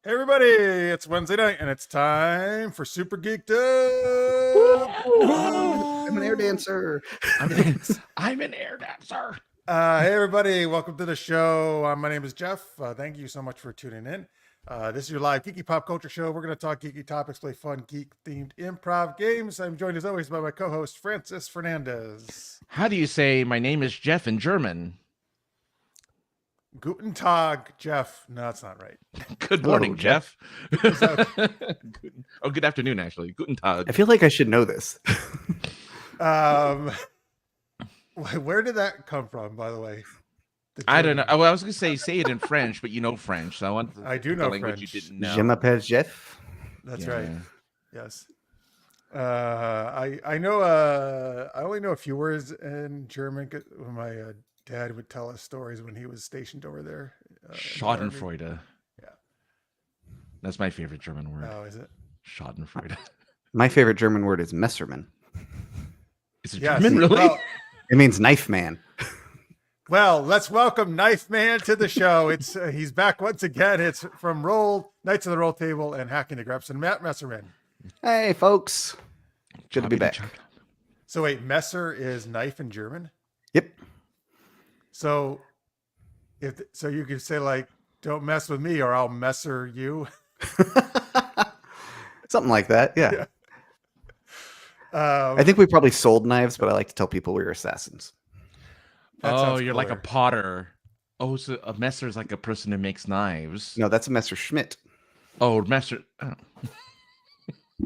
Hey everybody, it's Wednesday night and it's time for Super Geeked Up. I'm an air dancer. I'm an air dancer. Hey everybody, welcome to the show. My name is Jeff. Thank you so much for tuning in. This is your live geeky pop culture show. We're going to talk geeky topics, play fun geek-themed improv games. I'm joined as always by my co-host Francis Fernandez. How do you say my name is Jeff in German? Guten Tag, Jeff. No, that's not right. Good morning, Hello, Jeff. Good afternoon, actually. Guten Tag. I feel like I should know this. Where did that come from, by the way? I don't know. Well, I was going to say it in French, but you know French, so I do know language French. You didn't know. Je m'appelle Jeff. That's right. Yes. I know. I only know a few words in German. When my dad would tell us stories when he was stationed over there. Schadenfreude. Yeah. That's my favorite German word. Oh, is it? Schadenfreude. My favorite German word is Messerman. Is it Yes. German, really? Well, It means knife man. well, let's welcome Knife Man to the show. It's he's back once again. It's from Knights of the Roll Table and Hacking the Greps and Matt Messerman. Hey, folks. Good to be back. So wait, Messer is knife in German. Yep. So so you could say like, "Don't mess with me, or I'll messer you." Something like that. Yeah. Yeah. I think we probably sold knives, but I like to tell people we were assassins. That Oh, sounds you're like a cooler. potter. Oh, so a messer is like a person who makes knives. No, that's a Messerschmitt. Oh, messer. Oh.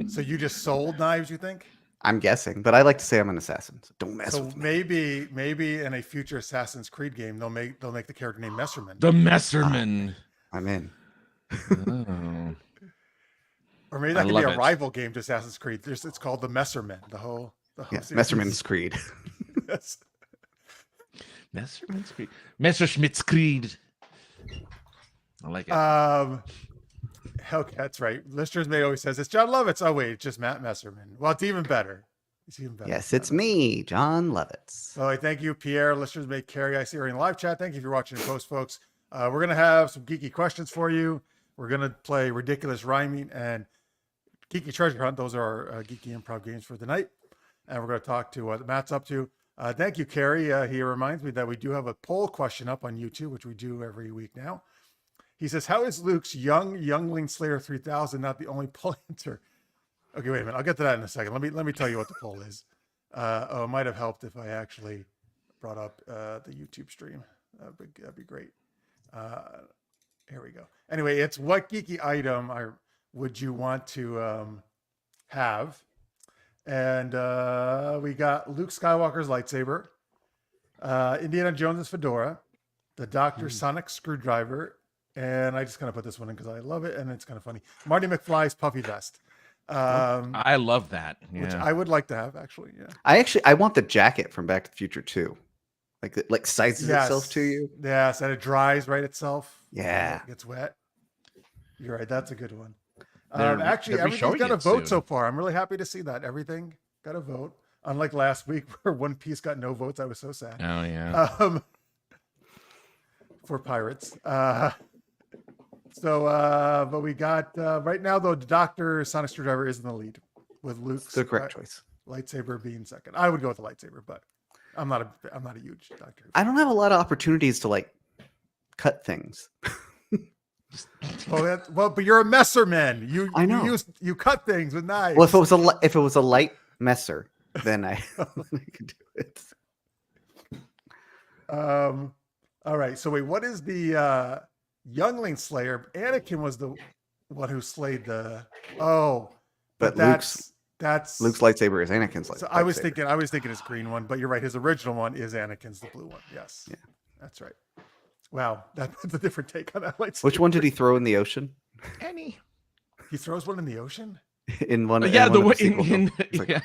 So you just sold knives, you think? I'm guessing, but I like to say I'm an assassin. So don't mess So with me. maybe in a future Assassin's Creed game they'll make the character named Messerman. The Messerman. I'm in. Oh. Or maybe that I could be love a it. rival game to Assassin's Creed. It's called the Messerman. The whole Yeah, series. Messerman's Creed. Yes. Messerman's Creed. Messerschmitt's Creed. I like it. Okay, that's right. Listeners may always says it's John Lovitz. Oh wait, it's just Matt Messerman. Well, it's even better. It's even better. Yes, it's me, John Lovitz. So thank you, Pierre. Listeners may carry. I see her in live chat. Thank you if you're watching in post, folks. We're gonna have some geeky questions for you. We're gonna play ridiculous rhyming and geeky treasure hunt. Those are our geeky improv games for tonight. And we're gonna talk to what Matt's up to. Thank you, Carrie. He reminds me that we do have a poll question up on YouTube, which we do every week now. He says, "How is Luke's Youngling Slayer 3000 not the only poll answer?" Okay, wait a minute. I'll get to that in a second. Let me tell you what the poll is. It might have helped if I actually brought up the YouTube stream. That'd be great. Here we go. Anyway, it's what geeky item would you want to have? And we got Luke Skywalker's lightsaber, Indiana Jones's fedora, the Dr. Sonic screwdriver, and I just kind of put this one in because I love it and it's kind of funny. Marty McFly's puffy vest. I love that. Which Yeah. I would like to have, actually. Yeah. I want the jacket from Back to the Future too. Like sizes itself to you. Yes, and it dries right itself. Yeah. It gets wet. You're right. That's a good one. they're Actually, everything's reshowing got a it vote so soon. far. I'm really happy to see that. Everything got a vote. Unlike last week where One Piece got no votes. I was so sad. Oh yeah. For pirates. But we got right now though, Dr. Sonic Screwdriver is in the lead with Luke's The correct choice. lightsaber being second. I would go with the lightsaber, but I'm not a huge Doctor. I don't have a lot of opportunities to like cut things. But you're a messerman. I know. You cut things with knives. Well, if it was a light messer, then I could do it. All right. So wait, what is the Youngling Slayer? Anakin was the one who slayed the. Oh, But that's Luke's lightsaber is Anakin's lightsaber. So I was thinking his green one, but you're right. His original one is Anakin's, the blue one. Yes. Yeah. That's right. Wow, that's a different take on that lightsaber. Which one did he throw in the ocean? Any. He throws one in the ocean. In one, Yeah, in the one way of the sequel films. It's like, yeah.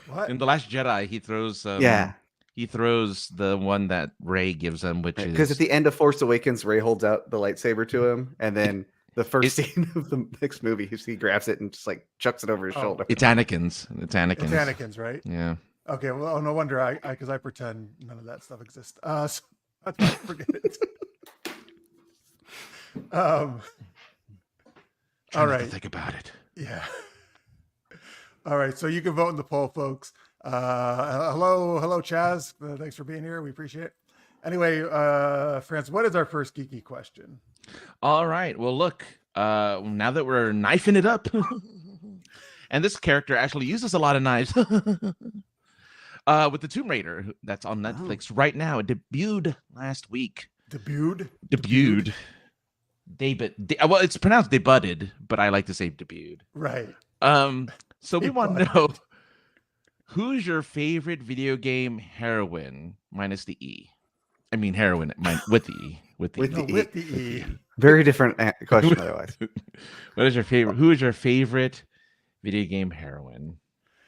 What? In the Last Jedi, he throws. yeah, He throws the one that Rey gives him, which because is at the end of Force Awakens, Rey holds out the lightsaber to him, and then the first scene of the next movie, he grabs it and just like chucks it over his shoulder. it's Anakin's. It's Anakin's. It's Anakin's, right? Yeah. Okay. Well, no wonder because I pretend none of that stuff exists. So that's why I forget it. Try All not to right. think about it. Yeah. All right. So you can vote in the poll, folks. Hello, Chaz. Thanks for being here. We appreciate it. Anyway, France, what is our first geeky question? All right. Well, look. Now that we're knifing it up, and this character actually uses a lot of knives. With the Tomb Raider that's on Netflix right now. It debuted last week. Debuted? Well, it's pronounced debuted, but I like to say debuted. Right. So we want to know, who's your favorite video game heroine minus the E? I mean heroine with the E. With the E. Very different question otherwise. What is your favorite? Who is your favorite video game heroine?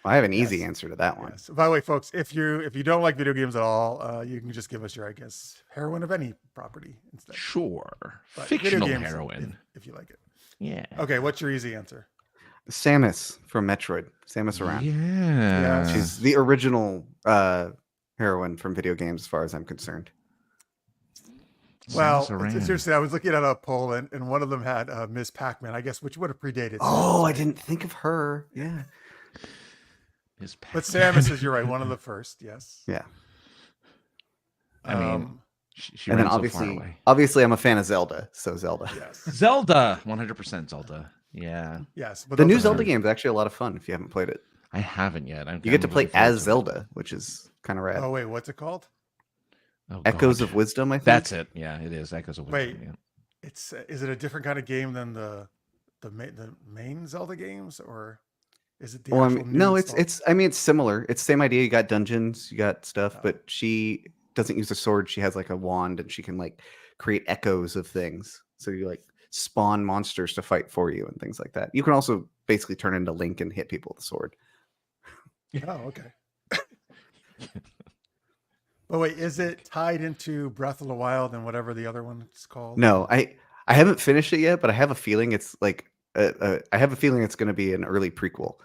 I have an easy answer to that one. Yes. By the way, folks, if you don't like video games at all, you can just give us your, I guess, heroine of any property instead. Sure. But fictional heroine. If you like it. Yeah. Okay, what's your easy answer? Samus from Metroid. Samus Aran. Yeah. She's the original heroine from video games as far as I'm concerned. Well, it's interesting. I was looking at a poll, and one of them had Ms. Pac-Man, I guess, which would have predated. Oh, I didn't think of her. Yeah. But Samus is, you're right, one of the first. Yes. Yeah. I mean, she and then so obviously, I'm a fan of Zelda. So Zelda. Yes. Zelda, 100% Zelda. Yeah. Yes. But the new Zelda game is actually a lot of fun if you haven't played it. I haven't yet. You get to play as Zelda, which is kind of rad. Oh wait, what's it called? Oh, Echoes of Wisdom, I think. That's it. Yeah, it is Echoes of Wisdom. Wait, yeah. Is it a different kind of game than the main Zelda games, or is it the actual no, it's similar. It's the same idea. You got dungeons, you got stuff, but she doesn't use a sword. She has like a wand, and she can like create echoes of things. So you like spawn monsters to fight for you and things like that. You can also basically turn into Link and hit people with a sword. Oh, okay. But wait, is it tied into Breath of the Wild and whatever the other one is called? No, I haven't finished it yet, but I have a feeling it's like I have a feeling it's going to be an early prequel.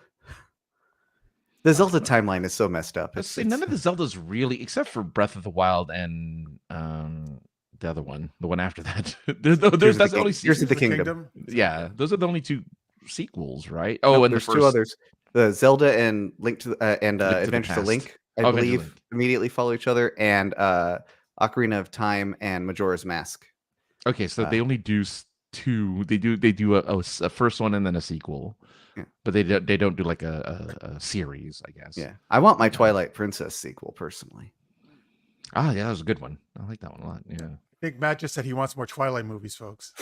The Zelda timeline is so messed up. None of the Zeldas really, except for Breath of the Wild and the other one, the one after that. That's the only Tears of the Kingdom. Yeah, those are the only two sequels, right? Oh, and there's the first... two others: the Zelda and Link to Adventures of Link. I believe immediately follow each other, and Ocarina of Time and Majora's Mask. Okay, so they only do two. They do a first one and then a sequel, but they don't do like a series, I guess. Yeah, I want my Twilight Princess sequel personally. Ah, yeah, that was a good one. I like that one a lot. Yeah, I think Matt just said he wants more Twilight movies, folks.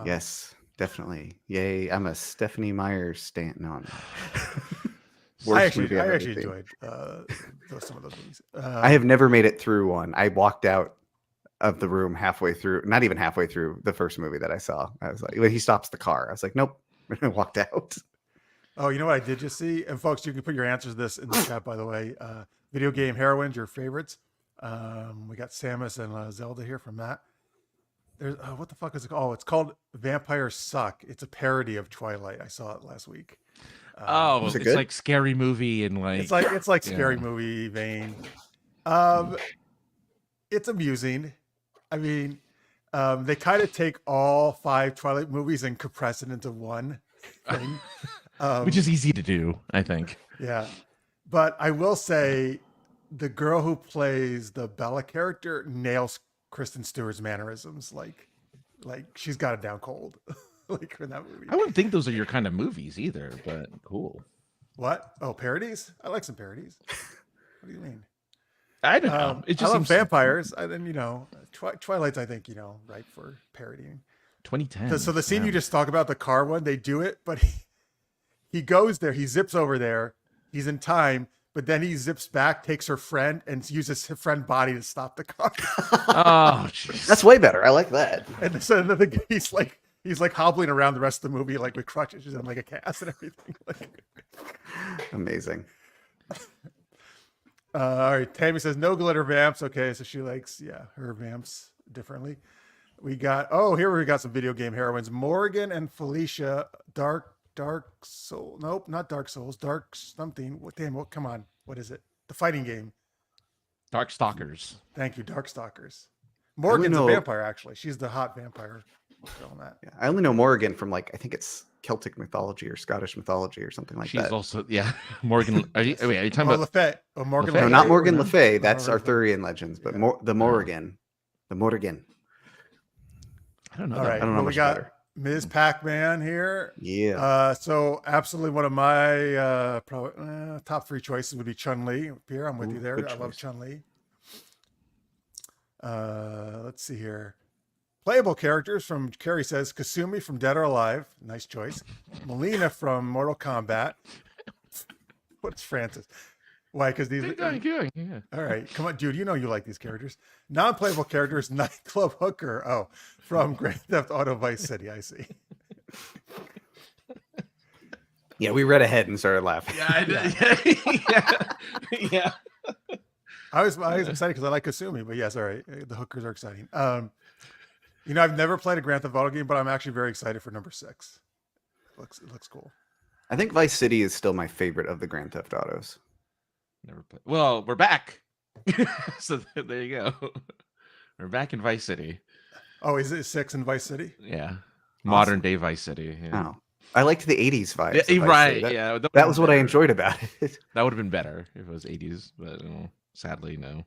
Yes, definitely. Yay! I'm a Stephanie Meyer stan on. I actually enjoyed some of those movies. I have never made it through one. I walked out of the room halfway through, not even halfway through the first movie that I saw. I was like, when he stops the car, I was like, nope. I walked out. Oh, you know what I did just see? And folks, you can put your answers to this in the chat, by the way. Video game heroines, your favorites. We got Samus and Zelda here from Matt. There's what the fuck is it called? Oh, it's called Vampires Suck. It's a parody of Twilight. I saw it last week. It's like Scary Movie and like it's like Scary Movie vein. It's amusing. I mean, they kind of take all 5 Twilight movies and compress it into one thing, which is easy to do, I think. Yeah, but I will say, the girl who plays the Bella character nails Kristen Stewart's mannerisms. Like she's got it down cold. Like in that movie. I wouldn't think those are your kind of movies either, but cool. What? Oh, parodies? I like some parodies. What do you mean? I don't know. It just I love seems vampires. And then, Twilight's, I think, ripe for parodying. 2010. So the scene you just talked about, the car one, they do it, but he goes there, he zips over there, he's in time, but then he zips back, takes her friend, and uses her friend's body to stop the car. Oh, geez. That's way better. I like that. And so he's like hobbling around the rest of the movie, like with crutches and like a cast and everything. Amazing. All right. Tammy says no glitter vamps. Okay. So she likes, her vamps differently. We got some video game heroines, Morgan and Felicia, Dark Soul. Nope, not Dark Souls, Dark something. Come on. What is it? The fighting game. Darkstalkers. Thank you. Darkstalkers. Morgan's a vampire, actually. She's the hot vampire. girl in that. Yeah, I only know Morrigan from like I think it's Celtic mythology or Scottish mythology or something like She's that. also Morgan. Are you talking Oh, about? Le Fay. Oh, Morgan Le Le Fay. No, Fay. not Morgan no? Le Fay. Oh, That's Morgan Le Fay. Arthurian legends, but Yeah. the Morrigan, the Morrigan. I don't know. All that right. I don't know Well, we much got about her. Ms. Pac-Man here. Yeah. So absolutely one of my probably top 3 choices would be Chun-Li. Pierre, I'm with you there. Good I love choice. Chun-Li. Let's see here. Playable characters from Carrie says Kasumi from Dead or Alive. Nice choice. Melina from Mortal Kombat. What's Francis? Why? Because these. Keep going, yeah. All right, come on, dude. You know you like these characters. Non-playable characters: nightclub hooker. Oh, from Grand Theft Auto Vice City. I see. Yeah, we read ahead and started laughing. Yeah, I did. Yeah. I was excited because I like Kasumi, but yes, all right. The hookers are exciting. I've never played a Grand Theft Auto game, but I'm actually very excited for number 6. It looks cool. I think Vice City is still my favorite of the Grand Theft Autos. Never played. Well, we're back. So there you go. We're back in Vice City. Oh, is it 6 in Vice City? Yeah. Modern day Vice City. Yeah. Oh, I liked the '80s vibes. Yeah, of Vice right. City. Yeah. That was what I better. enjoyed about it. That would have been better if it was 80s, but sadly, no.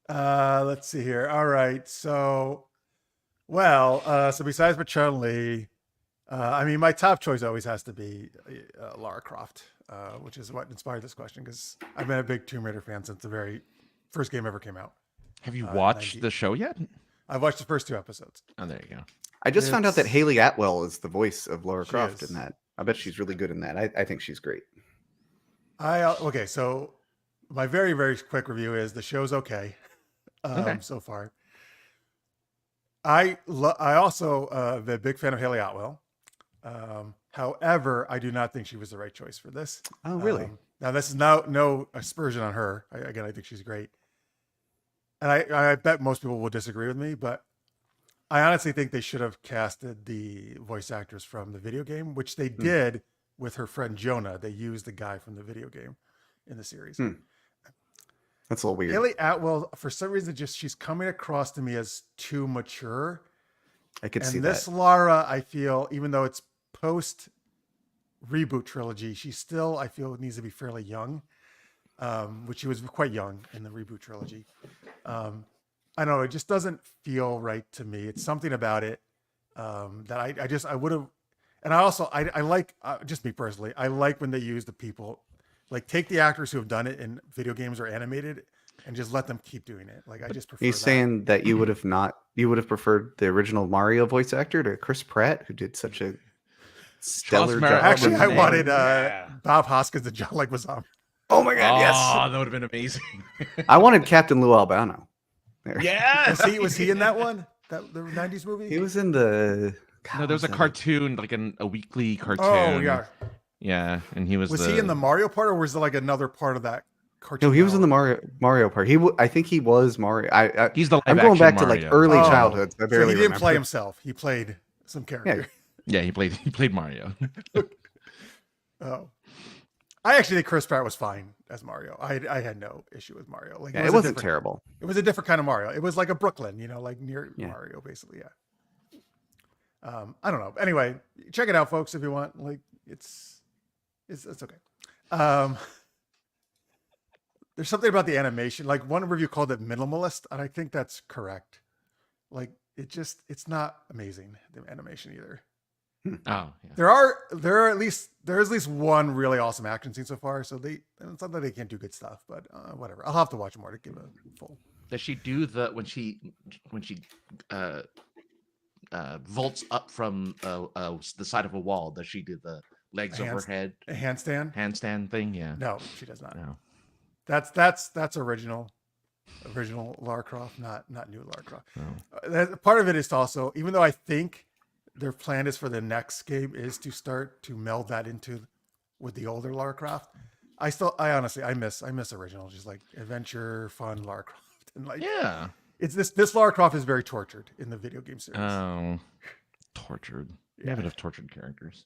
Let's see here. All right. So besides Chun-Li, my top choice always has to be Lara Croft, which is what inspired this question because I've been a big Tomb Raider fan since the very first game ever came out. Have you watched 90. the show yet? I've watched the first 2 episodes. Oh, there you go. I just found out that Haley Atwell is the voice of Lara She Croft is. in that. I bet she's really good in that. I think she's great. Okay, so my very, very quick review is the show's okay, Okay. so far. I also am a big fan of Haley Atwell. However, I do not think she was the right choice for this. Oh, really? Now, this is no aspersion on her. I think she's great. And I bet most people will disagree with me, but I honestly think they should have casted the voice actors from the video game, which they did with her friend Jonah. They used the guy from the video game in the series. That's a little weird. Haley Atwell, for some reason, she's coming across to me as too mature. I could see And that. this Lara, I feel, even though it's post reboot trilogy, she still, I feel, needs to be fairly young, which she was quite young in the reboot trilogy. I don't know, it just doesn't feel right to me. It's something about it that I would have, and I like, just me personally, I like when they use the people, like take the actors who have done it in video games or animated and just let them keep doing it. Like I just prefer. He's saying that you would have preferred the original Mario voice actor to Chris Pratt, who did such a stellar Mario- job. Actually, I Man, wanted yeah. Bob Hoskins and John Leguizamo. Oh my god, yes! Oh, that would have been amazing. I wanted Captain Lou Albano. There. Yes. Was he in that one? The 90s movie? He was in the. No, there was a God, cartoon, like a weekly cartoon. Oh yeah. Yeah, and he was. Was he in the Mario part, or was there like another part of that cartoon? No, he was in the Mario part. I think he was Mario. He's the. I'm going back live-action to like Mario. early Oh, childhood. So I So barely he didn't remember. play himself. He played some character. Yeah, he played Mario. Oh, I actually think Chris Pratt was fine as Mario. I had no issue with Mario. Like Yeah, it was a wasn't different- terrible. It was a different kind of Mario. It was like a Brooklyn, like near Yeah. Mario, basically. Yeah. I don't know. Anyway, check it out, folks, if you want. Like, it's okay. There's something about the animation. Like one review called it minimalist, and I think that's correct. Like it's not amazing, the animation either. Oh, yeah. There is at least one really awesome action scene so far. So it's not that they can't do good stuff, but whatever. I'll have to watch more to give a full. Does she do the when she vaults up from the side of a wall? Does she do the legs overhead A handstand? handstand thing? Yeah. No, she does not. No. That's original Lara Croft, not new Lara Croft. No. Part of it is to also, even though I think their plan is for the next game is to start to meld that into with the older Lara Croft. I honestly miss original, just like adventure, fun Lara Croft, and like Yeah. it's this Lara Croft is very tortured in the video game series. Oh, tortured. Yeah. Yeah, but of tortured characters.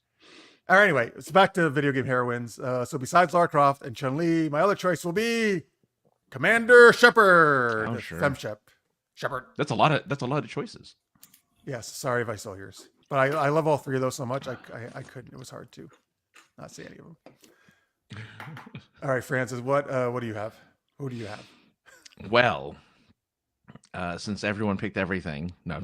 All right, anyway, it's back to video game heroines. So besides Lara Croft and Chun-Li, my other choice will be Commander Shepard. Oh, sure. Fem Shep. Shepard. That's a lot of choices. Yes, sorry if I stole yours, but I love all three of those so much I couldn't. It was hard to not say any of them. All right, Francis, what do you have? Who do you have? Well, since everyone picked everything, no.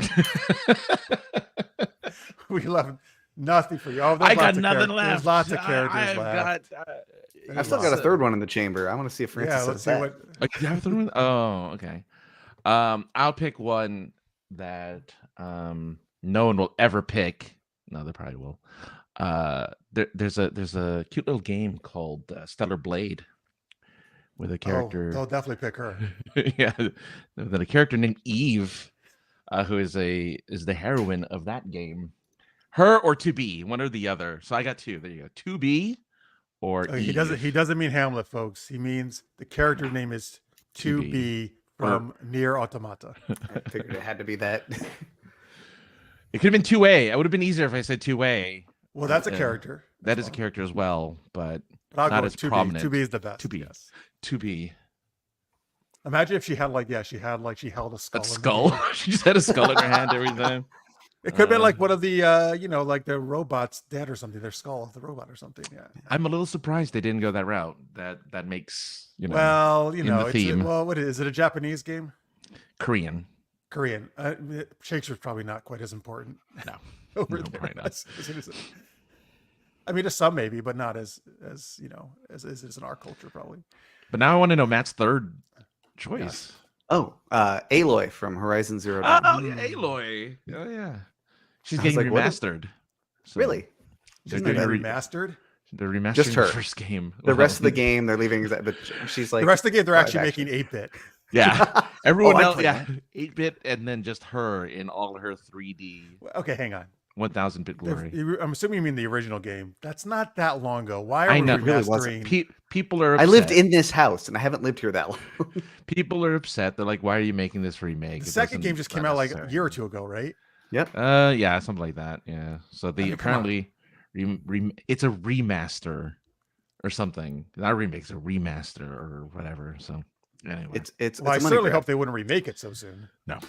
We left nothing for you. Oh, I there's got lots of nothing left. There's lots of I- characters I've left. got. I've still got a third one in the chamber. I want to see if Francis Yeah, says let's see that. what. Oh, you have a third one? Oh, okay. I'll pick one that no one will ever pick. No, they probably will. There's a cute little game called Stellar Blade with a character. Oh, they'll definitely pick her. Yeah, then a character named Eve, who is the heroine of that game. Her or to be, one or the other. So I got two. There you go. To be or Oh, Eve. he doesn't mean Hamlet, folks. He means the character name is To Be from Nier Automata. I figured it had to be that. It could have been 2A. It would have been easier if I said 2A. Well, that's a character. That is a character as well, but But I'll not go as with 2B. prominent. 2B is the best. 2B. Yes. To be. Imagine if she held a skull. A skull. She just had a skull in her hand every time. It could have been like one of the like the robot's dead or something. Their skull of the robot or something. Yeah. I'm a little surprised they didn't go that route. That makes Well, in the theme. what is it? A Japanese game? Korean. Korean. Shakespeare's probably not quite as important. No. Over No, there. probably not. I mean, to some maybe, but not as as it is in our culture probably. But now I want to know Matt's third choice. Oh, Aloy from Horizon Zero Dawn. Oh, yeah, Aloy. Oh, yeah. She's I was getting like, what is- remastered. So Really? They're She's doing getting a remastered. They're remastering Just her. the first game. The rest of the game, they're leaving, but she's like The rest of the game, they're live actually action. making 8-bit. Yeah. Everyone Oh, I else, played yeah. 8-bit and then just her in all her 3D Okay, hang on. 1000-bit glory. I'm assuming you mean the original game. That's not that long ago. Why are I we know. It really wasn't. remastering? People are I upset. lived in this house and I haven't lived here that long. People are upset. They're like, why are you making this remake? The It second doesn't- game just it's came not out like a necessary." year or two ago, right? Yep. Yeah, something like that. Yeah. So the I mean, come on. apparently it's a remaster or something. Not a remake, it's a remaster or whatever. So anyway. It's Well, I a money certainly grab. hope they wouldn't remake it so soon. No.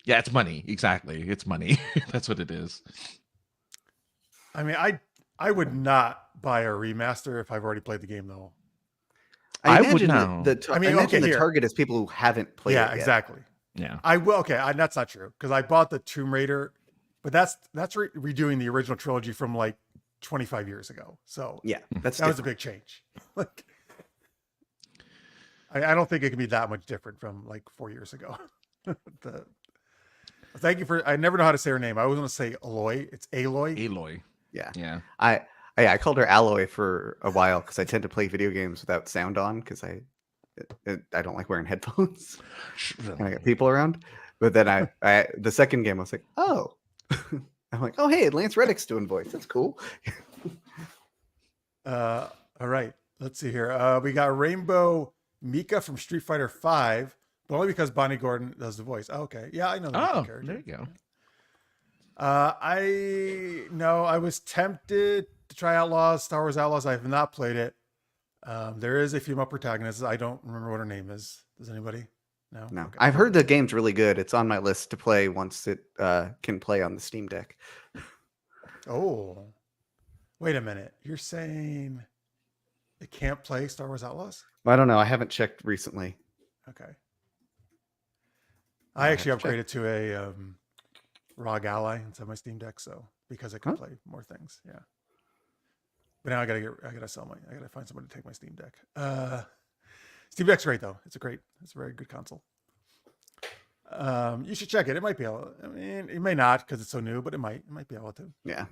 Yeah, it's money. Exactly. It's money. That's what it is. I mean, I would not buy a remaster if I've already played the game, though. I would imagine know. I mean, I imagine okay, the here. target is people who haven't played Yeah, it yet. exactly. Yeah. I will. Okay, that's not true because I bought the Tomb Raider, but that's redoing the original trilogy from like 25 years ago. So Yeah, that's that was a different. big change. Like, I don't think it can be that much different from like 4 years ago. Thank you for. I never know how to say her name. I always want to say Aloy. It's Aloy. Aloy. Yeah. Yeah. I called her Alloy for a while because I tend to play video games without sound on because I don't like wearing headphones and I got people around. But then I the second game I was like, oh, I'm like, oh hey, Lance Reddick's doing voice. That's cool. All right. Let's see here. We got Rainbow Mika from Street Fighter V, but only because Bonnie Gordon does the voice. Oh, okay. Yeah, I know the Mika Oh, character. there you go. I was tempted to try Outlaws, Star Wars Outlaws. I have not played it. There is a female protagonist. I don't remember what her name is. Does anybody? No. No, Okay. I've heard the game's really good. It's on my list to play once it can play on the Steam Deck. Oh, wait a minute. You're saying it can't play Star Wars Outlaws? I don't know. I haven't checked recently. Okay. I'll I have actually to check. upgraded to a ROG Ally inside my Steam Deck, so because I can Huh? play more things. Yeah. But now I gotta find somebody to take my Steam Deck. Steam Deck's great though. It's a very good console. You should check it. It might be able. I mean, it may not because it's so new, but it might be able to. Yeah.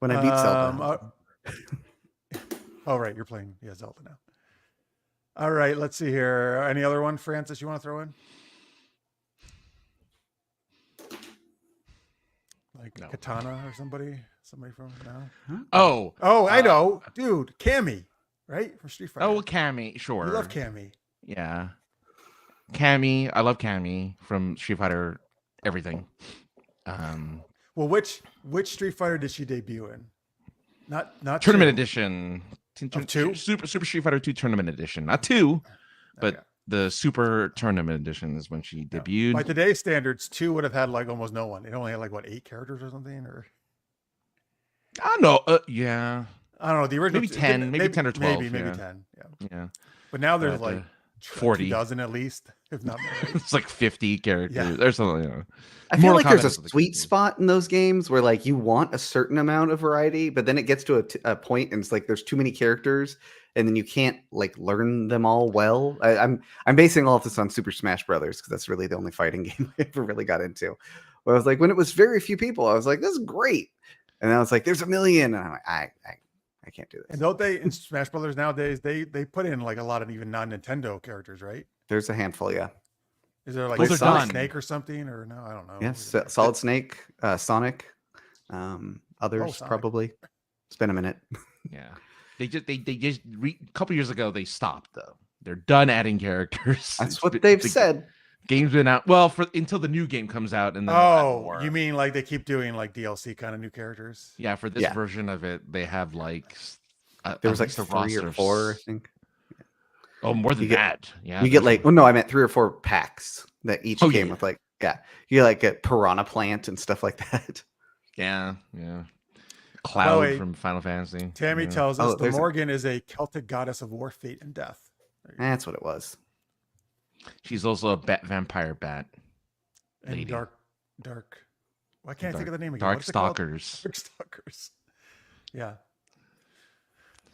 When I beat Zelda. Oh right, you're playing Zelda now. All right, let's see here. Any other one, Francis, you want to throw in? Like No. Katana or somebody from no. Oh. Oh, I know, dude, Cammy, right from Street Fighter. Oh, Cammy. Sure. you love Cammy. Yeah. Cammy. I love Cammy from Street Fighter everything. Well, which Street Fighter did she debut in? Not Tournament two. edition. Of two? Super Street Fighter 2 Tournament Edition. Not 2, but Okay. the Super Tournament Edition is when she debuted. By today's standards, 2 would have had like almost no one. It only had like what 8 characters or something, or I don't know. Yeah, I don't know. The original maybe 10, maybe 10 or 12. maybe yeah. 10. Yeah, Yeah, but now there's But, like 40. 2 dozen at least, if not more. It's like 50 characters. Yeah. There's something. I feel like Mortal there's Kombat a is sweet spot in those games where like you want a certain amount of variety, but then it gets to a point and it's like there's too many characters, and then you can't like learn them all well. I'm basing all of this on Super Smash Brothers because that's really the only fighting game I ever really got into. Where I was like, when it was very few people, I was like, this is great, and then I was like, there's a million, and I'm like, I can't do this. And don't they in Smash Brothers nowadays? They put in like a lot of even non-Nintendo characters, right? There's a handful, yeah. Is there like Those a are Solid done. Snake or something, or no? I don't know. Yes, Solid Snake, Sonic, others Sonic. probably. It's been a minute. Yeah, they just a couple years ago they stopped though. They're done adding characters. That's It's what been- they've the said. Game's been out for until the new game comes out, and then they'll add Oh, more. you mean like they keep doing like DLC kind of new characters? Yeah, for this Yeah. version of it, they have like There was like at least a 3 roster or of 4, I think. Oh, more than You get- that. Yeah, You get there's- like, well, no, I meant 3 or 4 packs that each Oh, came yeah. with like, you like get Piranha Plant and stuff like that. yeah. Cloud way, from Final Fantasy. Tammy yeah. tells us Oh, the there's a- Morgan is a Celtic goddess of war, fate, and death. That's what it was. She's also a vampire bat. And Lady. dark. Why can't I think of the name again? Dark What's it called? Stalkers. Dark Stalkers. Yeah.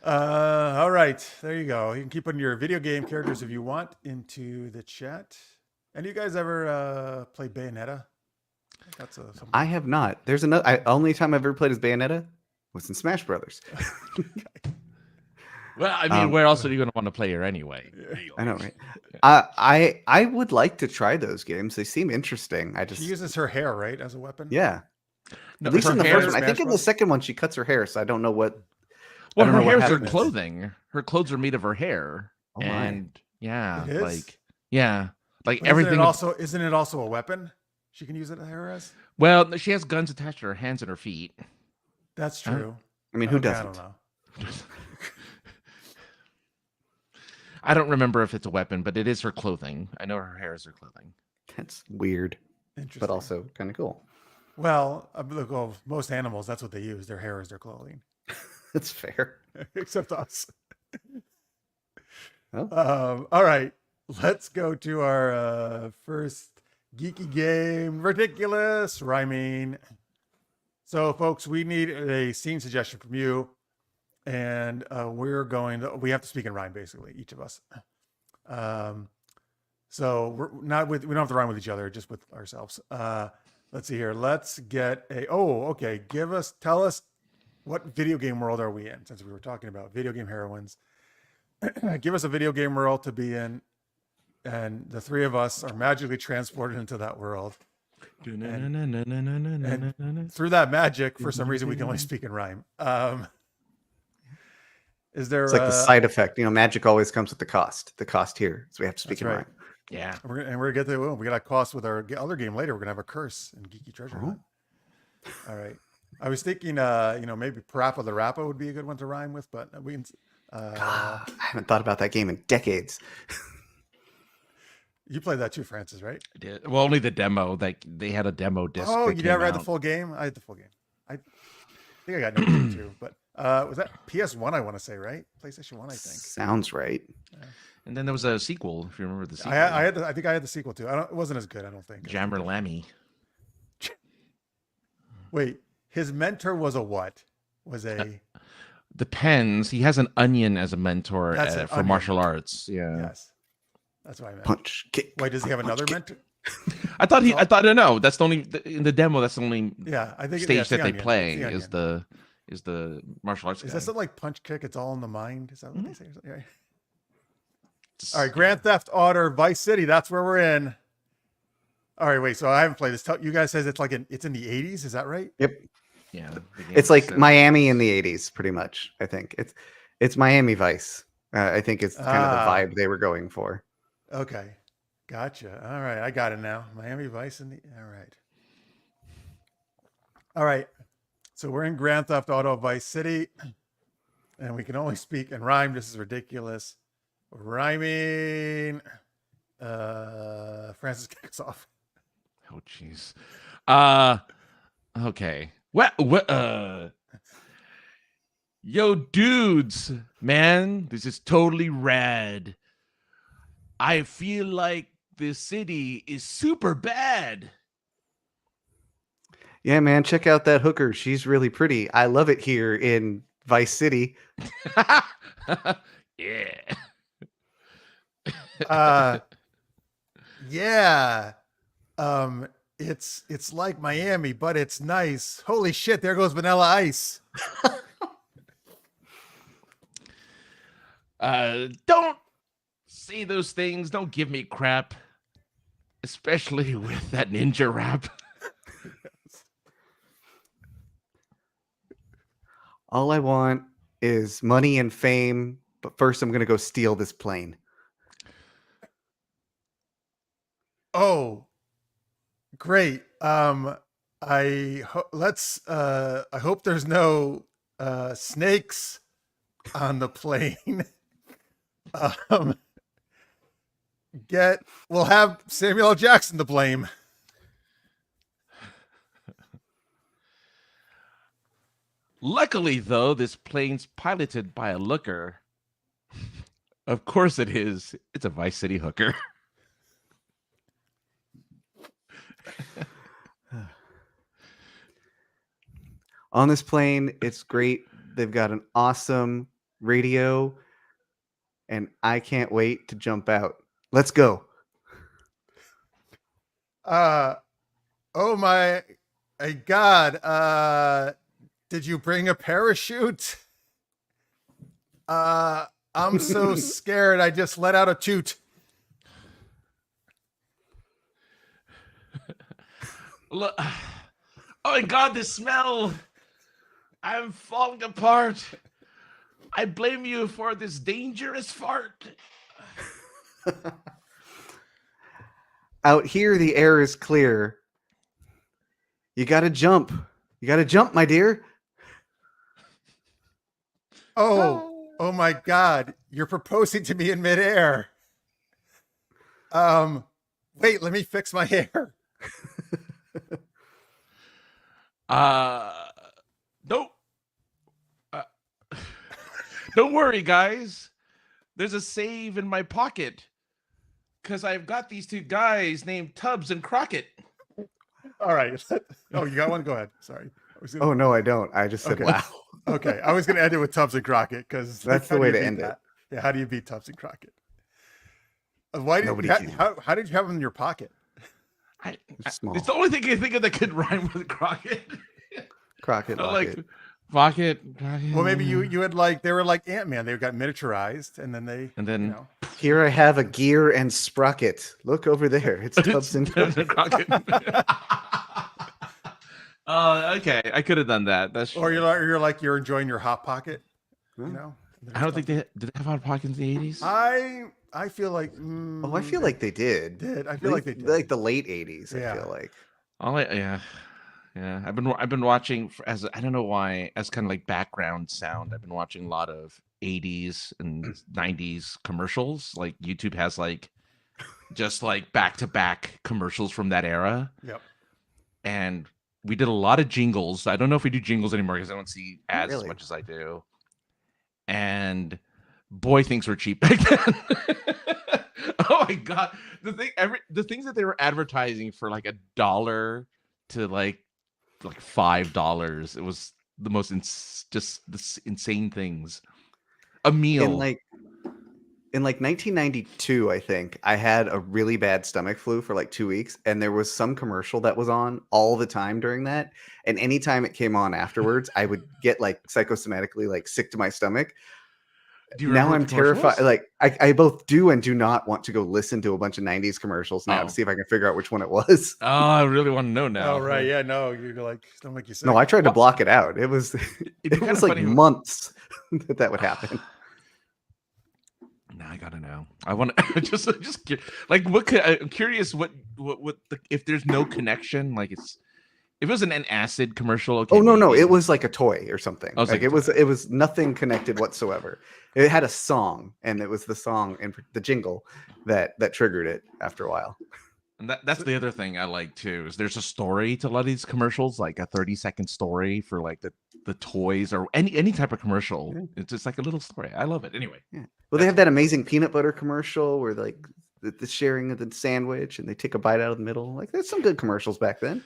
All right. There you go. You can keep putting your video game characters if you want into the chat. And you guys ever play Bayonetta? That's something. I have not. There's another. Only time I've ever played as Bayonetta was in Smash Brothers. Well, I mean, where else are you going to want to play her anyway? I know, right? I would like to try those games. They seem interesting. She uses her hair, right, as a weapon? Yeah. No, At least her in the hair first is one. I think Smash in the Bros. second one she cuts her hair, so I don't know what. Well, I don't her know what hair is her happens. clothing. Her clothes are made of her hair, Oh my. and yeah, It is? like yeah, like But everything. Isn't it also a weapon? She can use it hair as? Well, she has guns attached to her hands and her feet. That's true. I mean, who Okay, doesn't? I don't know. I don't remember if it's a weapon, but it is her clothing. I know her hair is her clothing. That's weird, Interesting. but also kind of cool. Well, look, most animals, that's what they use. Their hair is their clothing. That's fair. Except us. Oh. All right. Let's go to our first geeky game. Ridiculous rhyming. So, folks, we need a scene suggestion from you. And we have to speak in rhyme, basically, each of us. So we don't have to rhyme with each other, just with ourselves. Let's see here. Let's get okay. Tell us what video game world are we in, since we were talking about video game heroines. Give us a video game world to be in, and the 3 of us are magically transported into that world. And through that magic, for some reason, we can only speak in rhyme. Is there? It's like the side effect. Magic always comes with the cost. The cost here, so we have to speak That's in right. rhyme. Yeah. We're gonna get to we got a cost with our other game later. We're gonna have a curse in Geeky Treasure Hunt. All right. I was thinking, maybe Parappa the Rappa would be a good one to rhyme with, but we can. I haven't thought about that game in decades. You played that too, Francis, right? I did. Well, only the demo. Like they had a demo disc. Oh, that you came never had the out. full game? I had the full game. I think I got no game too, but was that PS1? I want to say, right? PlayStation 1, I think. Sounds right. And then there was a sequel, if you remember the sequel. I think I had the sequel too. It wasn't as good, I don't think. Jammer Lammy. Wait, his mentor was a what? Was a Depends. He has an onion as a mentor That's an for onion. martial arts. Yeah. yes. That's what I meant. Punch, kick. Wait, does he have another kick. mentor? I thought no. That's the only in the demo. That's the only Yeah, I think stage it's the that they onion. play It's the is the martial arts. Is guy. that something like punch kick? It's all in the mind. Is that what they say? Yeah. It's- All right, Grand Theft Auto Vice City. That's where we're in. All right, wait. So I haven't played this. You guys says it's it's in the 80s. Is that right? Yep. Yeah. the game It's like is, Miami in the 80s, pretty much. I think it's Miami Vice. I think it's kind of the vibe they were going for. Okay, gotcha. All right, I got it now. Miami Vice in the. All right. So we're in Grand Theft Auto Vice City, and we can only speak in rhyme. This is ridiculous. Rhyming. Francis, kick us off. Oh, jeez. Okay. What? Yo, dudes, man, this is totally rad. I feel like this city is super bad. Yeah, man, check out that hooker. She's really pretty. I love it here in Vice City. Yeah. Yeah. It's like Miami, but it's nice. Holy shit, there goes Vanilla Ice. Don't say those things. Don't give me crap. Especially with that ninja rap. All I want is money and fame, but first I'm going to go steal this plane. Oh, great. I hope there's no snakes on the plane. We'll have Samuel L. Jackson to blame. Luckily, though, this plane's piloted by a looker. Of course it is. It's a Vice City hooker. On this plane, it's great. They've got an awesome radio, and I can't wait to jump out. Let's go. Oh my God. Did you bring a parachute? I'm so scared. I just let out a toot. Look. Oh my God, the smell. I'm falling apart. I blame you for this dangerous fart. Out here, the air is clear. You got to jump. You got to jump, my dear. Oh my God. You're proposing to me in midair. Wait, let me fix my hair. Nope. Don't worry, guys. There's a save in my pocket. Because I've got these two guys named Tubbs and Crockett. All right. Oh, you got one? Go ahead. Sorry. Oh, no, I don't. I just said, Okay. wow. Okay. I was going to end it with Tubbs and Crockett because That's the way to end it. Yeah. How do you beat Tubbs and Crockett? Why did Nobody you can. how did you have them in your pocket? Small. It's the only thing I think of that could rhyme with Crockett. Crockett, Like Crockett. Well, maybe you had they were like Ant-Man. They got miniaturized and then you know. Here I have a gear and sprocket. Look over there. It's Tubbs and Crockett. Oh, okay. I could have done that. That's Or you're enjoying your hot pocket. You know. I don't think did they have hot pockets in the 80s? I feel like I feel like they did. I feel like they did. Like the late 80s, Yeah. I feel like. Yeah. I've been watching as I don't know why, as kind of like background sound. I've been watching a lot of 80s and 90s commercials. Like YouTube has just back-to-back commercials from that era. Yep. And we did a lot of jingles. I don't know if we do jingles anymore because I don't see ads as Really? much as I do. And boy, things were cheap back then. Oh my God. The things that they were advertising for like $1 to like $5. It was the most insane things. A meal. In 1992, I think I had a really bad stomach flu for 2 weeks, and there was some commercial that was on all the time during that. And anytime it came on afterwards, I would get psychosomatically sick to my stomach. Do you Now remember I'm what the commercial terrified. was? I both do and do not want to go listen to a bunch of 90s commercials now to see if I can figure out which one it was. Oh, I really want to know now. Oh right, yeah, no, you're stomach you sick. No, I tried to block it out. It was It'd be it was kinda funny. months that would happen. Now I gotta know. I want to just what could I'm curious what if there's no connection, If it was an acid commercial, okay. Oh no, maybe. it was like a toy or something. Oh, it's Like like a it was nothing connected whatsoever. It had a song, and it was the song and the jingle that triggered it after a while. And that's the other thing I like too, is there's a story to a lot of these commercials, like a 30-second story for like the toys or any type of commercial. Yeah. It's just like a little story. I love it. Anyway. Yeah. Well, they have that amazing peanut butter commercial where like the sharing of the sandwich and they take a bite out of the middle. Like there's some good commercials back then.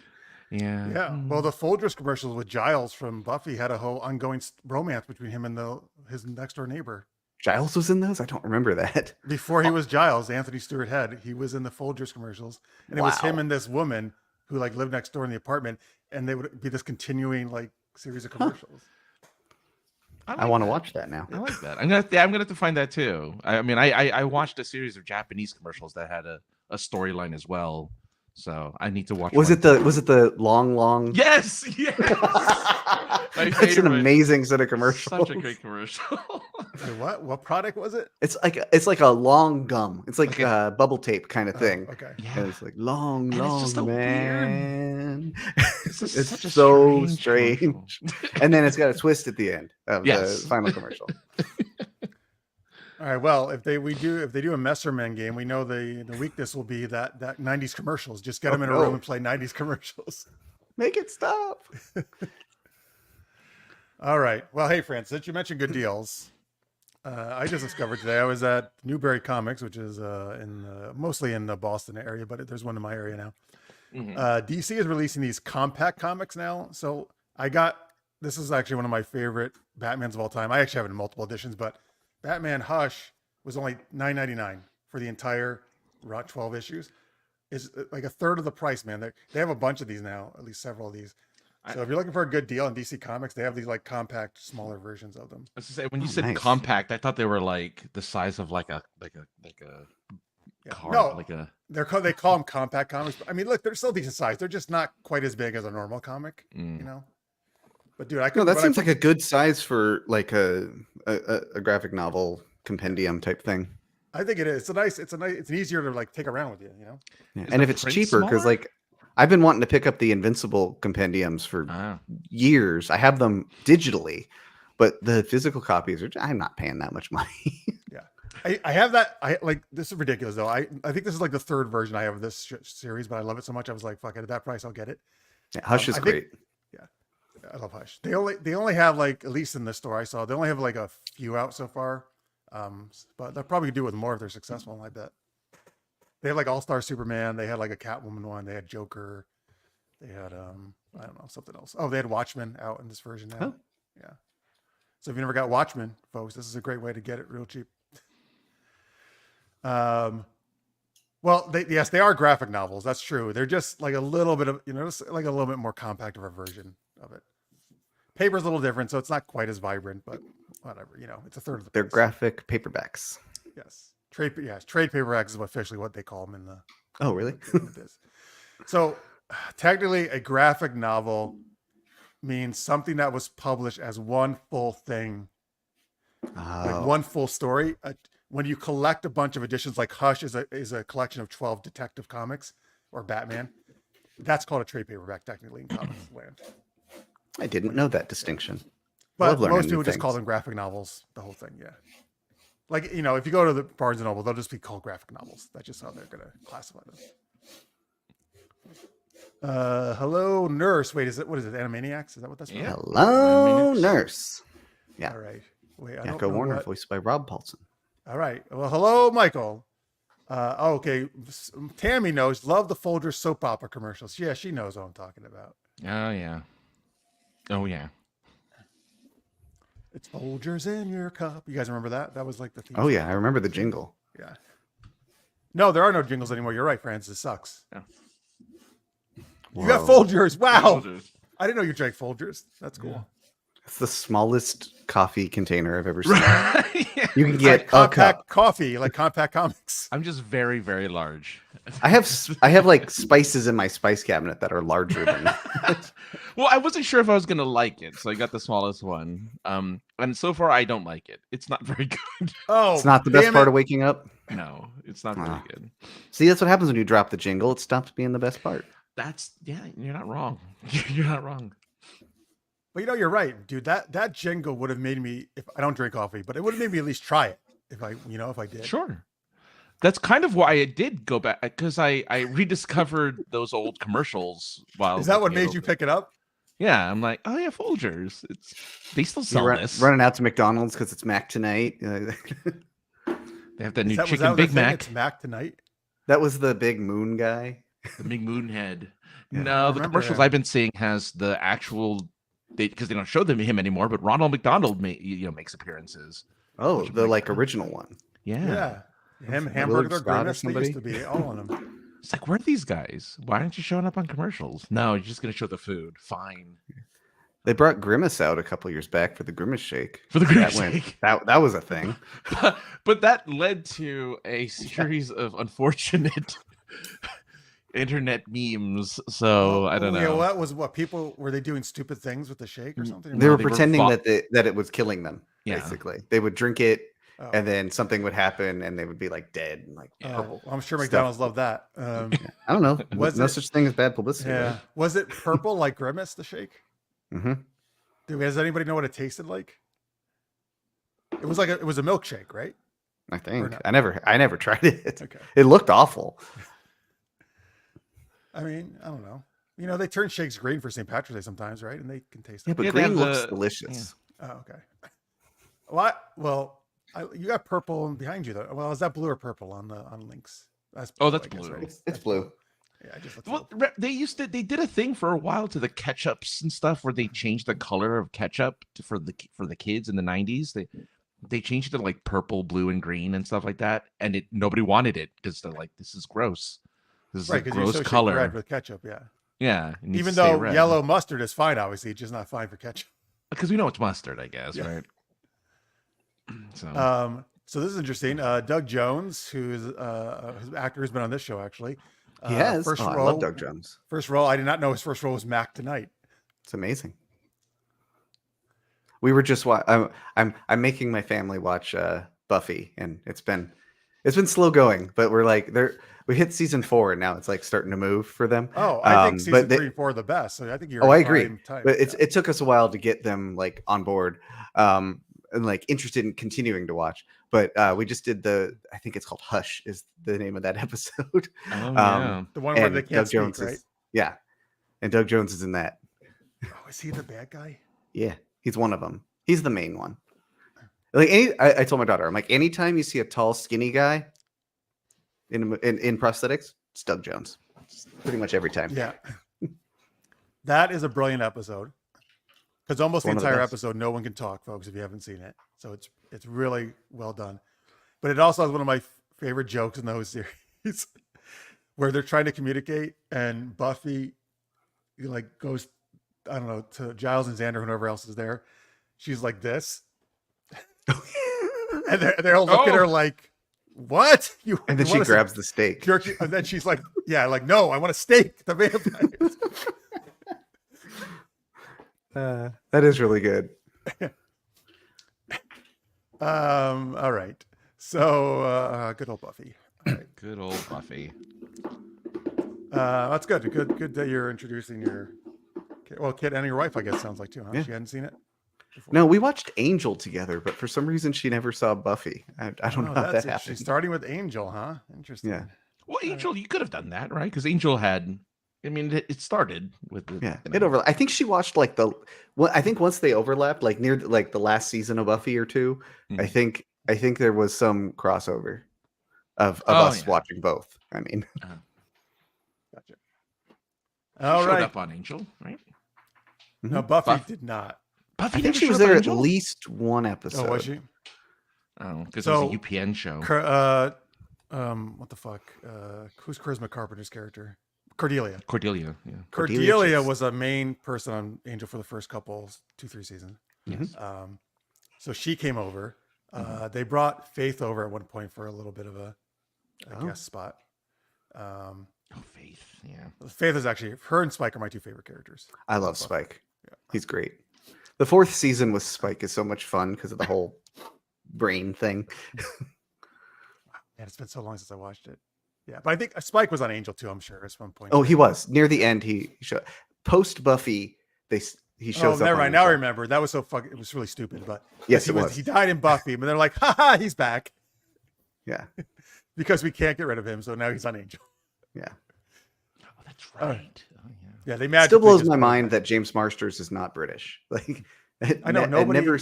Yeah. Yeah. Well, the Folgers commercials with Giles from Buffy had a whole ongoing romance between him and his next door neighbor. Giles was in those? I don't remember that. Before he was Giles, Anthony Stewart Head, he was in the Folgers commercials. And it was him Wow. and this woman who like lived next door in the apartment, and they would be this continuing like series of commercials. I want to watch that now. I like that. I'm gonna have to find that too. I mean, I watched a series of Japanese commercials that had a storyline as well. So I need to watch. Was it the long? Yes. Yes. My That's an favorite. amazing set of commercials. Such a great commercial. Wait, what product was it? It's like a long gum. It's like a bubble tape kind of thing. Okay. Yeah. And it's like long, And it's just so man. It's just It's such a so strange strange. commercial. And then it's got a twist at the end of Yes. the final commercial. All right. Well, if they do a Messerman game, we know the weakness will be that 90s commercials. Just get them in a room and play 90s commercials. Make it stop. All right. Well, hey, Fran, since you mentioned good deals, I just discovered today I was at Newberry Comics, which is mostly in the Boston area, but there's one in my area now. Mhm. DC is releasing these compact comics now. So this is actually one of my favorite Batmans of all time. I actually have it in multiple editions, but Batman Hush was only $9.99 for the entire 12 issues. Is like a third of the price, man. They have a bunch of these now, at least several of these. So if you're looking for a good deal in DC Comics, they have these like compact, smaller versions of them. I was gonna say, when you said nice. compact, I thought they were like the size of like a Yeah. car, No, like a. they call them compact comics. But, I mean, look, they're still decent size. They're just not quite as big as a normal comic, you know. But dude, No, that seems like a good size for like a graphic novel compendium type thing. I think it is. It's easier to like take around with you, you know. Yeah. Is And the if it's print cheaper, because smaller? like I've been wanting to pick up the Invincible compendiums for Ah. years. I have them digitally, but the physical copies I'm not paying that much money. Yeah, I have that. I like this is ridiculous though. I think this is like the third version I have of this series, but I love it so much. I was like, fuck it, at that price, I'll get it. Yeah, Hush is I think- great. I love Hush. They only have like, at least in the store I saw, they only have like a few out so far. But they'll probably do with more if they're successful. I bet. They have like All-Star Superman. They had like a Catwoman one. They had Joker. They had I don't know, something else. Oh, they had Watchmen out in this version now. Oh. Yeah. So if you never got Watchmen, folks, this is a great way to get it real cheap. Well, they are graphic novels. That's true. They're just like a little bit of, just like a little bit more compact of a version of it. Paper's a little different, so it's not quite as vibrant, but whatever. It's a third of the They're price. graphic paperbacks. Yes. Trade paperbacks is officially what they call them in the. Oh, really? in the biz. So technically, a graphic novel means something that was published as one full thing, like Oh. one full story. When you collect a bunch of editions, like Hush is a collection of 12 detective comics or Batman, that's called a trade paperback technically in comics land. I didn't know that distinction. But Love learning most new people just call things. them graphic novels, the whole thing. Yeah. Like, if you go to the Barnes and Noble, they'll just be called graphic novels. That's just how they're going to classify them. Hello, nurse. Wait, what is it? Animaniacs? Is that what that's Yeah. called? Hello, nurse. Yeah. All right. Wait, I don't Echo know Warner, what- voiced by Rob Paulson. All right. Well, hello, Michael. Okay. Tammy knows. Love the Folgers soap opera commercials. Yeah, she knows what I'm talking about. Oh yeah. Oh yeah. It's Folgers in your cup. You guys remember that? That was like the theme. Oh yeah, I remember the jingle. Yeah. No, there are no jingles anymore. You're right, Francis. It sucks. Yeah. You got Whoa. Folgers. Wow. Folgers. I didn't know you drank Folgers. That's cool. It's the smallest coffee container I've ever seen. Yeah. You can It's get like a compact cup. coffee, like compact comics. I'm just very, very large. I have like spices in my spice cabinet that are larger than that. Well, I wasn't sure if I was gonna like it, so I got the smallest one. And so far I don't like it. It's not very good. Oh, It's not the best damn part it. of waking up. No, it's not very Ah. good. See, that's what happens when you drop the jingle. It stops being the best part. You're not wrong. You're not wrong. But you're right, dude. That jingle would have made me, if I don't drink coffee, but it would have made me at least try it if I did. Sure. That's kind of why I did go back, because I rediscovered those old commercials while. Is that what looking it made you over. pick it up? Yeah, I'm like, oh yeah, Folgers. They still sell You're this. running out to McDonald's because it's Mac tonight. They have that new Was chicken that Big the thing? Mac. It's Mac tonight. That was the big moon guy. The big moon head. Yeah, I No, the remember commercials him. I've been seeing has the actual, because they don't show him anymore. But Ronald McDonald makes appearances. Oh, Which the I'm like like, original one. Yeah. Him, Willard Hamburger, Scott or Grimace, they used to be all on them. It's like, where are these guys? Why aren't you showing up on commercials? No, you're just gonna show the food. Fine. They brought Grimace out a couple years back for the Grimace Shake. For the Grimace That Shake. that was a thing. But that led to a series of unfortunate internet memes. So I don't know. Yeah, well, that was what people were they doing stupid things with the shake or something? They were they were pretending fought- that it was killing them. Yeah. Basically, they would drink it, Oh. and then something would happen, and they would be like dead and like purple. I'm sure stuff. McDonald's loved that. I don't know. Was no it- such thing as bad publicity. Yeah. Was it purple like Grimace, the shake? Mm-hmm. Does anybody know what it tasted like? It was it was a milkshake, right? I think not? I never tried it. Okay. It looked awful. I mean, I don't know. They turn shakes green for St. Patrick's Day sometimes, right? And they can taste Yeah, it. but Yeah, they green have looks the- delicious. Oh, okay. Well, you got purple behind you though. Well, is that blue or purple on links? That's Oh, that's I guess, blue. right? It's That's blue. Yeah, I just looked Well, it up. they did a thing for a while to the ketchups and stuff where they changed the color of ketchup for the kids in the 90s. They changed it to like purple, blue, and green and stuff like that, and nobody wanted it because they're like, this is gross. This is Right, a because you gross associate color. red with ketchup, yeah. Yeah, it needs Even to stay though red. yellow mustard is fine, obviously, it's just not fine for ketchup. because we know it's mustard, I guess, Yeah. right? So So this is interesting. Doug Jones, who's his actor who's been on this show actually. He has. First I role. love Doug Jones. First role. I did not know his first role was Mac Tonight. It's amazing. We were just I'm making my family watch Buffy, and it's been slow going, but we're like we hit season 4 and now it's like starting to move for them. Oh, I think season but 3 and 4 are the best. So I think you're. Oh, I in agree. prime time. But Yeah. it took us a while to get them like on board and like interested in continuing to watch. But we just did I think it's called Hush is the name of that episode. yeah. The one where and they can't Doug speak, Jones right? is and Doug Jones is in that. Oh, is he the bad guy? Yeah, he's one of them. He's the main one. Like I told my daughter, I'm like, anytime you see a tall, skinny guy in prosthetics, it's Doug Jones. Pretty much every time. Yeah. That is a brilliant episode. Because almost the One of the entire best. episode, no one can talk, folks, if you haven't seen it. So it's really well done. But it also has one of my favorite jokes in the whole series, where they're trying to communicate, and Buffy like goes, I don't know, to Giles and Xander, whoever else is there. She's like this, and they all look at her like, "What?" And then you she want us to grabs the steak. jerk you?" And then she's like, "Yeah, like no, I want to steak the vampires." That is really good. All right. So good old Buffy. All right. Good old Buffy. That's good. Good that you're introducing your kid and your wife, I guess sounds like too, huh? Yeah. She hadn't seen it before. No, we watched Angel together, but for some reason she never saw Buffy. I don't know how that That's happened. She's starting with Angel, huh? Interesting. Yeah. Well, Angel, you could have done that, right? Because Angel had, I mean, it started with the, Yeah, it overlapped. I think she watched like I think once they overlapped, like near like the last season of Buffy or two, I Mhm. think there was some crossover of Oh, us yeah. watching both. I mean, Gotcha. She All showed right. up on Angel, right? No, Buffy Buff- did not. Buffy I think never she was showed up there on at Angel? least one episode. Oh, was she? Oh, because it So- was a UPN show. What the fuck? Who's Charisma Carpenter's character? Cordelia. Cordelia, yeah. Cordelia Cheese. was a main person on Angel for the first couple 2-3 seasons. Yes. So she came over. They brought Faith over at one point for a little bit of a Oh. guest spot. Oh, Faith, yeah. Faith is actually, her and Spike are my two favorite characters. I love Spike. He's great. The 4th season with Spike is so much fun because of the whole brain thing. And it's been so long since I watched it. Yeah, but I think Spike was on Angel too. I'm sure at some point. Oh, he was near the end. He showed post Buffy. He shows up. Never on mind. Now I Angel. remember. That was so fucking. It was really stupid. But Yes, he it was. He died in Buffy, but they're like, ha, he's back Yeah, because we can't get rid of him. So now he's on Angel. yeah. Oh, that's right. Oh, yeah. Yeah, they It magically still blows just my put him mind back. that James Marsters is not British. Like, I know nobody. never.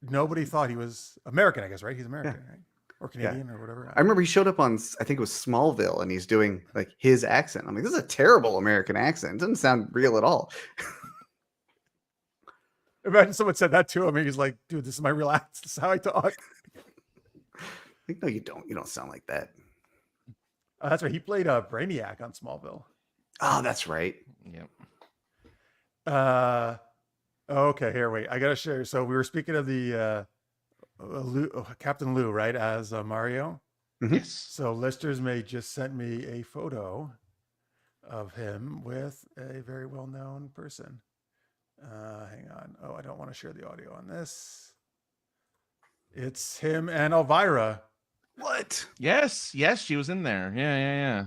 Nobody thought he was American. I guess right. He's American, right? Or Canadian or whatever. I remember he showed up on, I think it was Smallville, and he's doing like his accent. I'm like, this is a terrible American accent. It doesn't sound real at all. Imagine someone said that to him, and he's like, "Dude, this is my real accent. This is how I talk." Like, no, you don't. You don't sound like that. That's right. He played Brainiac on Smallville. Oh, that's right. Yep. Okay, here, wait. I gotta share. So we were speaking of the Captain Lou, right, as Mario. Mhm. Yes. So listeners may just sent me a photo of him with a very well-known person. Hang on. Oh, I don't want to share the audio on this. It's him and Elvira. What? Yes. She was in there. Yeah.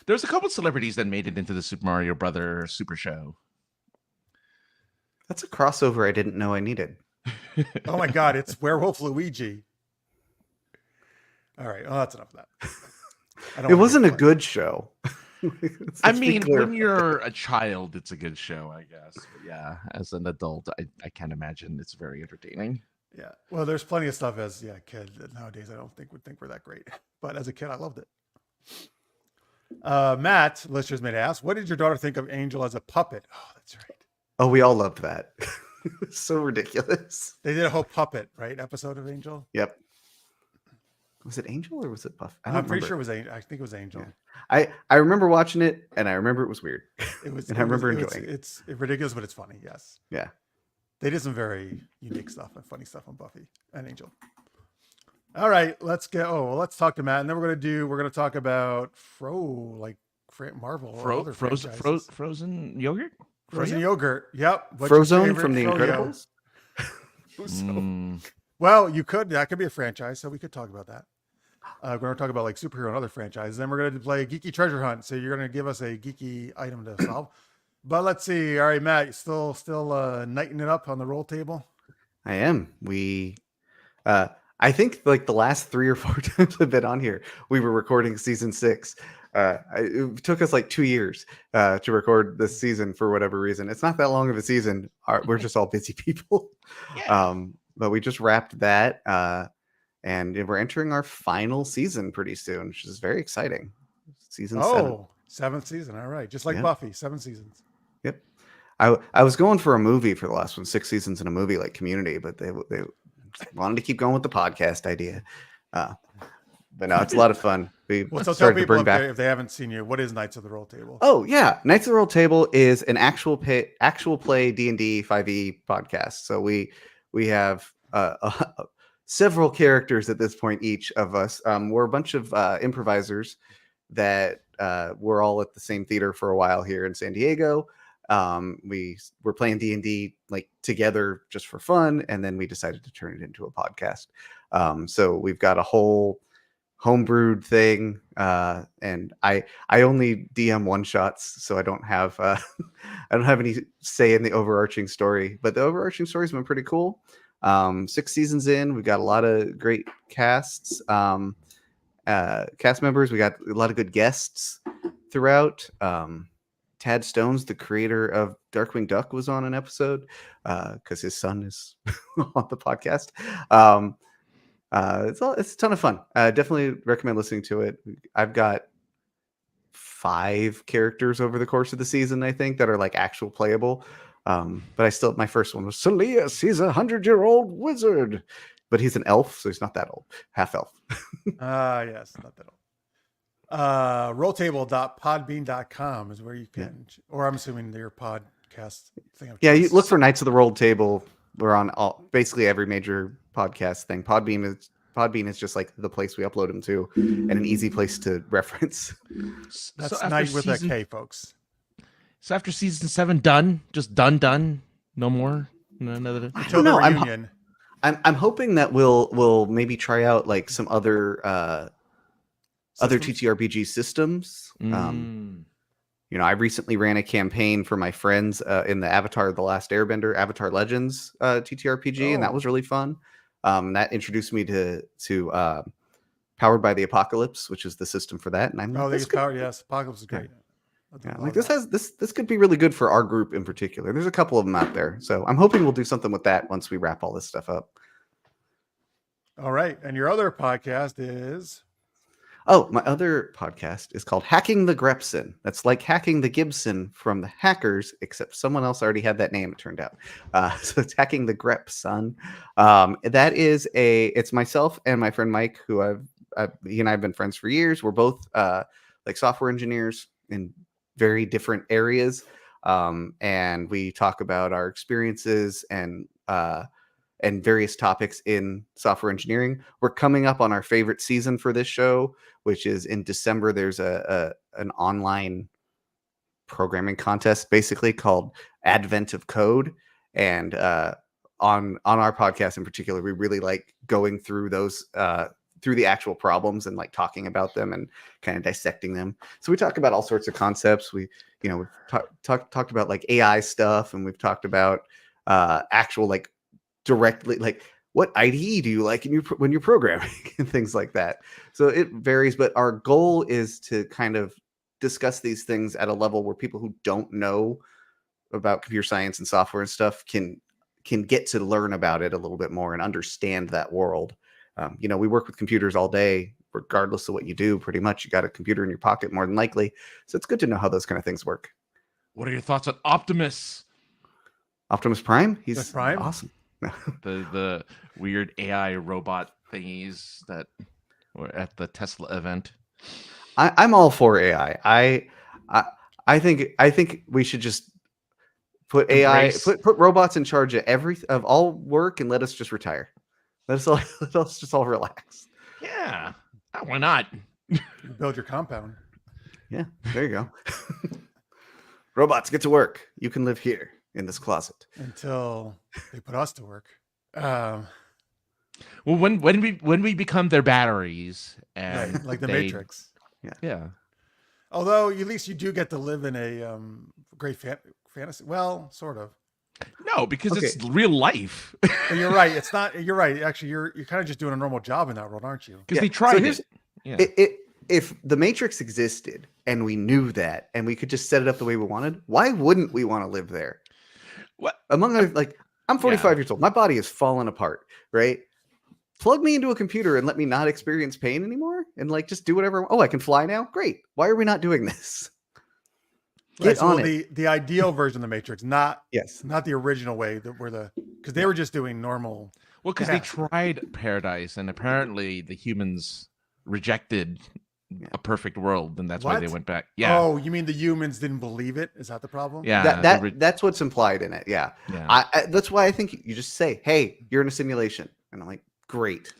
There's a couple celebrities that made it into the Super Mario Brother Super Show. That's a crossover I didn't know I needed. Oh my God, it's Werewolf Luigi. All right. Oh, that's enough of that. It wasn't a good show. I mean, when you're a child, it's a good show, I guess. But yeah, as an adult, I can't imagine it's very entertaining. Yeah. Well, there's plenty of stuff as a kid that nowadays I don't think would think we're that great. But as a kid, I loved it. Matt, listeners may ask, what did your daughter think of Angel as a puppet? Oh, that's right. Oh, we all loved that. It's so ridiculous. They did a whole puppet, right? Episode of Angel. Yep. Was it Angel or was it Buff? I'm pretty sure it was Angel. I think it was Angel. Yeah. I remember watching it, and I remember it was weird. It was. And I remember enjoying it. It's ridiculous, but it's funny. Yes. Yeah. They did some very unique stuff and funny stuff on Buffy and Angel. All right, let's talk to Matt, and then we're gonna talk about Marvel, Frozen yogurt. Frozen yogurt. Yep. What's your Frozone favorite from The Froyo? Incredibles. Well, that could be a franchise, so we could talk about that. We're going to talk about like superhero and other franchises. Then we're going to play a geeky treasure hunt. So you're going to give us a geeky item to solve. But let's see. All right, Matt, you still knighting it up on the roll table? I am. I think like the last 3 or 4 times I've been on here, we were recording season 6. It took us like 2 years to record this season for whatever reason. It's not that long of a season. We're just all busy people. Yeah. But we just wrapped that. And we're entering our final season pretty soon, which is very exciting. Season 7. 7th season. All right. Just like Yep. Buffy, 7 seasons. Yep. I was going for a movie for the last one, 6 seasons in a movie like Community, but they wanted to keep going with the podcast idea. But no, it's a lot of fun. We Well, so tell started to people bring back. if they haven't seen you, what is Knights of the Roll Table? Oh yeah, Knights of the Roll Table is an actual play D&D 5e podcast. So we have several characters at this point. Each of us, we're a bunch of improvisers that were all at the same theater for a while here in San Diego. We were playing D&D like together just for fun, and then we decided to turn it into a podcast. So we've got a whole homebrewed thing, and I only DM one shots, so I don't have any say in the overarching story. But the overarching story's been pretty cool. 6 seasons in, we've got a lot of great casts, cast members. We got a lot of good guests throughout. Tad Stones, the creator of Darkwing Duck, was on an episode because his son is on the podcast. It's a ton of fun. Definitely recommend listening to it. I've got 5 characters over the course of the season, I think, that are like actual playable. But my first one was Celius. He's a 100-year-old wizard, but he's an elf, so he's not that old. Half elf. Yes, not that old. Rolltable.podbean.com is where you can, or I'm assuming your podcast thing. Yeah, you look for Knights of the Roll Table. We're on basically every major podcast thing. Podbean is just like the place we upload them to, and an easy place to reference. That's night with a K, folks. So after season 7 done, just done, no more. No, another. Until the reunion. I'm hoping that we'll maybe try out like some other other Systems? TTRPG systems. Mm. You know, I recently ran a campaign for my friends in the Avatar: The Last Airbender, Avatar Legends TTRPG, and that Oh. was really fun. That introduced me to Powered by the Apocalypse, which is the system for that. And I'm Oh, like, they this use could, power. Yes, Apocalypse is yeah, great. I yeah, love like this that. has this could be really good for our group in particular. There's a couple of them out there, so I'm hoping we'll do something with that once we wrap all this stuff up. All right, and your other podcast is Oh, my other podcast is called Hacking the Grepson. That's like hacking the Gibson from the Hackers, except someone else already had that name, it turned out. So it's Hacking the Grepson. That is it's myself and my friend Mike, who he and I have been friends for years. We're both like software engineers in very different areas. And we talk about our experiences and various topics in software engineering. We're coming up on our favorite season for this show, which is in December. There's an online programming contest basically called Advent of Code. And on our podcast in particular, we really like going through those through the actual problems and like talking about them and kind of dissecting them. So we talk about all sorts of concepts. We've talked about like AI stuff, and we've talked about actual like directly like what IDE do you like when you're programming and things like that. So it varies, but our goal is to kind of discuss these things at a level where people who don't know about computer science and software and stuff can get to learn about it a little bit more and understand that world. We work with computers all day, regardless of what you do. Pretty much, you got a computer in your pocket more than likely. So it's good to know how those kind of things work. What are your thoughts on Optimus? Optimus Prime, he's That's Prime? awesome. The weird AI robot thingies that were at the Tesla event. I'm all for AI. I think we should just put Embrace. AI, put robots in charge of all work, and let us just retire. Let us just all relax. Yeah, why not? You build your compound. Yeah, there you go. Robots, get to work. You can live here in this closet Until they put us to work. Well, when we become their batteries, and Right, like the they- Matrix. yeah. Although at least you do get to live in a great fantasy. Well, sort of. No, because Okay. it's real life. But you're right. It's not. You're right. Actually, you're kind of just doing a normal job in that world, aren't you? Because Yeah, they so tried here's- it. Yeah. If the Matrix existed and we knew that, and we could just set it up the way we wanted, why wouldn't we want to live there? What? Among other, like, I'm 45 Yeah. years old. My body is falling apart, right? Plug me into a computer and let me not experience pain anymore, and like just do whatever. Oh, I can fly now. Great. Why are we not doing this? Right. Get So on it. the ideal version of the Matrix, not Yes. the original way because they were just doing normal. Well, because Yeah. they tried paradise, and apparently the humans rejected a perfect world, and that's why they What? went back. Yeah. Oh, you mean the humans didn't believe it? Is that the problem? Yeah. That's what's implied in it. Yeah. Yeah. That's why I think you just say, "Hey, you're in a simulation," and I'm like, "Great."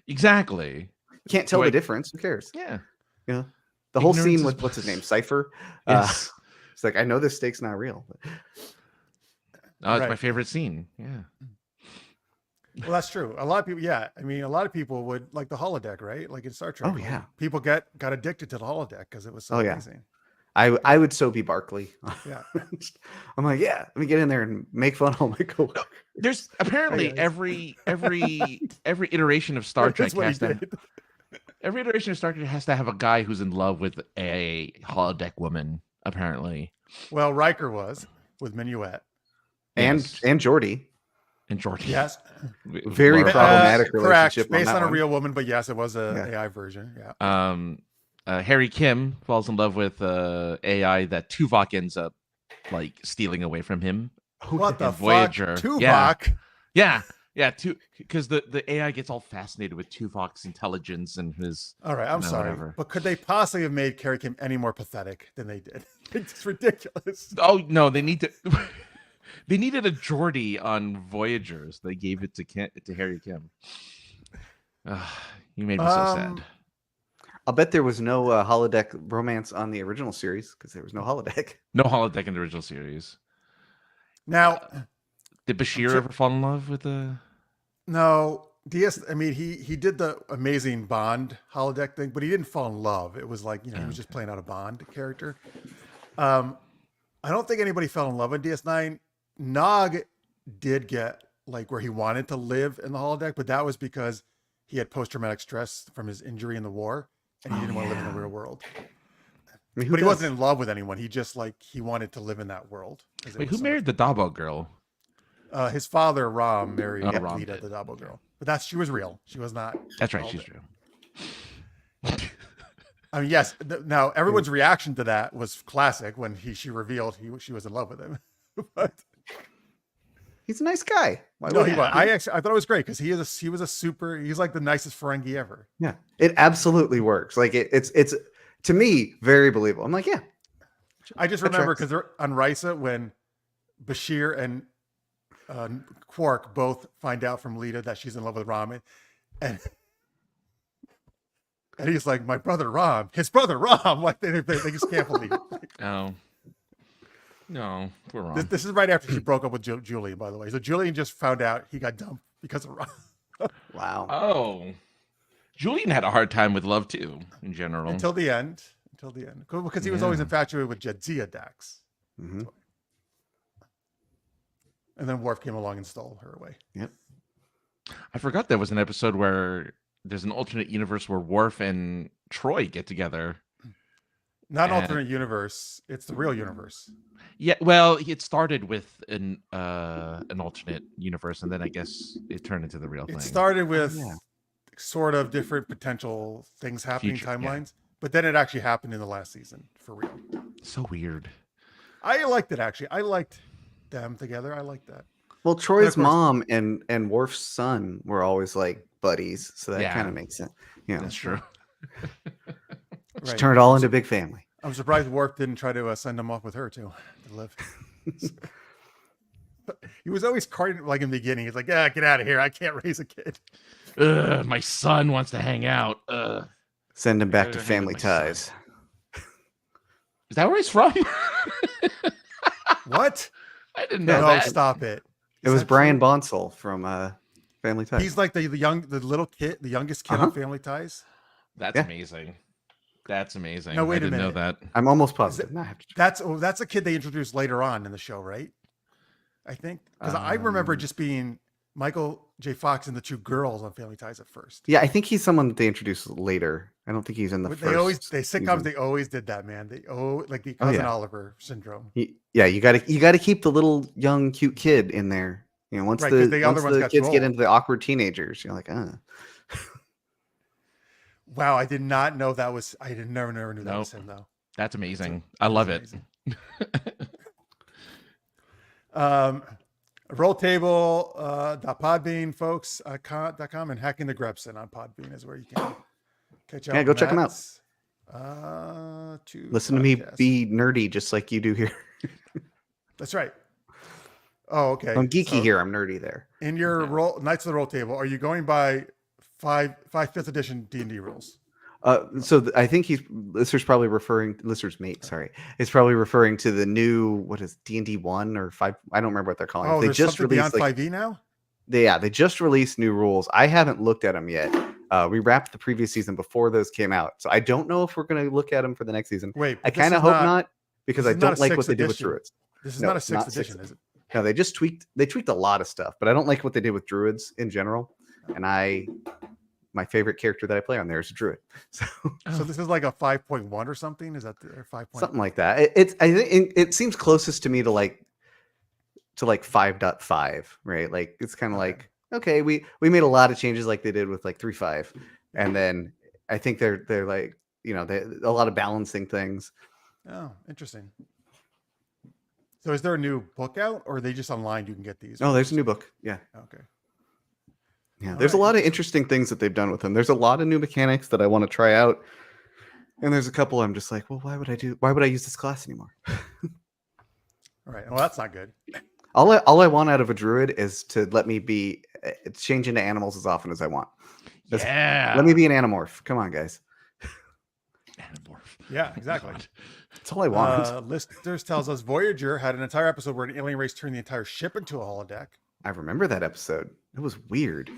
Exactly. Can't tell So the difference. Who cares? Yeah. You know, the whole Ignorance scene is with what's his name, Cypher. Yes. It's like, I know this stake's not real. But Oh, it's my Right. favorite scene. Yeah. Well, that's true. A lot of people, yeah. I mean, a lot of people would like the holodeck, right? Like in Star Trek. Oh, like, yeah. people got addicted to the holodeck because it was so Oh, yeah. amazing. I would so be Barkley. Yeah. I'm like, yeah, let me get in there and make fun of all my coworkers. There's apparently guys. every iteration of Star Trek That's what he has to did. every iteration of Star Trek has to have a guy who's in love with a holodeck woman. Apparently, Well, Riker was with Minuet. Yes. And Geordi. and George. Yes. Very Laura- problematic Correct. relationship on Based that on a one. real woman, but yes, it was a Yeah. AI version. Yeah. Harry Kim falls in love with AI that Tuvok ends up like stealing away from him. What the in fuck? Voyager. Tuvok. Yeah, because the AI gets all fascinated with Tuvok's intelligence and his. All right, I'm No, sorry, whatever. but could they possibly have made Carrie Kim any more pathetic than they did? It's ridiculous. Oh no, they need to. They needed a Geordie on Voyagers. They gave it to Harry Kim. You made me so sad. I'll bet there was no holodeck romance on the original series because there was no holodeck. No holodeck in the original series. Now, Did Bashir ever fall in love with a? no, DS. I mean, he did the amazing Bond holodeck thing, but he didn't fall in love. It was like, he was just playing out a Bond character. I don't think anybody fell in love with DS9. Nog did get like where he wanted to live in the holodeck, but that was because he had post-traumatic stress from his injury in the war, and he didn't want to live in the real world. I mean, But he wasn't in love with anyone. He just like he wanted to live in that world. Wait, who married the Dabo girl? His father, Ram, married Ram Lita, did. the Dabo girl. But she was real. She was not. That's right, she's real. I mean, yes. Now everyone's reaction to that was classic when she revealed she was in love with him. But he's a nice guy. Why no, would he was. I thought it was great because he's like the nicest Ferengi ever. Yeah, it absolutely works. Like it's to me very believable. I'm like, yeah. I just remember because they're on Risa when Bashir and Quark both find out from Lita that she's in love with Ram, and he's like, my brother Ram, his brother Ram. Like they just can't believe it. Oh. No, we're wrong. This is right after she broke up with Julian, by the way. So Julian just found out he got dumped because of Ram. Wow. Oh. Julian had a hard time with love too, in general. Until the end. Because he was always infatuated with Jadzia Dax. Mm-hmm. And then Worf came along and stole her away. Yep. I forgot there was an episode where there's an alternate universe where Worf and Troy get together. Not an alternate universe. It's the real universe. Yeah, well, it started with an alternate universe, and then I guess it turned into the real thing. It started with sort of different potential things happening, timelines, but then it actually happened in the last season for real. So weird. I liked it actually. I liked them together. I liked that. Well, Troy's mom and Worf's son were always like buddies, so that kind of makes sense. Yeah, that's true. Just turn it all into a big family. I'm surprised Worf didn't try to send him off with her too to live. He was always carting like in the beginning. He's like, "Yeah, get out of here! I can't raise a kid." My son wants to hang out. Send him back to Family Ties. Is that where he's from? What? I didn't know No, that. stop it. It was Brian Bonsall from Family Ties. He's like the little kid, the youngest kid on Family Ties. That's amazing. That's amazing. No, wait I didn't a minute. know that. I'm almost positive. I have to check. That's a kid they introduced later on in the show, right? I think because I remember just being Michael J. Fox and the two girls on Family Ties at first. Yeah, I think he's someone that they introduced later. I don't think he's in the first. Sitcoms season. they always did that, man. Like the Cousin Oliver syndrome. You got to keep the little young cute kid in there. You know, once the kids get into the awkward teenagers, you're like, Wow, I did not know that was. I never knew that was him though. That's amazing. I love it. Rolltable.podbean folks.com and Hacking the Grebson on Podbean is where you can catch up. Yeah, go check them out. Listen to me be nerdy just like you do here. That's right. Oh, okay. I'm geeky here. I'm nerdy there. In your Knights of the Roll Table, are you going by 5th edition D&D rules? I think listener's probably referring is probably referring to the new, what is D&D 1 or 5? I don't remember what they're calling it. They just released beyond 5e now? They just released new rules. I haven't looked at them yet. We wrapped the previous season before those came out. So I don't know if we're going to look at them for the next season. Wait, I kind of hope not because I don't like what they did with Druids. This is not a 6th edition, is it? No, they just tweaked a lot of stuff, but I don't like what they did with Druids in general. And my favorite character that I play on there is a Druid. So this is like a 5.1 or something? Is that 5. Something like that. I think it seems closest to me to like 5.5, right? Like it's kind of like, okay, we made a lot of changes like they did with like 3.5. And then I think they're like, a lot of balancing things. Oh, interesting. So is there a new book out or are they just online? You can get these? Oh, there's a new book. Yeah. Okay. Yeah. There's a lot of interesting things that they've done with them. There's a lot of new mechanics that I want to try out. And there's a couple I'm just like, well, why would I use this class anymore? All right. Well, that's not good. All I want out of a druid is to let me change into animals as often as I want. Let me be an animorph. Come on, guys. Animorph. Yeah, exactly. That's all I want. Listeners tells us Voyager had an entire episode where an alien race turned the entire ship into a holodeck. I remember that episode. It was weird.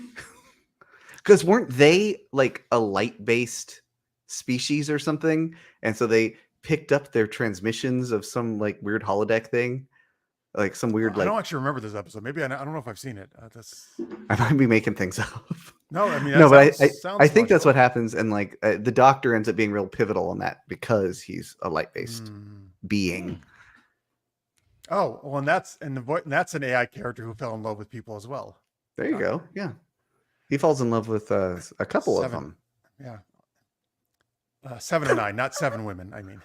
Because weren't they like a light-based species or something? And so they picked up their transmissions of some like weird holodeck thing, like some weird I like. don't actually remember this episode. Maybe I don't know if I've seen it. That's I might be making things up. no. I mean, that No, but sounds I think that's logical. what happens, and like the Doctor ends up being real pivotal in that because he's a light-based being. Oh, well, and that's that's an AI character who fell in love with people as well. There you go. Yeah, he falls in love with a couple of them. Yeah, 7 of 9, not 7 women. I mean,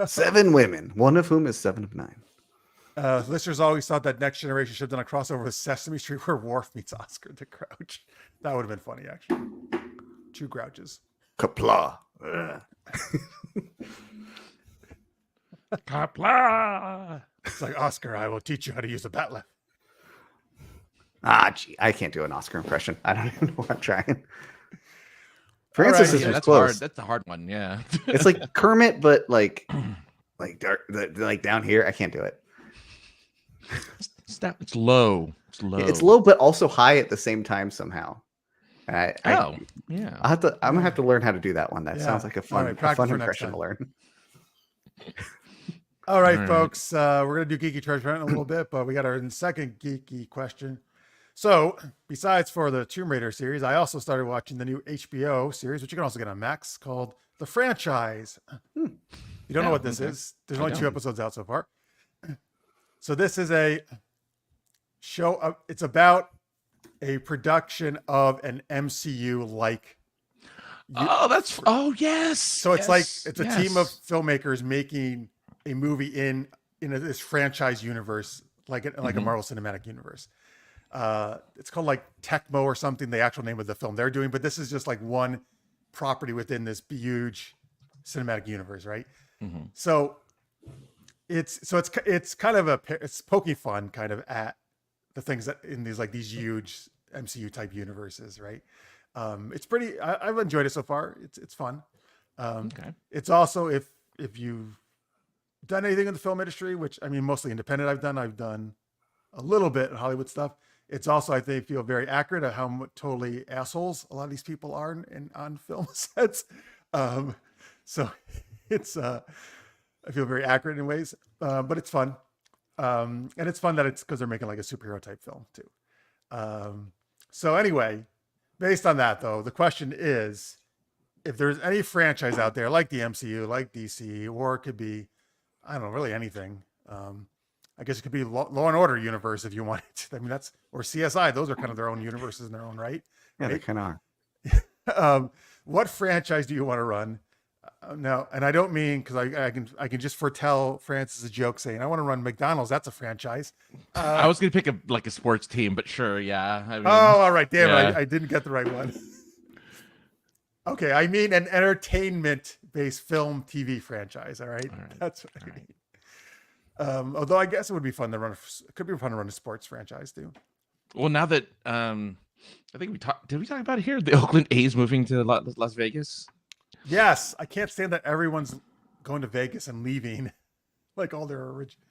7 women, one of whom is 7 of 9. Listeners always thought that Next Generation should have done a crossover with Sesame Street where Worf meets Oscar the Grouch. That would have been funny, actually. 2 Grouches. Kapla. Kapla. It's like, Oscar, I will teach you how to use a bat left. Gee, I can't do an Oscar impression. I don't even know what I'm trying. All Francis right, is Yeah, that's close. hard. That's a hard one. Yeah. It's like Kermit, but like dark, like down here. I can't do it. It's low. It's low. It's low, but also high at the same time somehow. Yeah. I'm gonna have to learn how to do that one. That Yeah. sounds like a All fun, right, a practice fun for next impression time. to learn. All right, All right. folks. We're going to do Geeky Treasure Hunt in a little bit, but we got our second geeky question. So, besides for the Tomb Raider series, I also started watching the new HBO series, which you can also get on Max, called The Franchise. You don't know what this is. There's only 2 episodes out so far. So this is a show. It's about a production of an MCU-like. Oh yes. So it's like it's a team of filmmakers making a movie in this franchise universe, like a Marvel Cinematic Universe. It's called like Tecmo or something, the actual name of the film they're doing, but this is just like one property within this huge cinematic universe, right? So it's kind of it's poking fun kind of at the things that in these huge MCU type universes, right? It's pretty. I've enjoyed it so far. It's fun. Okay. It's also if you've done anything in the film industry, which I mean mostly independent, I've done a little bit in Hollywood stuff. It's also, I think, feel very accurate at how totally assholes a lot of these people are on film sets. So it's I feel very accurate in ways, but it's fun. And it's fun that it's because they're making like a superhero type film too. So anyway, based on that though, the question is, if there's any franchise out there like the MCU, like DC, or it could be, I don't know, really anything. I guess it could be Law and Order universe if you want it. I mean, or CSI. Those are kind of their own universes in their own right. Yeah, they Right? kind of are. What franchise do you want to run? No, and I don't mean because I can just foretell Francis' joke saying I want to run McDonald's. That's a franchise. I was gonna pick a sports team, but sure, yeah. I mean, All right, damn yeah. it, I didn't get the right one. Okay, I mean an entertainment-based film TV franchise. All right, that's what I mean. Although I guess it would be fun to run. It could be fun to run a sports franchise too. Well, now that I think we talked. Did we talk about it here? The Oakland A's moving to Las Vegas. Yes, I can't stand that everyone's going to Vegas and leaving, like all their original.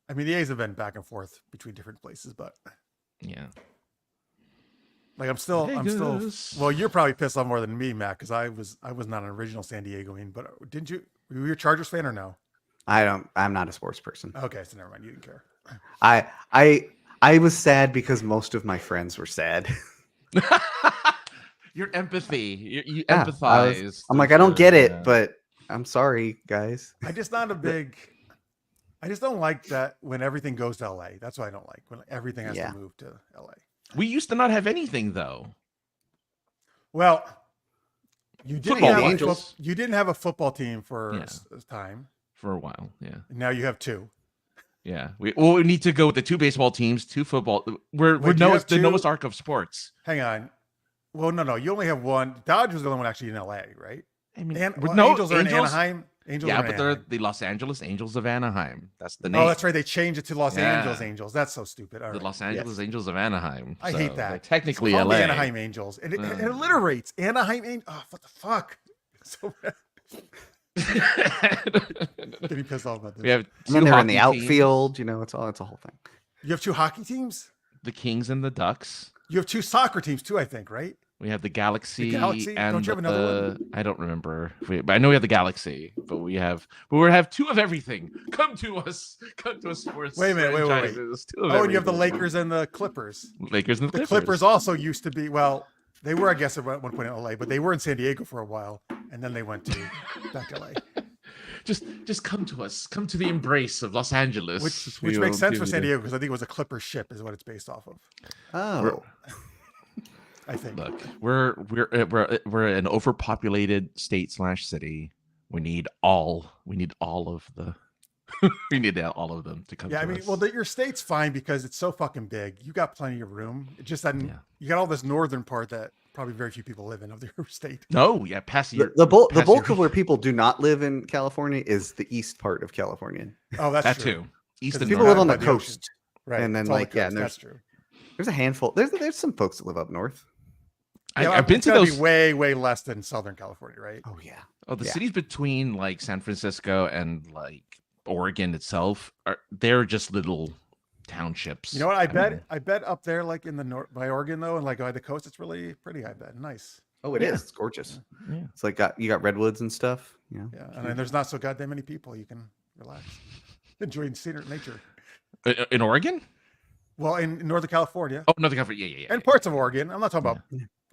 I mean, the A's have been back and forth between different places, but Yeah. like I'm still. Vegas. Well, you're probably pissed off more than me, Matt, because I was not an original San Diegoan. But didn't you? Were you a Chargers fan or no? I'm not a sports person. Okay, so never mind. You didn't care. I was sad because most of my friends were sad. Your empathy. You Yeah, empathize. I'm like, I don't get it, but I'm sorry, guys. I just not a big. I just don't like that when everything goes to LA. That's what I don't like when everything has Yeah. to move to LA. We used to not have anything though. Well, you didn't Football have Angels. you didn't have a football team for Yeah. a time. For a while, yeah. Now you have 2. Yeah. We need to go with the 2 baseball teams, 2 football. We're Wait, do you have the 2? Noah's Ark of sports. Hang on. Well, no. You only have 1. Dodgers was the only one actually in LA, right? I mean, Angels are in Anaheim. Angels Yeah, are in but they're Anaheim. the Los Angeles Angels of Anaheim. That's the name. Oh, that's right. They changed it to Los Yeah. Angeles Angels. That's so stupid. All The right. Los Angeles Angels of Anaheim. I So hate that. they're technically It's called LA. the Anaheim Angels, and it alliterates Anaheim Angels. Oh, what the fuck! So getting pissed off about this. We have And two then they're in the hockey teams, outfield. You know, it's a whole thing. You have 2 hockey teams. the Kings and the Ducks. You have 2 soccer teams too, I think, right? We have the Galaxy, Galaxy? and Don't you have another one? I don't remember, but I know we have the Galaxy. But we have two of everything. Come to us, sports. Wait a minute, wait. franchises, two of Oh, and you have the everything. Lakers and the Clippers. Lakers and The Clippers also used to be, well, they were, I guess, at one point in LA, but they were in San Diego for a while, and then they went to back to LA. Just come to us. Come to the embrace of Los Angeles. Which makes sense for San Diego because I think it was a Clipper ship is what it's based off of. Oh. I think. Look, we're an overpopulated state/city. We need all of the we need all of them to come. Yeah, to I mean, us. well, your state's fine because it's so fucking big. You got plenty of room. It just that you got all this northern part that probably very few people live in of your state. No, yeah, The bulk of where people do not live in California is the east part of California. Oh, that's that true. too. East People north. live on the by the coast, Right. and then It's all the like coast. and That's true. there's a handful. There's some folks that live up north. Yeah, I've been it's to gotta those. be way less than Southern California, right? Oh yeah. Oh, the Yeah. cities between like San Francisco and like Oregon itself they're just little townships. You know what? I bet up there, like in the north by Oregon though, and like by the coast, it's really pretty. I bet nice. Oh, it is. It's gorgeous. Yeah. It's like you got redwoods and stuff. Yeah. Yeah, and then there's not so goddamn many people. You can relax, enjoy nature. In Oregon? Well, in Northern California Oh, Northern California. Yeah. and parts of Oregon. I'm not talking about.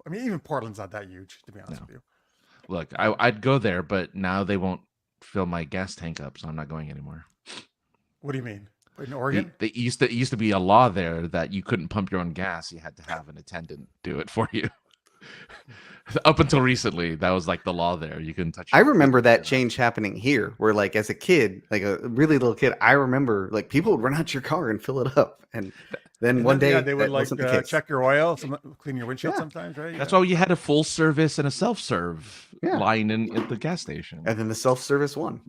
I mean, even Portland's not that huge, to be honest with you. Look, I'd go there, but now they won't fill my gas tank up, so I'm not going anymore. What do you mean? In Oregon? It used to be a law there that you couldn't pump your own gas; you had to have an attendant do it for you. Up until recently, that was like the law there. You couldn't touch. I remember that change happening here, where like as a kid, like a really little kid, I remember like people would run out your car and fill it up, and then one day they would that like wasn't the case. check your oil, clean your windshield sometimes, right? That's why you had a full service and a self-serve Yeah. line in at the gas station. And then the self-service one.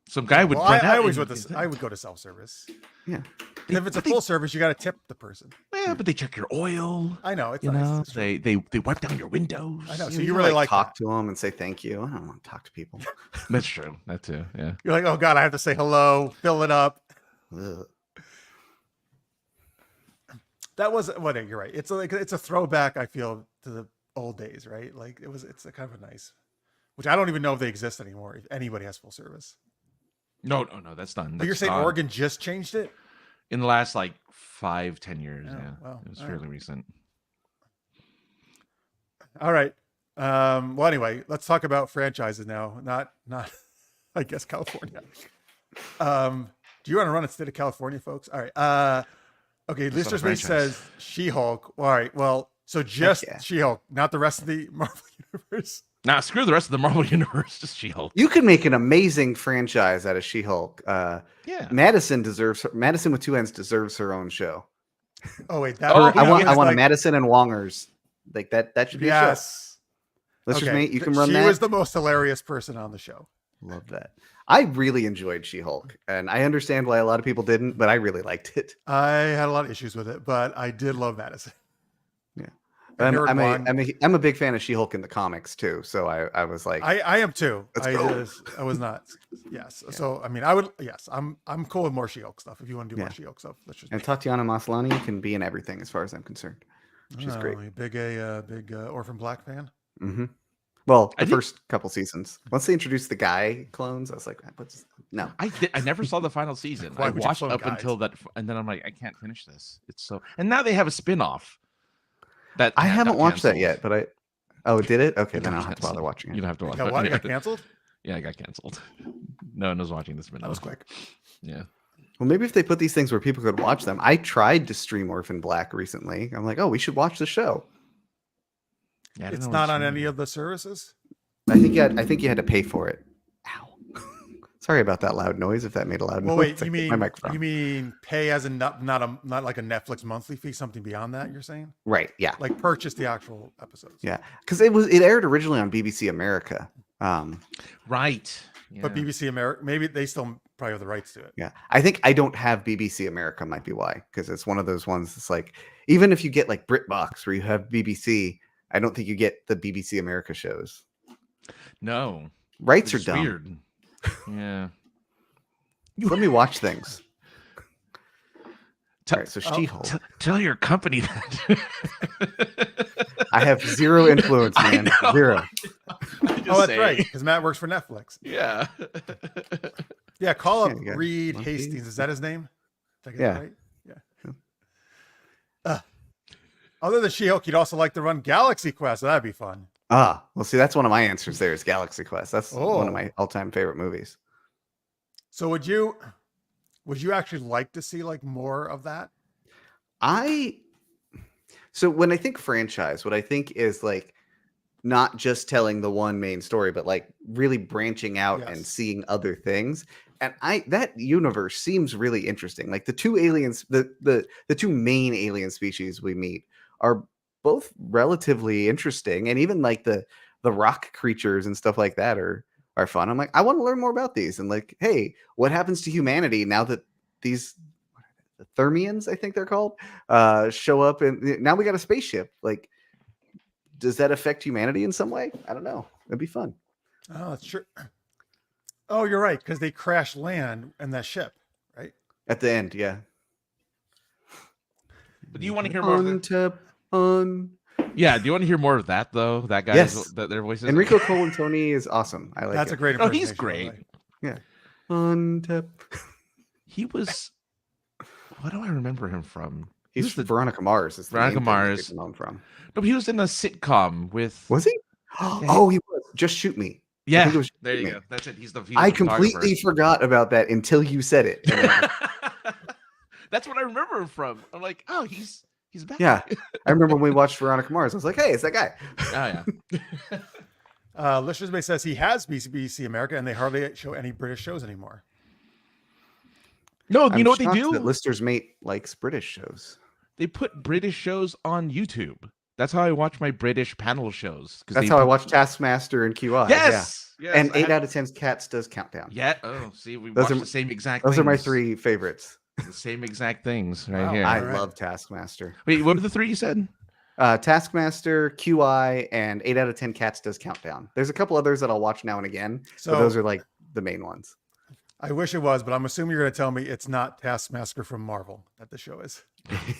Some guy would. Well, run I out always and- I would go to self-service. Yeah. If it's a full service, you got to tip the person. Yeah, but they check your oil. I know it's You nice. know, It's true. they wipe down your windows. I know. So You you can, really like talk that. to them and say thank you. I don't want to talk to people. That's true. That too. Yeah. You're like, oh god, I have to say hello, fill it up. Ugh. That was what you're right. It's like it's a throwback. I feel to the old days, right? Like it's a kind of a nice, which I don't even know if they exist anymore. If anybody has full service, No, that's done. but you're That's saying gone. Oregon just changed it? in the last like 5-10 years. Oh, Yeah, wow. it was All right. fairly recent. All right. Well, anyway, let's talk about franchises now. Not, I guess California. Do you want to run a state of California, folks? All right. Okay. It's not a Listener Space franchise. says She-Hulk. All right. Well, so just yeah. She-Hulk, not the rest of the Marvel universe. Nah, screw the rest of the Marvel universe. Just She-Hulk. You could make an amazing franchise out of She-Hulk. Yeah. Madison with two N's deserves her own show. Oh wait, that. Oh, I want like, a Madison and Wongers. Like that should be a show. Yes. Listeners Okay. Mate, you can run She that. was the most hilarious person on the show. Love that. I really enjoyed She-Hulk, and I understand why a lot of people didn't, but I really liked it. I had a lot of issues with it, but I did love Madison. Yeah. And I'm Nerd a big fan of She-Hulk in the comics too, so I was like, I am too. Let's I go. was not. Yes. So I mean, I would. Yes, I'm cool with more She-Hulk stuff. If you want to do more Yeah. She-Hulk stuff, let's just. and Tatiana Maslany can be in everything as far as I'm concerned. She's great. Big Orphan Black fan. Mm-hmm. Well, I the did- first couple seasons. Once they introduced the guy clones, I was like, no. I never saw the final season. Why I would you watched clone up guys? until that, and then I'm like, I can't finish this. It's so. And now they have a spin-off. That I haven't got watched that canceled. yet, but Oh, did it? Okay, It then got I'll have to bother canceled. watching You it. don't have to watch Got it. what? It Yeah. got canceled? Yeah, it got canceled. No one was watching this. That was quick. Yeah. Well, maybe if they put these things where people could watch them. I tried to stream Orphan Black recently. I'm like, oh, we should watch the show. Yeah, I don't It's know not what on you- any of the services. I think you had to pay for it. Ow. Sorry about that loud noise. If that made a loud Well, noise. wait. You My microphone. mean pay as a not like a Netflix monthly fee, something beyond that? You're saying Right? Yeah. like purchase the actual episodes. Yeah. Because it aired originally on BBC America. Right. But Yeah. BBC America, maybe they still probably have the rights to it. Yeah. I think I don't have BBC America. Might be why. Because it's one of those ones. It's like even if you get like BritBox where you have BBC, I don't think you get the BBC America shows. No. Rights are It's dumb. weird. Yeah. Let me watch things. Tell- All right, so She-Hulk. Tell your company that. I have zero influence, I man. know. Zero. Oh, that's right, because Matt works for Netflix. Yeah. Yeah, call up Yeah, you got Reed monkeys. Hastings. Is that his name? Did I get Yeah. that right? Yeah. Other than She-Hulk, you'd also like to run Galaxy Quest. So that'd be fun. Ah, well, see, that's one of my answers there is Galaxy Quest. That's one of Oh. my all-time favorite movies. So would you actually like to see like more of that? So when I think franchise, what I think is like not just telling the one main story, but like really branching out and Yes. seeing other things. And that universe seems really interesting. Like the two aliens, the two main alien species we meet are both relatively interesting, and even like the rock creatures and stuff like that are fun. I'm like, I want to learn more about these, and like, hey, what happens to humanity now that these the Thermians, I think they're called, show up, and now we got a spaceship. Like, does that affect humanity in some way? I don't know. It'd be fun. Oh, that's true. Oh, you're right, because they crash land in that ship, right? At the end, yeah. But do you want to hear more of that? Yeah. Do you want to hear more of that though? That guy's Yes. their voices. Enrico Colantoni is awesome. I like That's it. a great Oh, impersonation. he's great. Yeah. Untap. He was. What do I remember him from? He's was the Veronica Mars. Is the Veronica main thing Mars. people know him from. No, he was in a sitcom with. Was he? Oh, he was. Just Shoot Me. I Yeah, think it was Just there Shoot you Me. go. That's it. He's the. I completely forgot about that until you said it. And then- That's what I remember him from. I'm like, oh, he's back. yeah. I remember when we watched Veronica Mars. I was like, hey, it's that guy. Oh yeah. Listeners May says he has BBC America, and they hardly show any British shows anymore. No, you I'm know what they shocked do? That Lister's Mate likes British shows. They put British shows on YouTube. That's how I watch my British panel shows. That's how I watch Taskmaster and QI. Yes. Yeah. And 8 out of 10 Cats does Countdown. Yeah. Oh, see, we Those watch are- the same exact. Those are my things. 3 favorites. The same exact things right Wow. here. I Alright. love Taskmaster. Wait, what were the 3 you said? Taskmaster, QI, and 8 out of 10 Cats does Countdown. There's a couple others that I'll watch now and again. So So those are like the main ones. I wish it was, but I'm assuming you're going to tell me it's not Taskmaster from Marvel that the show is.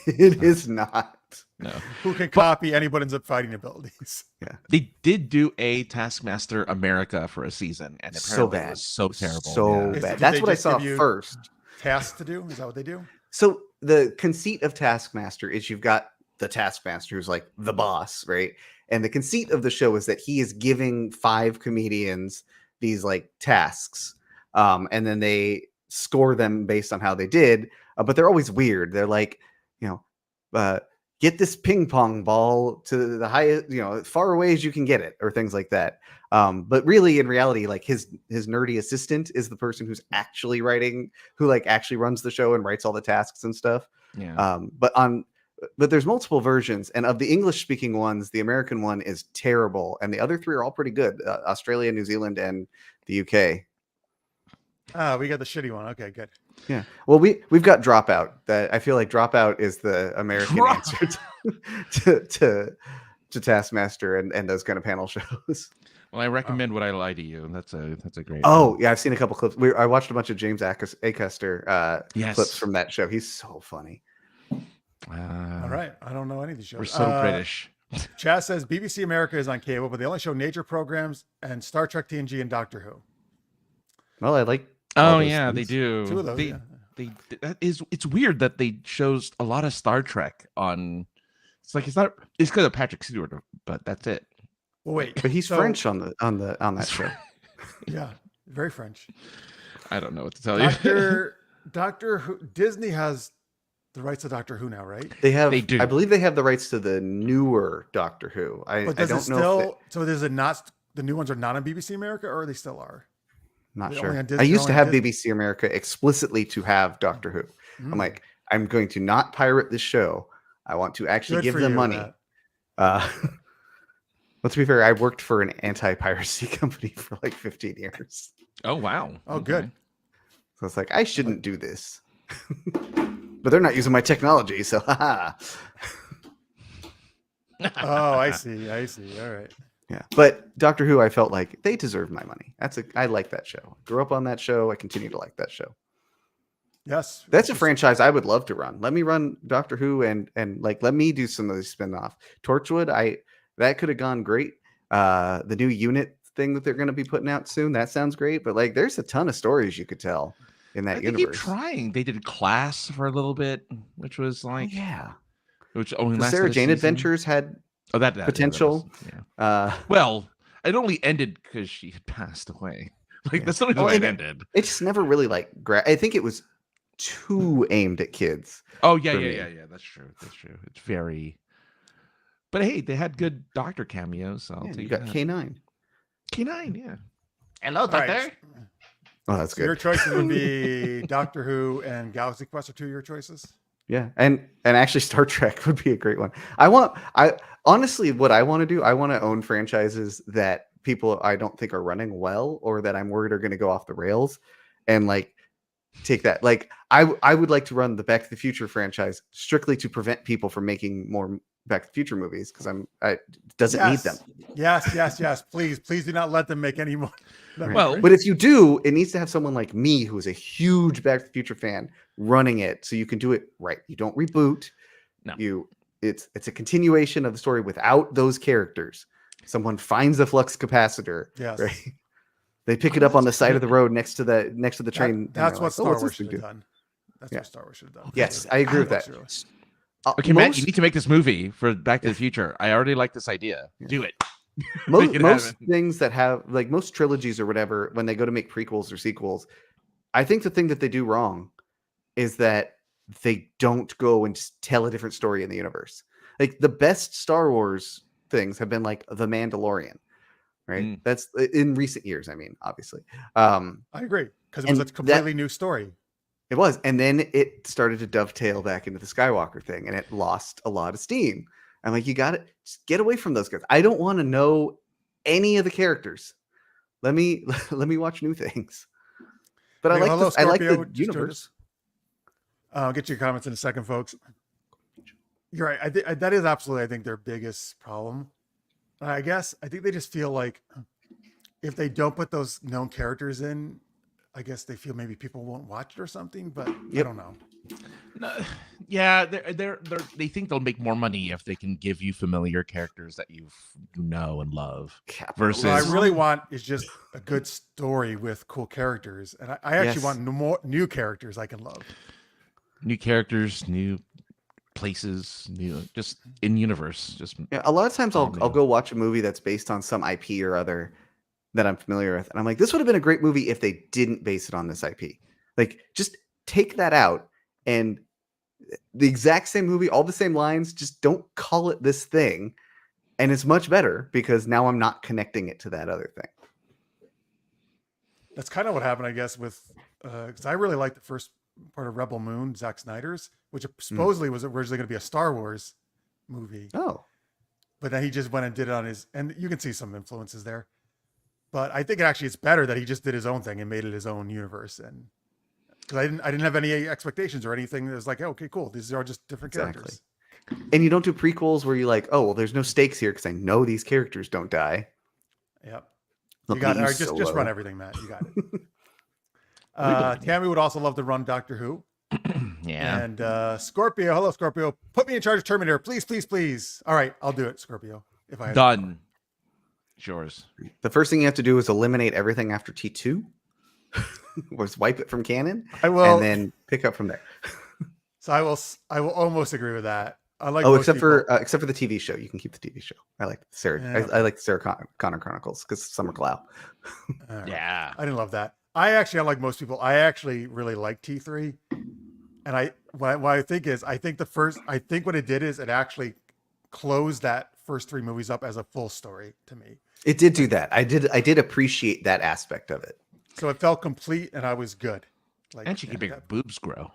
It is not. No. Who can copy anybody's up-fighting abilities? They did do a Taskmaster America for a season, and So apparently it bad. was so terrible. So yeah. Did bad. they That's what I just saw give you- first. Tasks to do? Is that what they do? So the conceit of Taskmaster is you've got the Taskmaster who's like the boss, right? And the conceit of the show is that he is giving 5 comedians these like tasks, and then they score them based on how they did. But they're always weird. They're like, get this ping pong ball to the highest, as far away as you can get it, or things like that. But really, in reality, like his nerdy assistant is the person who's actually who like actually runs the show and writes all the tasks and stuff. Yeah. But there's multiple versions, and of the English speaking ones, the American one is terrible, and the other 3 are all pretty good. Australia, New Zealand, and the UK. We got the shitty one. Okay, good. Yeah. Well, we've got Dropout. That I feel like Dropout is the American answer to Taskmaster and those kind of panel shows. Well, I recommend Would I Lie to You. That's a great. Oh yeah, I've seen a couple clips. I watched a bunch of James Acaster Yes. clips from that show. He's so funny. All right. I don't know any of these shows. We're so British. Chaz says BBC America is on cable, but they only show nature programs and Star Trek, TNG, and Doctor Who. Well, I like. all Oh those yeah, things. they do. 2 of those. They, yeah. it's weird that they shows a lot of Star Trek on. It's because of Patrick Stewart, but that's it. Well, wait. But he's so- French on that show. Yeah, very French. I don't know what to tell you. Doctor Who. Disney has the rights to Doctor Who now, right? They do. I believe they have the rights to the newer Doctor Who. I But does don't it know. still? So is it not? The new ones are not on BBC America, or they still are? Not They're sure. only on Dis- I used to they're only have on Dis- BBC America explicitly to have Doctor Who. I'm Mm. like, I'm going to not pirate this show. I want to actually Good give for them you, money. Matt. Well, to be fair, I worked for an anti-piracy company for like 15 years. Oh wow. Oh, good. So it's like, I shouldn't do this. But they're not using my technology, so haha. Oh, I see. All right. Yeah. But Doctor Who, I felt like they deserve my money. I like that show. Grew up on that show. I continue to like that show. Yes. That's a franchise I would love to run. Let me run Doctor Who and like let me do some of these spin-off. Torchwood, That could have gone great. The new unit thing that they're going to be putting out soon, that sounds great. But like, there's a ton of stories you could tell in that They keep universe. trying. They did Class for a little bit, which was Oh, like, yeah. which only The lasted Sarah a Jane season. Adventures had Oh, that potential. Yeah. Well, it only ended because she had passed away. Like Yeah. that's the only Oh, way it and ended. it just never really like. I think it was too aimed at kids. Oh yeah, for yeah, me. yeah. That's true. That's true. It's very. But hey, they had good Doctor cameos, so I'll Yeah, take you got that. K9. K9, yeah. Hello, All right. Doctor. Oh, that's So good. your choices would be Doctor Who and Galaxy Quest are two of your choices. Yeah, and actually Star Trek would be a great one. I honestly what I want to do, I want to own franchises that people I don't think are running well or that I'm worried are going to go off the rails and like take that. Like I would like to run the Back to the Future franchise strictly to prevent people from making more Back to the Future movies because I doesn't need them. Yes. Please do not let them make any more. Well, But if you do, it needs to have someone like me who's a huge Back to the Future fan running it, so you can do it right. You don't reboot. No. It's a continuation of the story without those characters. Someone finds a flux capacitor. Yes. Right? They pick it up on the side of the road next to the train. That's what Star Wars what's should this have do?" done. That's Yeah. what Star Wars should have done. Yes, I agree with that. Okay, Matt, you need to make this movie for Back to the Future. I already like this idea. Yeah. Do it. Most things that have like most trilogies or whatever, when they go to make prequels or sequels, I think the thing that they do wrong is that they don't go and tell a different story in the universe. Like the best Star Wars things have been like The Mandalorian, right? That's in recent years. I mean, obviously, I agree because it was a completely new story. It was, and then it started to dovetail back into the Skywalker thing, and it lost a lot of steam. I'm like, you got to just get away from those guys. I don't want to know any of the characters. Let me watch new things. But I like this. I like the universe. I'll get your comments in a second, folks. You're right. That is absolutely, I think, their biggest problem. I think they just feel like if they don't put those known characters in, I guess they feel maybe people won't watch it or something. But I don't know. No, yeah, they think they'll make more money if they can give you familiar characters that you know and love. Versus, what I really want is just a good story with cool characters, and I actually want more new characters I can love. New characters, new places, new just in universe. Just a lot of times I'll go watch a movie that's based on some IP or other that I'm familiar with, and I'm like, this would have been a great movie if they didn't base it on this IP. Like, just take that out. And the exact same movie, all the same lines, just don't call it this thing. And it's much better because now I'm not connecting it to that other thing. That's kind of what happened, I guess, with because I really liked the first part of Rebel Moon, Zack Snyder's, which supposedly was originally going to be a Star Wars movie. Oh. But then he just went and did it on his, and you can see some influences there. But I think it's better that he just did his own thing and made it his own universe. And because I didn't have any expectations or anything. It was like, okay, cool. These are just different characters. And you don't do prequels where you're like, oh, well, there's no stakes here because I know these characters don't die. Yep. You got it. Just run everything, Matt. You got it. Tammy would also love to run Doctor Who. Yeah. And Scorpio, hello, Scorpio. Put me in charge of Terminator, please, please, please. All right, I'll do it, Scorpio. If I have done. It's yours. The first thing you have to do is eliminate everything after T2. Was wipe it from canon. I will, and then pick up from there. So I will almost agree with that. I like. Except for the TV show, you can keep the TV show. I like Sarah. Yeah. I like the Sarah Connor Chronicles because Summer Glau. Yeah, I didn't love that. Unlike most people, I actually really like T3. And what I think what it did is it actually closed that first three movies up as a full story to me. It did do that. I did appreciate that aspect of it. So it felt complete, and I was good. Like, and she could make her boobs grow.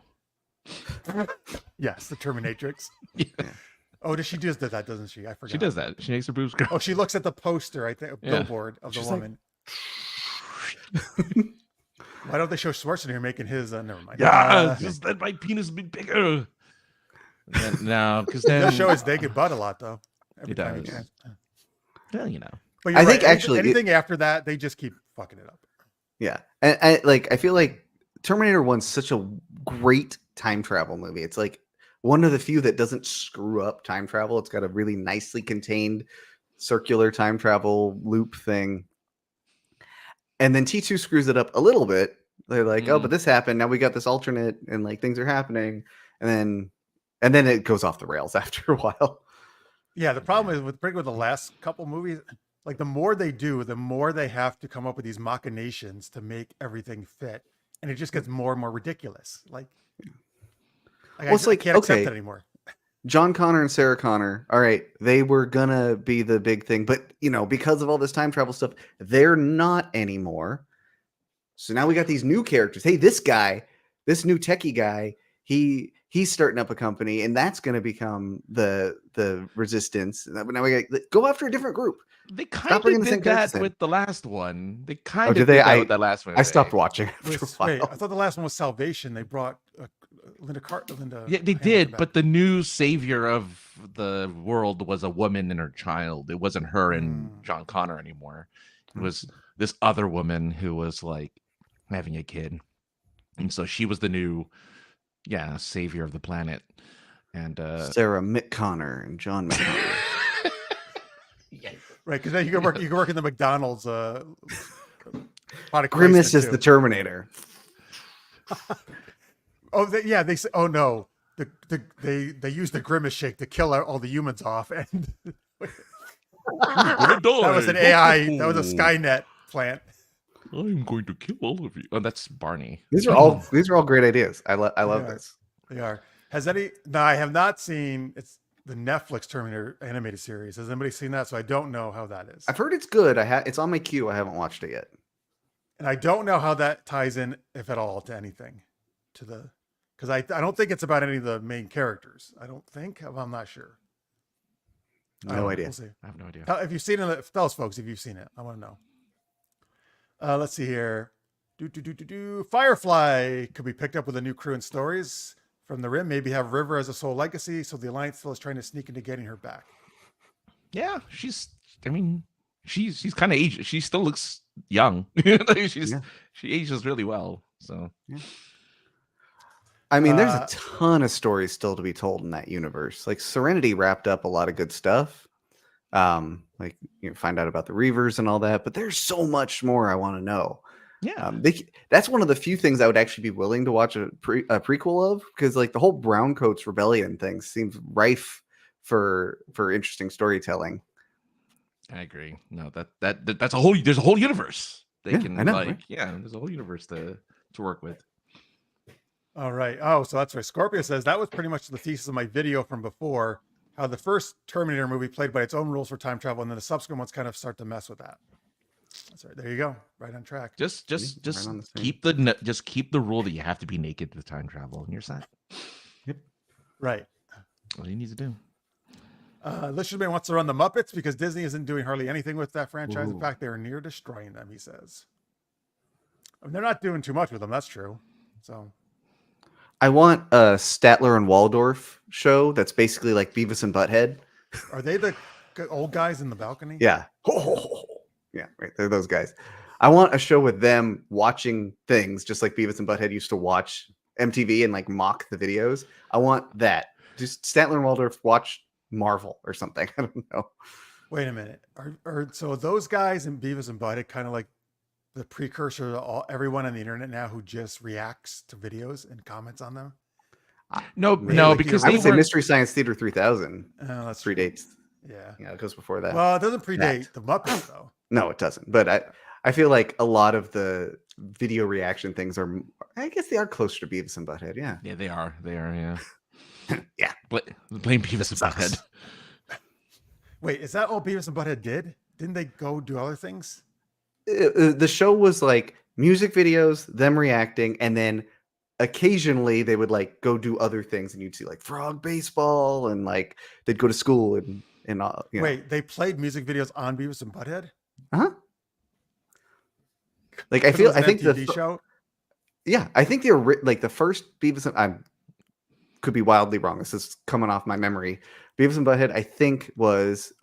Yes, the Terminatrix. Yeah. Oh, does she just do that? Doesn't she? I forgot. She does that. She makes her boobs grow. Oh, she looks at the poster. I think billboard of the woman. Like... Why don't they show Schwarzenegger making his? Never mind. Yeah, just let my penis be bigger. No, because then they show his naked butt a lot, though. It does. Well, you know. But I think actually anything after that, they just keep fucking it up. Yeah, and I feel like Terminator 1's such a great time travel movie. It's like one of the few that doesn't screw up time travel. It's got a really nicely contained circular time travel loop thing. And then T2 screws it up a little bit. They're like, oh, but this happened. Now we got this alternate and like things are happening. And then it goes off the rails after a while. Yeah, the problem is with the last couple movies, like the more they do, the more they have to come up with these machinations to make everything fit. And it just gets more and more ridiculous. Like Well, it's I like, can't accept okay, it anymore. John Connor and Sarah Connor, all right, they were gonna be the big thing, but you know, because of all this time travel stuff, they're not anymore. So now we got these new characters. Hey, this guy, this new techie guy, he's starting up a company, and that's gonna become the resistance. Now we got go after a different group. They kind Stop of bringing the same did that characters in. with the last one. They kind Oh, of did did they? that with that last one. I stopped watching after a Wait, while. I thought the last one was Salvation. They brought Linda. Yeah, they Hamilton did, back. but the new savior of the world was a woman and her child. It wasn't her and John Connor anymore. It was this other woman who was like having a kid. And so she was the new savior of the planet. And Sarah McConnor and John McConnor. Right, because then you can work in the McDonald's. Grimace is the Terminator. They say, oh no, they use the Grimace shake to kill all the humans off, and that was an AI. That was a Skynet plant. I'm going to kill all of you. Oh, that's Barney. These are all great ideas. I love this. They are. No, I have not seen. It's the Netflix Terminator animated series. Has anybody seen that? So I don't know how that is. I've heard it's good. It's on my queue. I haven't watched it yet. And I don't know how that ties in, if at all, to anything. Because I don't think it's about any of the main characters. I don't think. I'm not sure. No idea. We'll see. I have no idea. If you've seen it, tell us, folks, if you've seen it. I want to know. Let's see here. Firefly could be picked up with a new crew and stories from the Rim. Maybe have River as a sole legacy, so the Alliance still is trying to sneak into getting her back. Yeah, she's kind of aged. She still looks young. She ages really well. So I mean, there's a ton of stories still to be told in that universe. Like Serenity wrapped up a lot of good stuff. Like find out about the Reavers and all that, but there's so much more I want to know. Yeah, that's one of the few things I would actually be willing to watch a prequel of, because like the whole Browncoats Rebellion thing seems rife for interesting storytelling. I agree. No, that's a whole. There's a whole universe they can I know, like. right? Yeah, there's a whole universe to work with. All right. Oh, so that's why Scorpio says that was pretty much the thesis of my video from before. How the first Terminator movie played by its own rules for time travel, and then the subsequent ones kind of start to mess with that. That's right. There you go. Right on track. Just right keep the rule that you have to be naked to time travel, and you're set. Yep. Right. All you need to do. Listerman wants to run the Muppets because Disney isn't doing hardly anything with that franchise. Ooh. In fact, they are near destroying them, he says. I mean, they're not doing too much with them. That's true. So I want a Statler and Waldorf show that's basically like Beavis and Butthead. are they the old guys in the balcony? Yeah. Yeah, right. They're those guys. I want a show with them watching things just like Beavis and Butthead used to watch MTV and like mock the videos. I want that. Just Statler and Waldorf watch Marvel or something. I don't know. Wait a minute. So those guys in Beavis and Butthead kind of like the precursor to everyone on the internet now who just reacts to videos and comments on them? No, like because I they would say were Mystery Science Theater 3000 that's predates. Yeah. Yeah, it goes before that. Well, it doesn't predate the Muppets though. No, it doesn't. But I feel like a lot of the video reaction things are, I guess they are closer to Beavis and Butthead. Yeah. Yeah, they are. Yeah. Yeah. Blame Beavis and Butthead. Wait, is that all Beavis and Butthead did? Didn't they go do other things? The show was like music videos, them reacting, and then occasionally they would like go do other things, and you'd see like frog baseball, and like they'd go to school and all. Wait, they played music videos on Beavis and Butthead? Huh? Like I think the show. Yeah, I think like the first Beavis and I could be wildly wrong. This is coming off my memory. Beavis and Butthead, I think, was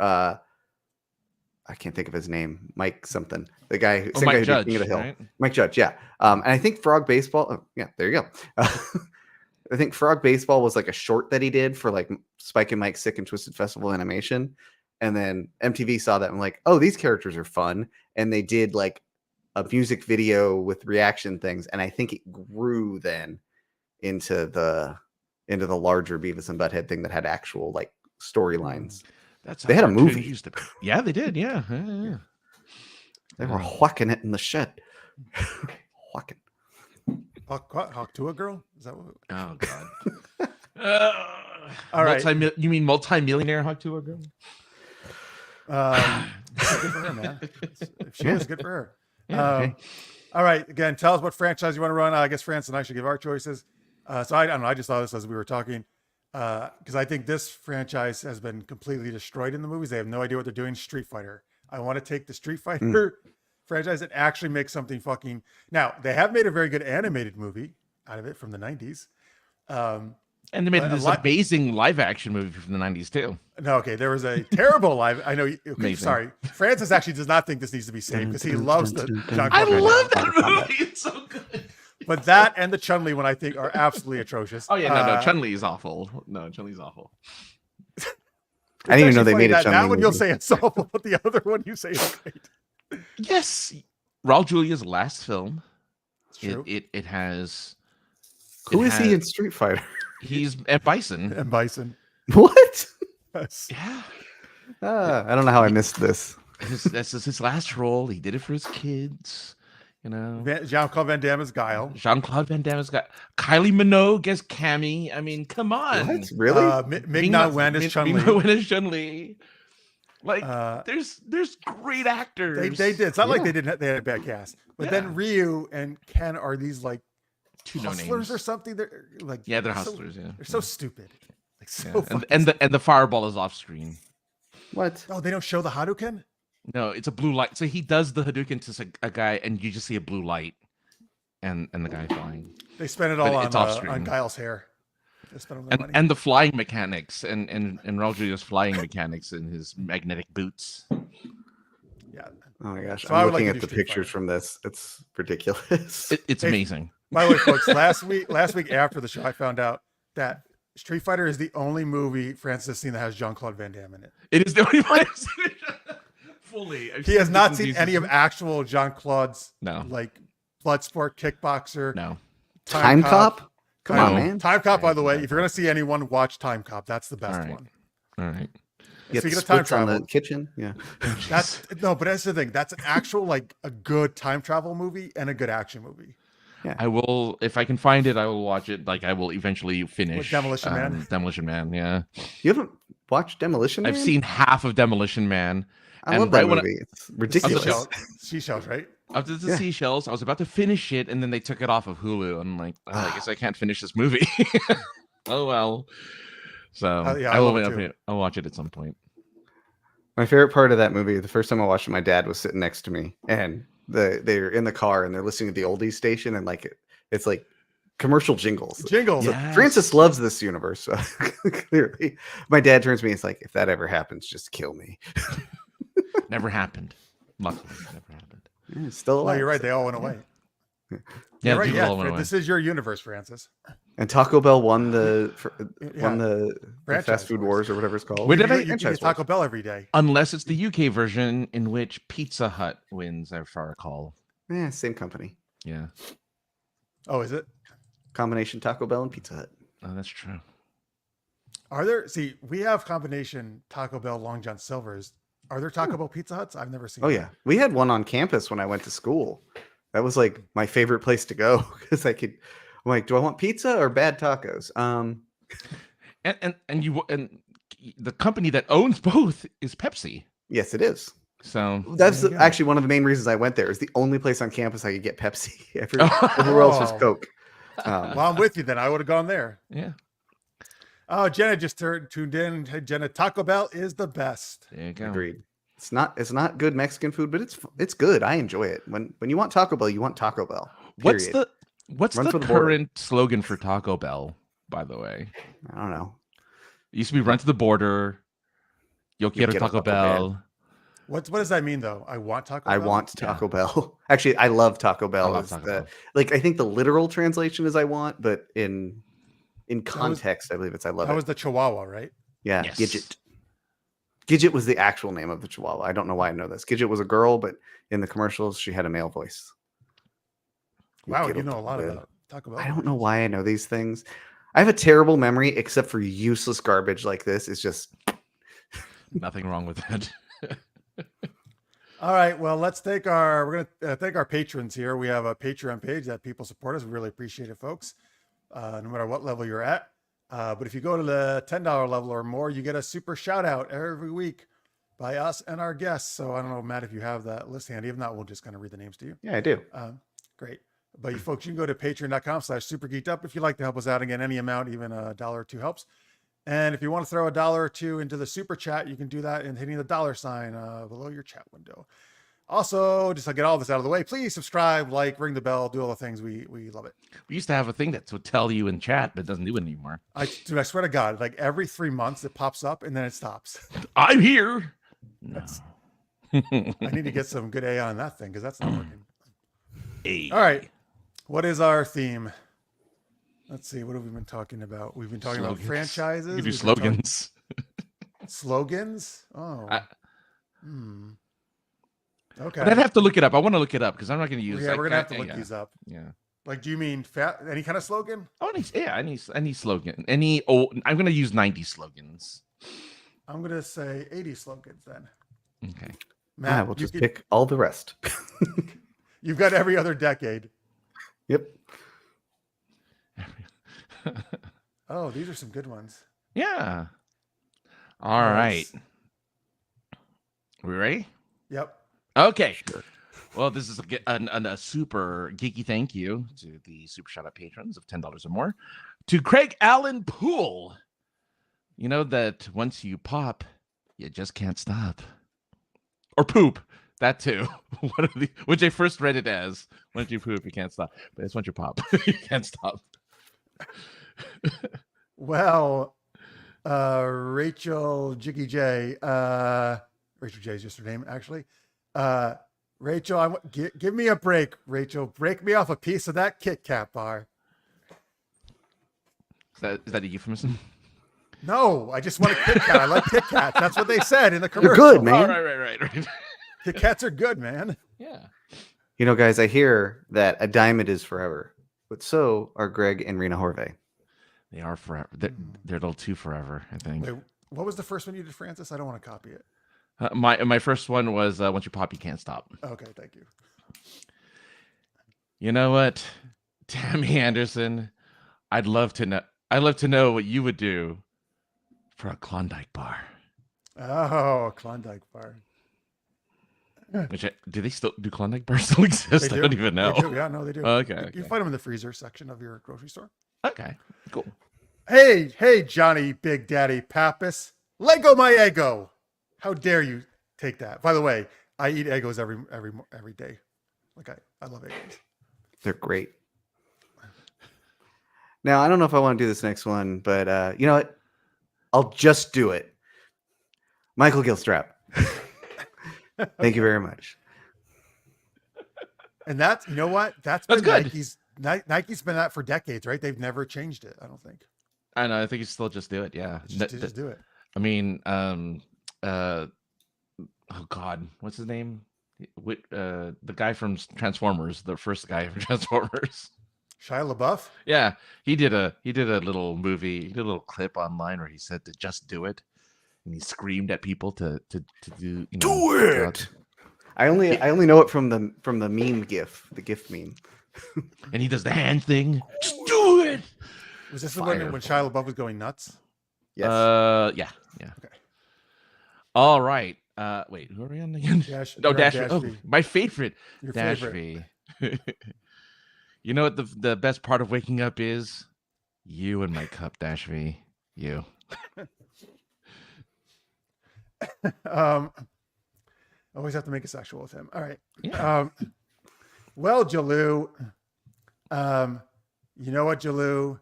I can't think of his name. Mike something. The guy who Mike guy who did Judge, King of the Hill. right? Mike Judge, yeah. And I think Frog Baseball. Oh, yeah, there you go. I think Frog Baseball was like a short that he did for like Spike and Mike's Sick and Twisted Festival Animation. And then MTV saw that and like, oh, these characters are fun. And they did like a music video with reaction things. And I think it grew then into the larger Beavis and Butthead thing that had actual like storylines. That's They had a movie. Used to be. Yeah, they did. Yeah. They were whacking it in the shed. Whacking. Hawk to a girl? Is that what? Oh God. All right. You mean multi-millionaire Hawk to a girl? Good for her, man. If she is, good for her. Yeah, okay. All right. Again, tell us what franchise you want to run. I guess France and I should give our choices. So I don't know. I just saw this as we were talking because I think this franchise has been completely destroyed in the movies. They have no idea what they're doing. Street Fighter. I want to take the Street Fighter franchise and actually make something fucking. Now they have made a very good animated movie out of it from the 90s. And they made this amazing live action movie from the 90s too. No, okay. There was a terrible live. I know. Okay, sorry. Francis actually does not think this needs to be saved because he loves the Jean-Claude I Van Damme. love that movie. It's so good. But that and the Chun-Li one I think are absolutely atrocious. Oh yeah, no, Chun-Li is awful. No, Chun-Li's awful. I didn't even know they made a Chun-Li that one you'll movie. say it's awful, but the other one you say is great. Yes, Raul Julia's last film. It's true. It has. Who is he in Street Fighter? He's at Bison. And Bison. What? Yes. Yeah. I don't know how I missed this. That's his last role. He did it for his kids. You know. Jean-Claude Van Damme is Guile. Jean-Claude Van Damme's got Kylie Minogue as Cammy. I mean, come on. What? Really? Ming-Na Wen is Chun-Li. Ming-Na Wen is Chun-Li. Like, there's great actors. They did. It's not like they had a bad cast. But then Ryu and Ken are these like two hustlers no-names or something. They're like they're hustlers. Yeah, they're so stupid. Like and the fireball is off screen. What? Oh, they don't show the Hadouken? No, it's a blue light. So he does the Hadouken to a guy, and you just see a blue light, and the guy flying. They spend it all on on Guile's hair. They spend all their money. And the flying mechanics, and Raul Julia's flying mechanics in his magnetic boots. Yeah. Oh my gosh! So I'm I would looking like at to the do Street pictures Fighter. from this. It's ridiculous. It's amazing. By the way, folks, last week after the show, I found out that Street Fighter is the only movie Francis has seen that has Jean-Claude Van Damme in it. It is the only one I've seen it fully. He has not seen any of actual Jean-Claude's like Bloodsport, Kickboxer. No. Time Cop? Come on, man. Time Cop, by the way, if you're going to see anyone, watch Time Cop. That's the best one. All right. And speaking of time travel, on the kitchen, yeah. But that's the thing. That's an actual like a good time travel movie and a good action movie. Yeah. I will, if I can find it, I will watch it. Like I will eventually finish With Demolition Man. Demolition Man, yeah. You haven't watched Demolition Man? I've seen half of Demolition Man. I love that movie. It's ridiculous. Seashells, right? After the seashells, I was about to finish it, and then they took it off of Hulu. I'm like, I guess I can't finish this movie. Oh well. So I'll watch it at some point. My favorite part of that movie, the first time I watched it, my dad was sitting next to me, and they're in the car and they're listening to the oldies station, and like it's like commercial jingles. Jingles. Yes. Francis loves this universe. So clearly, my dad turns to me. It's like, if that ever happens, just kill me. Never happened. Luckily, never happened. Yeah, it's still alive. Well, you're right. They all went away. Yeah, You're right. people all went away. This is your universe, Francis. And Taco Bell won the Franchise fast food wars or whatever it's called. Where did You get Taco Bell every day. Unless it's the UK version in which Pizza Hut wins, if I recall. Yeah, same company. Yeah. Oh, is it? Combination Taco Bell and Pizza Hut. Oh, that's true. Are there? See, we have combination Taco Bell, Long John Silver's. Are there Taco Bell Pizza Huts? I've never seen. Oh that. yeah, we had one on campus when I went to school. That was like my favorite place to go because I could. I'm like, do I want pizza or bad tacos? And the company that owns both is Pepsi. Yes, it is. So that's actually one of the main reasons I went there. Is the only place on campus I could get Pepsi. Everywhere else was Coke. Well, I'm with you then. I would have gone there. Yeah. Oh, Jenna just tuned in. Hey, Jenna, Taco Bell is the best. There you go. Agreed. It's not good Mexican food, but it's good. I enjoy it. When you want Taco Bell, you want Taco Bell. What's period. the Run for the current slogan for Taco Bell, by the way? I don't know. It used to be run to the border. Yo quiero Taco Bell. What does that mean though? I want Taco Bell. I want Taco Bell. Actually, I love Taco Bell. I love Taco Bell. Like I think the literal translation is I want, but in context, I believe it's I love it. That was the Chihuahua, right? Yeah, Yes. Gidget. Gidget was the actual name of the Chihuahua. I don't know why I know this. Gidget was a girl, but in the commercials, she had a male voice. Wow, Get you up know a lot with- about Taco Bell. I don't know why I know these things. I have a terrible memory, except for useless garbage like this. It's just Nothing wrong with that. All right, well, we're going to thank our patrons here. We have a Patreon page that people support us. We really appreciate it, folks, no matter what level you're at. But if you go to the $10 level or more, you get a super shout out every week by us and our guests. So I don't know, Matt, if you have that list handy. If not, we'll just kind of read the names to you. yeah, I do. Great. But you folks, you can go to patreon.com/supergeekedup if you'd like to help us out. Again, any amount, even $1 or $2 helps. And if you want to throw $1 or $2 into the super chat, you can do that in hitting the $sign below your chat window. Also, just to get all this out of the way, please subscribe, like, ring the bell, do all the things. We love it. We used to have a thing that would tell you in chat, but it doesn't do it anymore. I swear to God, like every 3 months it pops up and then it stops. I'm here. No. I need to get some good AI on that thing because that's not working. Hey. All right. What is our theme? Let's see. What have we been talking about? We've been talking about franchises. Give you We've been talking- slogans. Slogans? Oh. Okay. But I'd have to look it up. I want to look it up because I'm not going to use. Yeah, we're gonna have to look yeah. these up. Yeah. Like, do you mean any kind of slogan? Oh, any slogan. Any old. I'm going to use 90 slogans. I'm gonna say 80 slogans then. Okay. Matt, We'll just pick all the rest. You've got every other decade. Yep. Oh, these are some good ones. Yeah. All Nice. right. We ready? Yep. Okay. Well, this is a super geeky thank you to the super shout out patrons of $10 or more. To Craig Allen Poole. You know that once you pop, you just can't stop. Or poop. That too. Which I first read it as once you poop, you can't stop. But it's once you pop, you can't stop. Well, Rachel Jiggy J. Rachel J is just her name, actually. Rachel, give me a break, Rachel. Break me off a piece of that Kit Kat bar. Is that a euphemism? No, I just want a Kit Kat. I like Kit Kats. That's what they said in the They're commercial. good, man. Oh, right. Kit Kats are good, man. Yeah. You know, guys, I hear that a diamond is forever, but so are Greg and Rena Horvey. They are forever. They're a little too forever, I think. Wait, what was the first one you did, Francis? I don't want to copy it. My first one was once you pop, you can't stop. Okay, thank you. You know what, Tammy Anderson, I'd love to know what you would do for a Klondike bar. Oh, Klondike bar. Do they still do Klondike bars still exist? They I do. don't even know. They do. Yeah, no, they do. Okay, You find them in the freezer section of your grocery store. Okay, cool. Hey, Johnny Big Daddy Pappas. Lego my ego. How dare you take that? By the way, I eat Eggos every day. Like I love Eggos. They're great. Now, I don't know if I want to do this next one, but you know what? I'll just do it. Michael Gilstrap. Thank you very much. And that's, you know what? That's That's been good. Nike's been that for decades, right? They've never changed it, I don't think. I know. I think you still just do it. Yeah. Just do it. I mean, oh God, what's his name? The guy from Transformers, the first guy from Transformers. Shia LaBeouf? Yeah, he did a little movie, he did a little clip online where he said to just do it, and he screamed at people to do. You know, Do it. I only know it from the meme GIF, the GIF meme. And he does the hand thing. Just do it. Was this the one when Shia LaBeouf was going nuts? Yes. Yeah. Okay. All right. Wait, who are we on again? Dash, No, Dash. Dash Oh, V. my favorite. Your Dash favorite. V. You know what the best part of waking up is? You and my cup, Dash V. You. Always have to make it sexual with him. All right. Yeah. Well, Jalou, you know what, Jalou?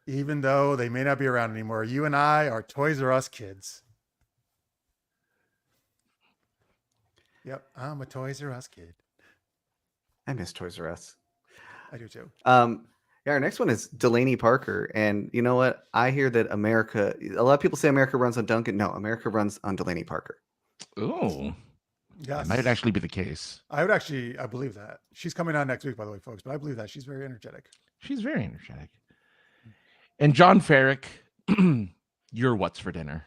Even though they may not be around anymore, you and I are Toys R Us kids. Yep, I'm a Toys R Us kid. I miss Toys R Us. I do too. Yeah, our next one is Delaney Parker. And you know what? I hear that a lot of people say America runs on Duncan. No, America runs on Delaney Parker. Oh, that Yes. might actually be the case. I believe that. She's coming on next week, by the way, folks, but I believe that. She's very energetic. She's very energetic. And John Ferrick, you're what's for dinner?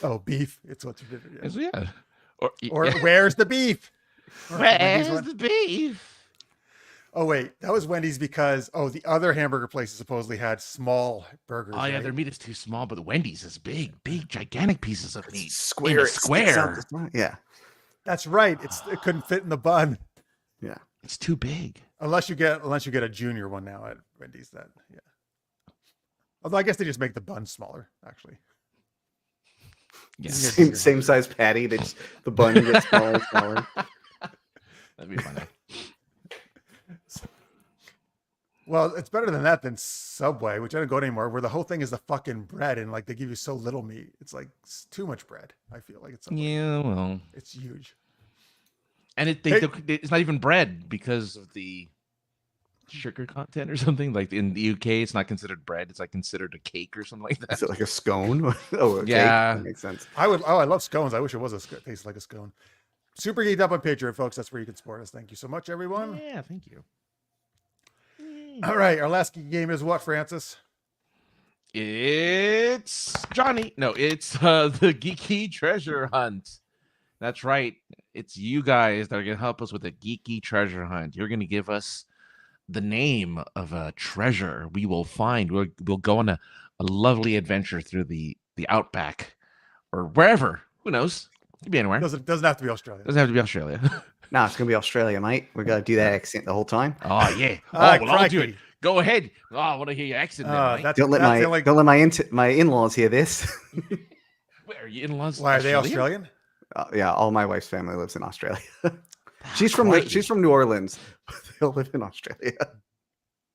Oh, beef. It's what's for dinner. Yes, yeah. Or yeah. where's the beef? Where's the beef? Oh, wait. That was Wendy's because, the other hamburger places supposedly had small burgers. Oh, yeah, right? their meat is too small, but the Wendy's is big, gigantic pieces of meat. Square. In a it sticks out square. the front. Yeah. That's right. It couldn't fit in the bun. Yeah. It's too big. Unless you get a junior one now at Wendy's, then yeah. Although I guess they just make the bun smaller, actually. Yeah. Same size patty. The bun gets smaller and smaller. That'd be funny. Well, it's better than that than Subway, which I don't go anymore, where the whole thing is the fucking bread and like they give you so little meat. It's like too much bread. I feel like it's Subway. Yeah, well, It's huge. and it's not even bread because of the sugar content or something. Like in the UK, it's not considered bread; it's like considered a cake or something like that. Is it like a scone? Oh, a Yeah. cake? That makes sense. I love scones. I wish it was tastes like a scone. Super Geeked Up on Patreon, folks. That's where you can support us. Thank you so much, everyone. Yeah, thank you. All right, our last game is what, Francis? It's Johnny. No, it's the Geeky Treasure Hunt. That's right. It's you guys that are going to help us with the Geeky Treasure Hunt. You're going to give us the name of a treasure we will find. We'll go on a lovely adventure through the outback or wherever. Who knows? It could be anywhere. Doesn't have to be Australia. Doesn't have to be Australia. No, it's gonna be Australia, mate. We gotta do that accent the whole time. Oh, yeah. Oh, Ah, well, I'll do it. crikey. Go ahead. Oh, I want to hear your accent. Then, mate. Don't let my in-laws hear this. Where are you in-laws? Why are they Australian? Yeah, all my wife's family lives in Australia. she's from New Orleans. They all live in Australia.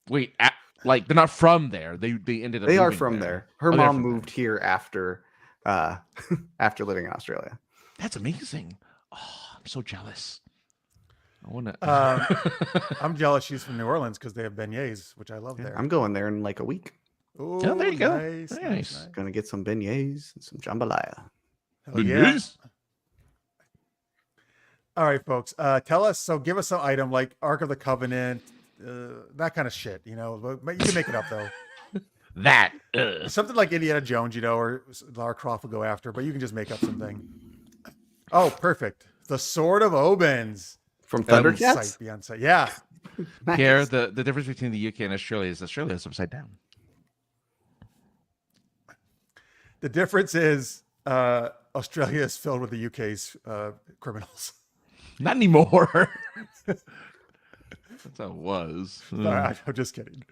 Wait, like they're not from there. They ended up. They are moving from there. Her they're mom from moved here after after living in Australia. That's amazing. Oh, I'm so jealous. I want to. I'm jealous she's from New Orleans because they have beignets, which I love there. I'm going there in like a week. Oh, there you go. Nice, Very nice. nice. Gonna get some beignets and some jambalaya. Hell yeah. All right, folks. Tell us. So give us some item like Ark of the Covenant, that kind of shit. You know, you can make it up though. That Something like Indiana Jones, or Lara Croft will go after, but you can just make up something. Oh, perfect. The Sword of Obens. From Be on Thundercats? site. Yeah. Nice. here, the difference between the UK and Australia is upside down. The difference is Australia is filled with the UK's criminals. Not anymore. That's how it was. Sorry, I'm just kidding.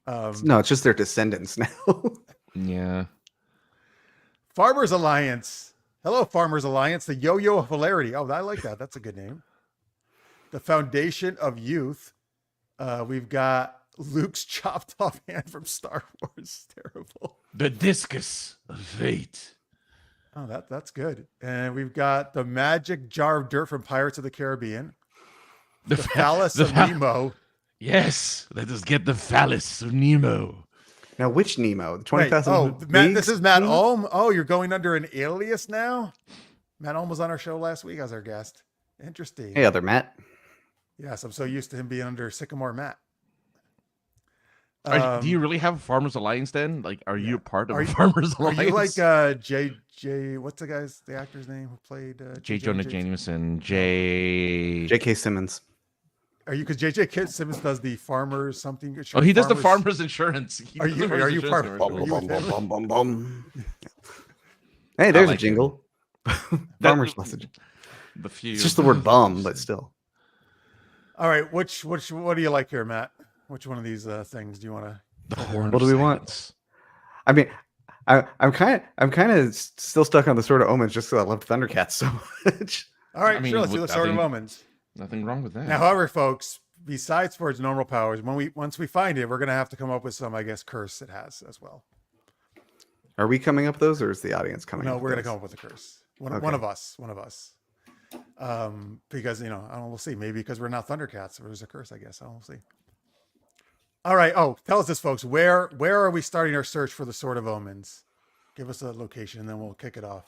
No, it's just their descendants now. Yeah. Farmers Alliance. Hello, Farmers Alliance. The Yo-Yo of Hilarity. Oh, I like that. That's a good name. The Foundation of Youth. We've got Luke's chopped off hand from Star Wars. Terrible. The Discus of Fate. Oh, that's good. And we've got the Magic Jar of Dirt from Pirates of the Caribbean. The Phallus of Nemo. Yes, let us get the phallus of Nemo. Now, which Nemo? The Wait, 20,000. Matt, this is Matt Ohm. Oh, you're going under an alias now? Matt Ohm was on our show last week as our guest. Interesting. Hey, other Matt. Yes, I'm so used to him being under Sycamore Matt. Do you really have a Farmers Alliance then? Like, are you a part of Are a you- Farmers Are Alliance? you like J? What's the actor's name who played J. Jonah Jameson, J.K. Simmons. Are you because J.J. Simmons does the farmers something? Oh, he does the farmers insurance. He Are does you- the farmers are you insurance part- commercials. are you with him? Bum, bum, bum. Hey, there's like a jingle. Farmer's message. The few. It's just the word bum, but still. All right, which what do you like here, Matt? Which one of these things do you want to? The horn. What do we want? I mean, I'm kind of still stuck on the Sword of Omens just because I loved Thundercats so much. All right, I mean, sure. Let's do the with Sword of nothing- Omens. Nothing wrong with that. Now, however, folks, besides for its normal powers, once we find it, we're gonna have to come up with some, I guess, curse it has as well. Are we coming up with those, or is the audience coming? No, up we're with gonna those? come up with a curse. One Okay. of us. Because I don't know, we'll see. Maybe because we're not Thundercats, or there's a curse, I guess. We'll see. All right. Oh, tell us this, folks. Where are we starting our search for the Sword of Omens? Give us a location, and then we'll kick it off.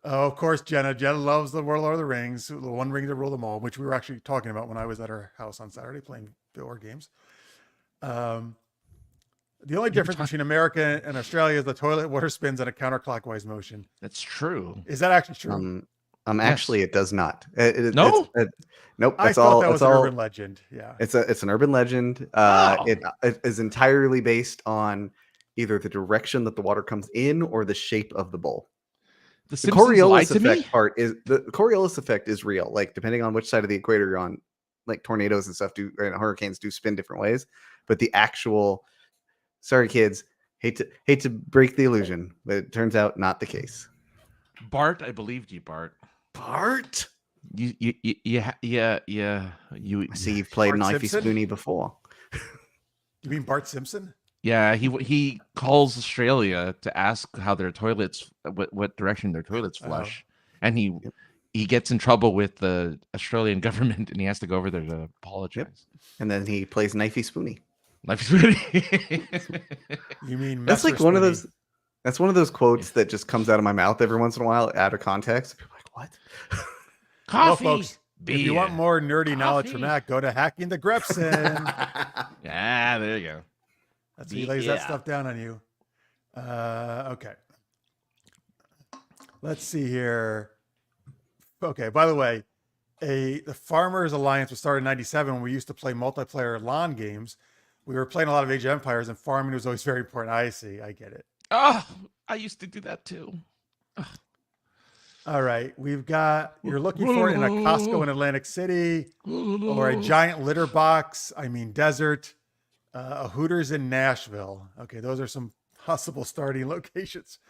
Oh, of course, Jenna. Jenna loves the Lord of the Rings, the one ring to rule them all, which we were actually talking about when I was at her house on Saturday playing board games. The only difference between America and Australia is the toilet water spins at a counterclockwise motion. That's true. Is that actually true? Actually, it does not. No? Nope. I thought that was an urban legend. Yeah. It's an urban legend. It is entirely based on either the direction that the water comes in or the shape of the bowl. The Coriolis effect part is the Coriolis effect is real. Like depending on which side of the equator you're on, like tornadoes and stuff and hurricanes do spin different ways. But the actual, sorry kids, hate to break the illusion, but it turns out not the case. Bart, I believed you, Bart. Bart, You. I see you've played Bart Knifey Simpson? Spoony before. You mean Bart Simpson? Yeah, he calls Australia to ask how their toilets, what direction their toilets flush, and he gets in trouble with the Australian government, and he has to go over there to apologize. And then he plays Knifey Spoony. You mean That's like one of those. That's one of those quotes that just comes out of my mouth every once in a while, out of context. People are like, "What?" Coffee. Well, folks, if you want more nerdy knowledge from that, go to Hacking the Grepson. Yeah, there you go. That's he lays that stuff down on you. Okay. Let's see here. Okay. By the way, the Farmers Alliance was started in '97 when we used to play multiplayer LAN games. We were playing a lot of Age of Empires, and farming was always very important. I see. I get it. Oh, I used to do that too. All right. You're looking for it in a Costco in Atlantic City or a giant litter box. I mean, desert, a Hooters in Nashville. Okay. Those are some possible starting locations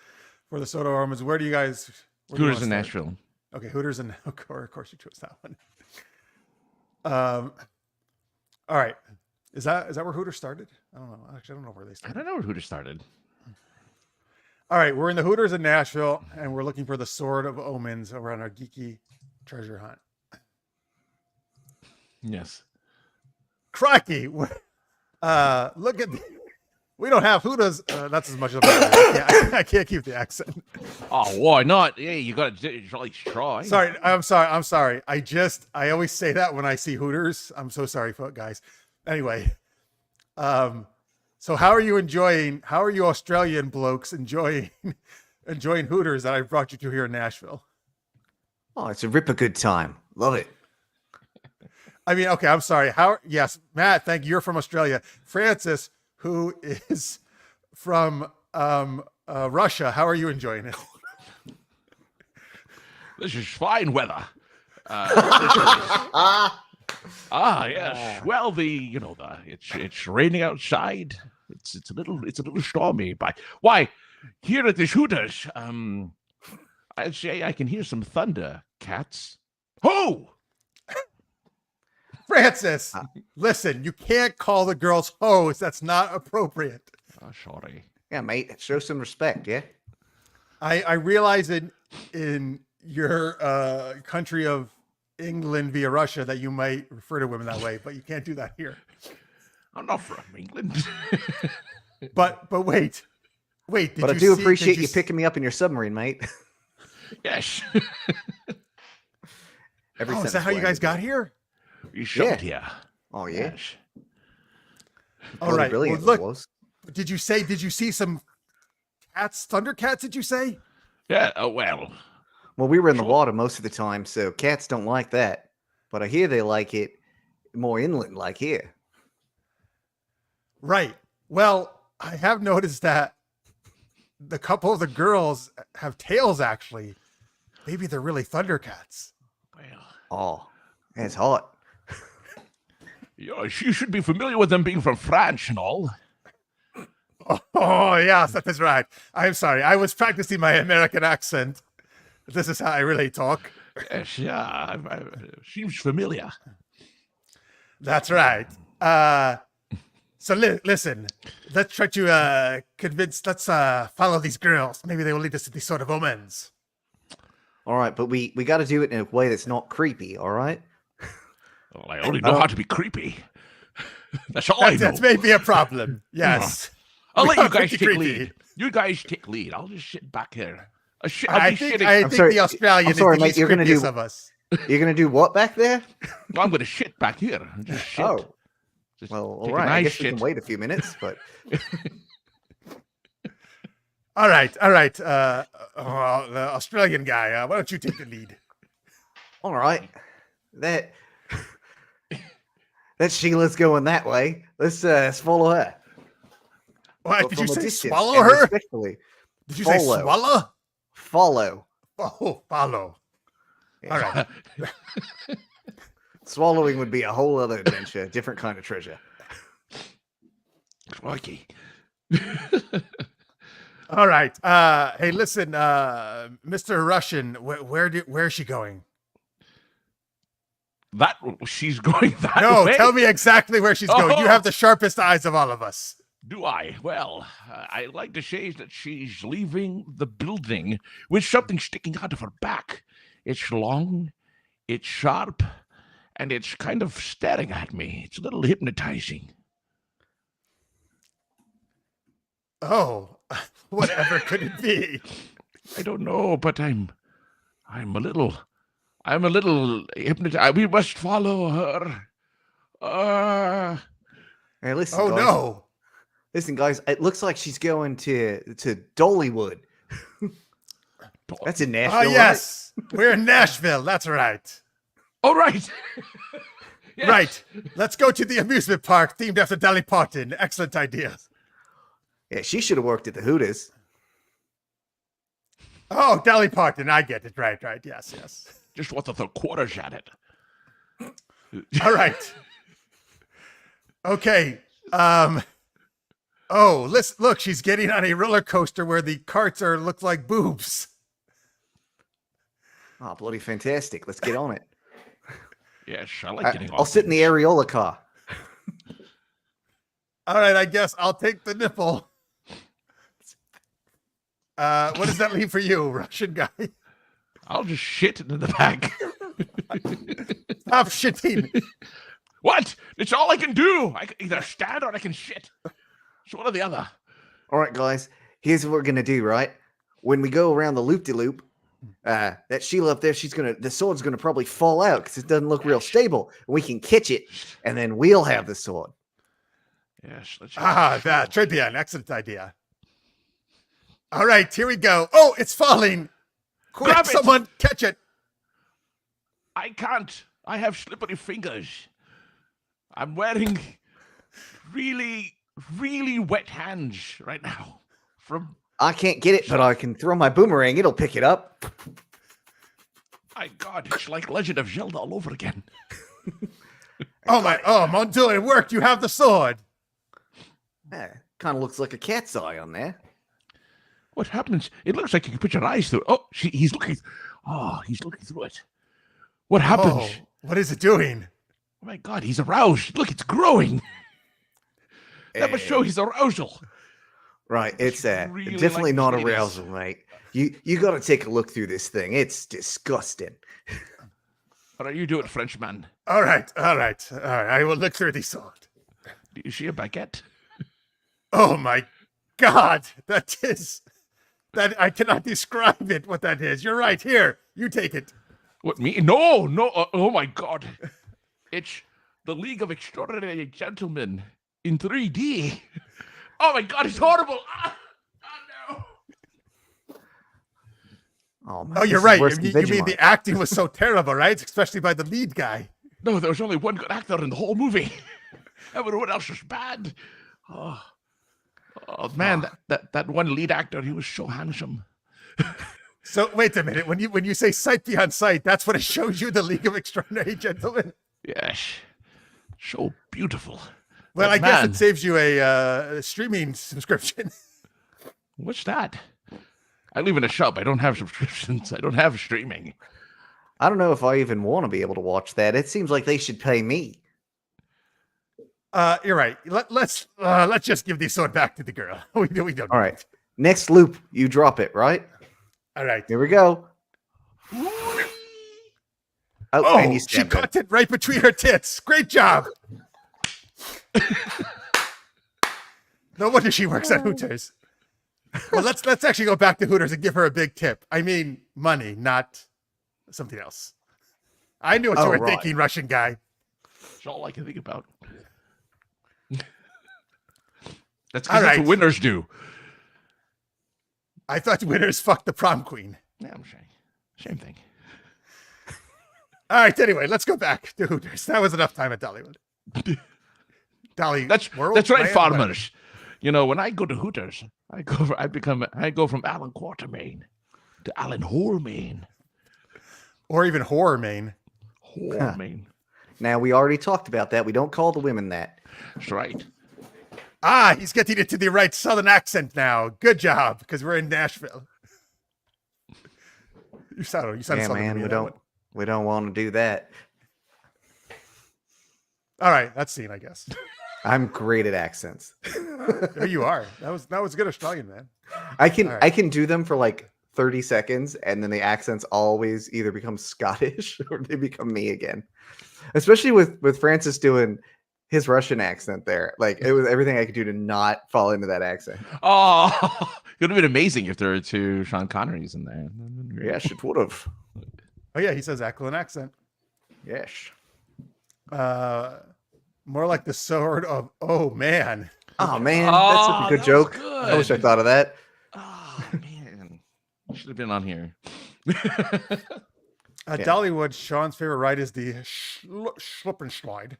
for the Soda Armas. Where do you guys? Hooters in Nashville. Okay. Hooters in, of course you chose that one. All right. Is that where Hooters started? I don't know. Actually, I don't know where they started. I don't know where Hooters started. All right, we're in the Hooters in Nashville, and we're looking for the Sword of Omens around our geeky treasure hunt. Yes. Crikey! Look at we don't have Hooters. That's as much as I can't keep the accent. Oh, why not? Yeah, you got to at least try. Sorry, I'm sorry. I always say that when I see Hooters. I'm so sorry, guys. Anyway, so how are you Australian blokes enjoying Hooters that I brought you to here in Nashville? Oh, it's a ripper good time. Love it. I mean, okay, I'm sorry. Yes, Matt, thank you. You're from Australia. Francis, who is from Russia, how are you enjoying it? This is fine weather. Yes. Well, it's raining outside. It's a little stormy. Why, here at the Hooters, I'd say I can hear some thunder, cats. Ho! Francis, listen, you can't call the girls hoes. That's not appropriate. Oh, sorry. Yeah, mate. Show some respect, yeah? I realize in your country of England via Russia that you might refer to women that way, but you can't do that here. I'm not from England. but wait. But I do appreciate you picking me up in your submarine, mate. Yes. Is that how you guys got here? You showed here. Oh yeah. Yes. All right. Brilliant. Well, look, did you see some cats, Thundercats? Did you say? Yeah. Oh well. Well, we were in the water most of the time, so cats don't like that. But I hear they like it more inland, like here. Right. Well, I have noticed that the couple of the girls have tails, actually. Maybe they're really Thundercats. Well. Oh, it's hot. You should be familiar with them being from France and all. Oh, yes, that is right. I'm sorry. I was practicing my American accent. This is how I really talk. Yes, yeah. Seems familiar. That's right. So listen, let's try to let's follow these girls. Maybe they will lead us to these sort of omens. All right, but we got to do it in a way that's not creepy. All right. Well, I only know how to be creepy. That's all I know. That's maybe a problem. Yes. I'll We let you are guys pretty take creepy. lead. You guys take lead. I'll just sit back here. I'll I be think shitting. sorry, the Australian I'm sorry, is the mate, least you're gonna creepiest do- of us. You're gonna do what back there? I'm going to shit back here. Just shit. Oh, Just well, all take a right. I nice guess we shit. can wait a few minutes, but All right. The Australian guy, why don't you take the lead? all right. That Sheila's going that way. Let's follow her. What, But did you from a say distance swallow and her? respectfully. Did you say Follow. swallow? Follow. Oh, follow. All right. Swallowing would be a whole other adventure, different kind of treasure. Crikey. All right. Hey, listen, Mr. Russian, where is she going? That she's going that No, way. tell me exactly where she's going. You Oh. have the sharpest eyes of all of us. Do I? Well, I like to say that she's leaving the building with something sticking out of her back. It's long, it's sharp, and it's kind of staring at me. It's a little hypnotizing. Oh, whatever could it be? I don't know, but I'm a little hypnotized. We must follow her. Hey, listen, Oh guys. no. Listen, guys. It looks like she's going to Dollywood. That's in Nashville. Oh right? yes, we're in Nashville. That's right. All right. Yes. Right. Let's go to the amusement park themed after Dolly Parton. Excellent idea. Yeah, she should have worked at the Hooters. Oh, Dolly Parton. I get it. Right. Yes. Just want to throw quarters at it. All right. Okay. Oh, look, she's getting on a roller coaster where the carts look like boobs. Oh, bloody fantastic. Let's get on it. Yes, I like getting I'll sit in the areola car. All right, I guess I'll take the nipple. What does that mean for you, Russian guy? I'll just shit into the back. Stop shitting. What? It's all I can do. I can either stand or I can shit. It's one or the other. All right, guys. Here's what we're gonna do. Right when we go around the loop-de-loop, that Sheila up there, the sword's gonna probably fall out because it doesn't look real stable. We can catch it, and then we'll have the sword. Yes. Let's That should be an excellent idea. All right, here we go. Oh, it's falling. Quick, Grab it. someone catch it. I can't. I have slippery fingers. I'm wearing really, really wet hands right now. From I can't get it, but I can throw my boomerang. It'll pick it up. my God, it's like Legend of Zelda all over again. Oh, Montu, it worked. You have the sword. Kind of looks like a cat's eye on there. What happens? It looks like you can put your eyes through it. Oh, he's looking. Oh, he's looking through it. What happens? Oh, what is it doing? Oh my God, he's aroused. Look, it's growing. That must show his arousal. Right, it's really definitely like not potatoes. arousal, mate. You got to take a look through this thing. It's disgusting. What are you doing, Frenchman? All right. I will look through the sword. Do you see a baguette? Oh my God, that I cannot describe it. What that is? You're right. Here, you take it. What, me? No. Oh my God. It's the League of Extraordinary Gentlemen in 3D. Oh my God, it's horrible. Oh no. Oh, man, Oh, you're this is right. worse than You mean Vegemite. the acting was so terrible, right? Especially by the lead guy. No, there was only one good actor in the whole movie. Everyone else was bad. Oh man, that one lead actor, he was so handsome. So wait a minute. When you say sight beyond sight, that's what it shows you, the League of Extraordinary Gentlemen. Yes. So beautiful. Well, But I guess man, it saves you a streaming subscription. what's that? I live in a shop. I don't have subscriptions. I don't have streaming. I don't know if I even want to be able to watch that. It seems like they should pay me. You're right. Let's just give the sword back to the girl. We don't. All right. Next loop, you drop it, right? All right. Here we go. Oh, and Oh, you she stabbed him. caught it right between her tits. Great job. No wonder she works at Hooters. Well, let's actually go back to Hooters and give her a big tip. I mean, money, not something else. I knew what you were right. thinking, Russian guy. That's all I can think about. That's All because that's right. what winners do. I thought winners fucked the prom queen. Yeah, I'm saying. Same thing. All right. Anyway, let's go back to Hooters. That was enough time at Dollywood. Dolly. That's World, right, Land, farmers. You know, when I go to Hooters, I go from Alan Quatermain to Alan Hormain. or even horror main. Hormain. Now, we already talked about that. We don't call the women that. That's right. Ah, he's getting it to the right Southern accent now. Good job, because we're in Nashville. You sound Yeah, Southern to man, me we on that don't one. we don't want to do that. All right, that's scene, I guess. I'm great at accents. There you are. That was good Australian, man. I can All right. I can do them for like 30 seconds, and then the accents always either become Scottish or they become me again. Especially with Francis doing his Russian accent there. Like, it was everything I could do to not fall into that accent. Oh, it would have been amazing if there were two Sean Connerys in there. Yes, it would have. Oh yeah, he says excellent accent. Yes. More like the sword of oh man. Oh man, that's such a good joke. I wish I thought of that. Oh man, should have been on here. At Yeah. Dollywood, Sean's favorite ride is the slip and slide.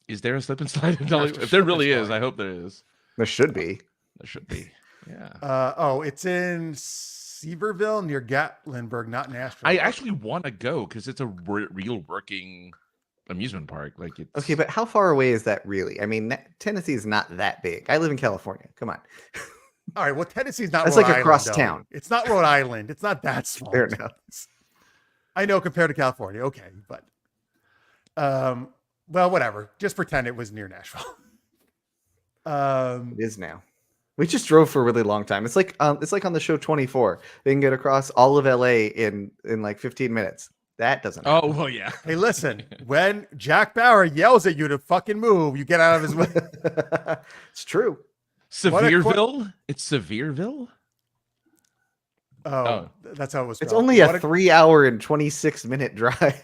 Is there a slip and slide? Have to If there slip really and is, slide. I hope there is. There should be. There should be. Yeah. It's in Seaverville near Gatlinburg, not Nashville. I actually want to go because it's a real working amusement park. Like it's Okay, but how far away is that really? I mean, Tennessee is not that big. I live in California. Come on. All right. Well, Tennessee's not. That's Rhode like Island, across though. town. It's not Rhode Island. It's not that small. Fair enough. I know compared to California. Okay, but well, whatever. Just pretend it was near Nashville. It is now. We just drove for a really long time. It's like on the show 24. They can get across all of LA in like 15 minutes. That doesn't happen. Oh well, yeah. Hey, listen. When Jack Bauer yells at you to fucking move, you get out of his way. It's true. Sevierville. It's Sevierville. Oh, that's how it was. It's spelled. only a What 3-hour and 26-minute drive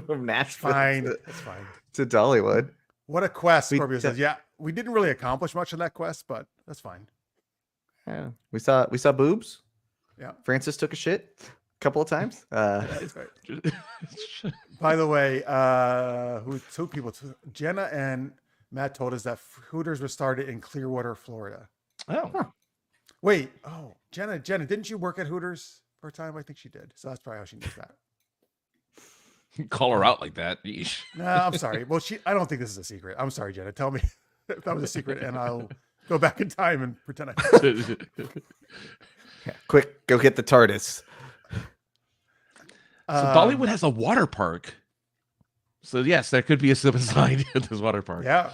from Nashville fine. That's fine. to Dollywood. What a quest, We Scorpio d- says. Yeah, we didn't really accomplish much in that quest, but that's fine. Yeah. We saw boobs. Yeah. Francis took a shit a couple of times. That's right. By the way, two people, Jenna and Matt told us that Hooters was started in Clearwater, Florida. Oh, Wait, Jenna, didn't you work at Hooters for a time? I think she did. So that's probably how she knows that. call her out like that. Yeesh. No, I'm sorry. Well, I don't think this is a secret. I'm sorry, Jenna. Tell me if that was a secret, and I'll go back in time and pretend I. Yeah, quick, go get the TARDIS. So Dollywood has a water park. So yes, there could be a slip and slide at this water park. Yeah,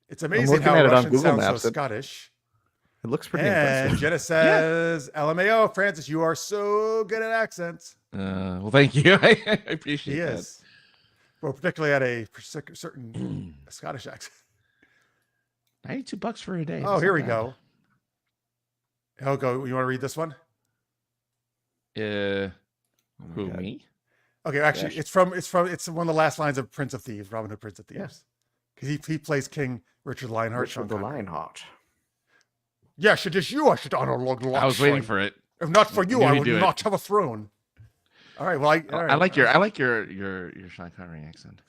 it's amazing looking how at it on Russian Google sounds Maps. so Scottish. It looks pretty And impressive. Jenna says, "LMAO, Francis, you are so good at accents." Well, thank you. I appreciate He that. is, well, particularly at a certain Scottish accent. $92 for a day. Oh, That's here not we bad. go. I'll go. You want to read this one? Oh my Who, God. me? Okay, actually, Gosh. it's one of the last lines of Prince of Thieves, Robin Hood, Prince of Yeah. Thieves, because he plays King Richard Lionheart. Richard the Lionheart. Yes, it is you I should honor, Lord I was waiting Longsword. for it. If not for you, You I need would to do it. not have a throne. All right. Well, all right. I like your Sean Connery accent.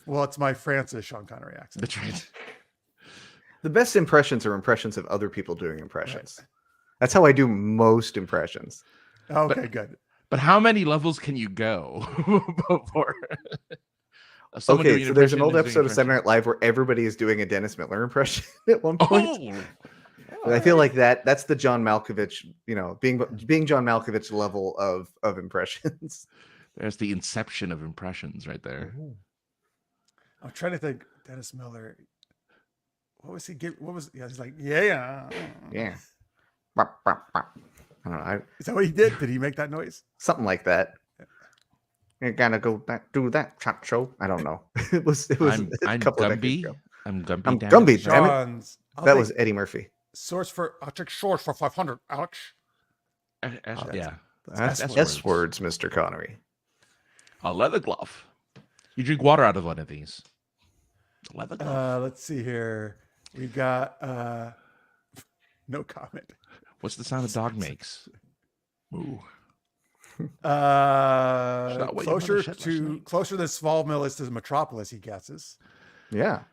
Well, it's my Francis Sean Connery accent. That's right. The best impressions are impressions of other people doing impressions. That's how I do most impressions. Okay, good. But how many levels can you go before? someone doing Okay, so there's an impression old is doing episode of Saturday impression? Night Live where everybody is doing a Dennis Miller impression at one point. Oh, And I feel like that's the John Malkovich, being John Malkovich level of impressions. there's the inception of impressions right there. I'm trying to think. Dennis Miller. What was he? What was? Yeah, he's like, yeah. Yeah. I don't know. Is that what he did? Did he make that noise? Something like that. You gotta go back, do that chat show. I don't know. It was I'm a couple of decades Gumby. ago. I'm Gumby. I'm damn it. Gumby. Damn it. John's. That was Eddie Murphy. I'll check source for 500, Alex. Yeah. That's S S words, Mr. Connery. A leather glove. You drink water out of one of these. It's a leather glove. Let's see here. We've got no comment. What's the sound a dog makes? Moo. Closer than Smallville is to Metropolis, he guesses. Yeah.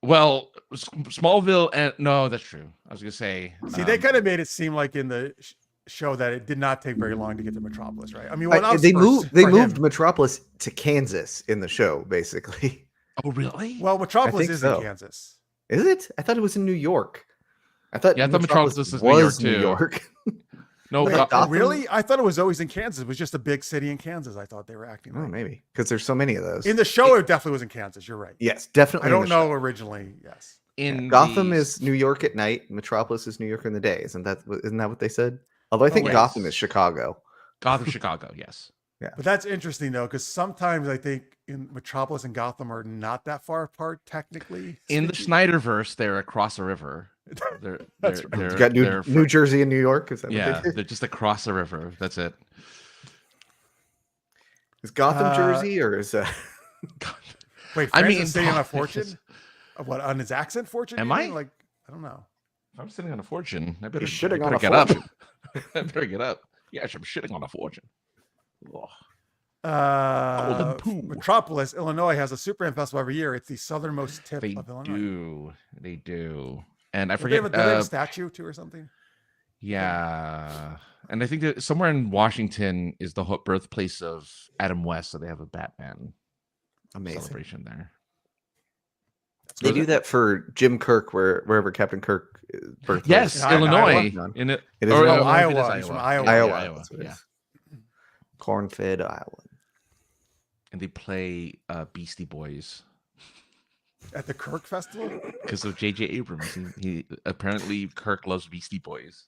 Well, Smallville and no, that's true. I was gonna say. See, they kind of made it seem like in the show that it did not take very long to get to Metropolis, right? I mean, They moved Metropolis to Kansas in the show, basically. Oh, really? Well, Metropolis is so. in Kansas. Is it? I thought it was in New York. I thought Metropolis was New York, too. No, Wait, really? I thought it was always in Kansas. It was just a big city in Kansas. I thought they were acting like. Oh, maybe because there's so many of those. In the show, it definitely was in Kansas. You're right. Yes, definitely. I don't know originally. Yes. Gotham is New York at night. Metropolis is New York in the day. Isn't that what they said? Although I think Gotham is Chicago. Gotham, Chicago. Yes. Yeah. But that's interesting though, because sometimes I think in Metropolis and Gotham are not that far apart technically. In the Snyderverse, they're across a river. That's right. You got New Jersey and New York. Is that yeah, they're just across the river. That's it. Is Gotham Jersey or is that? Wait, Francis sitting on a fortune? What, on his accent fortune? Am I? Like, I don't know. If I'm sitting on a fortune, I better shitting on a get fortune. up. I better get up. Yes, I'm shitting on a fortune. Metropolis, Illinois has a Superman festival every year. It's the southernmost tip of Illinois. They do. And I Do forget. they have a statue too or something? Yeah. And I think that somewhere in Washington is the birthplace of Adam West, so they have a Batman celebration there. They do that for Jim Kirk, wherever Captain Kirk birthplace. Yes, Illinois. In it is Iowa. He's from Iowa. Iowa. Yeah. Corn-fed Iowa. And they play Beastie Boys at the Kirk Festival because of J.J. Abrams. He apparently Kirk loves Beastie Boys.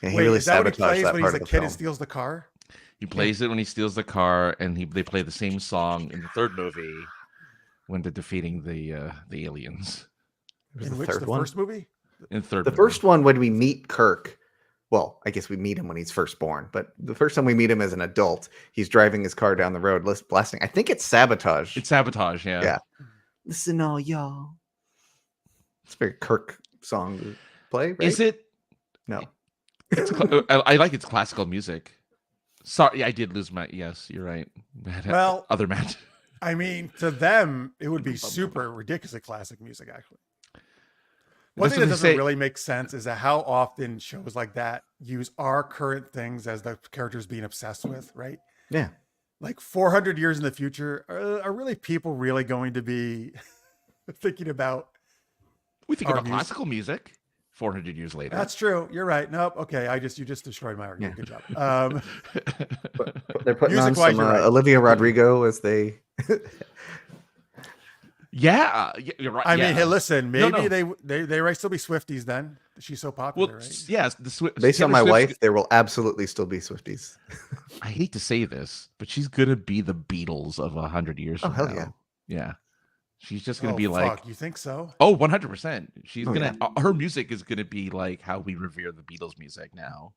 And he really sabotaged that when part he's of the kid film. And steals the car. He plays it when he steals the car, and they play the same song in the third movie when they're defeating the aliens. In which, the first movie? In third. The first one, when we meet Kirk. Well, I guess we meet him when he's first born, but the first time we meet him as an adult, he's driving his car down the road, blasting. I think it's Sabotage. It's Sabotage, yeah. Yeah. Listen, all y'all. It's a very Kirk song to play, right? Is it? No. I like its classical music. Sorry, I did lose my. Yes, you're right. Well, other match. I mean, to them, it would be super ridiculously classic music, actually. One thing that doesn't really make sense is that how often shows like that use our current things as the characters being obsessed with, right? Yeah. Like 400 years in the future, are really people really going to be thinking about? We think about classical music 400 years later. That's true. You're right. Nope. Okay. You just destroyed my argument. Yeah. Good job. They're putting on some Olivia Rodrigo as they. Yeah, you're right. I mean, hey, listen, maybe they might still be Swifties then. She's so popular, right? Yes, based on my wife, there will absolutely still be Swifties. I hate to say this, but she's gonna be the Beatles of 100 years from now. Yeah. Yeah. She's just gonna be like, you think so? Oh, 100%. She's her music is gonna be like how we revere the Beatles music now.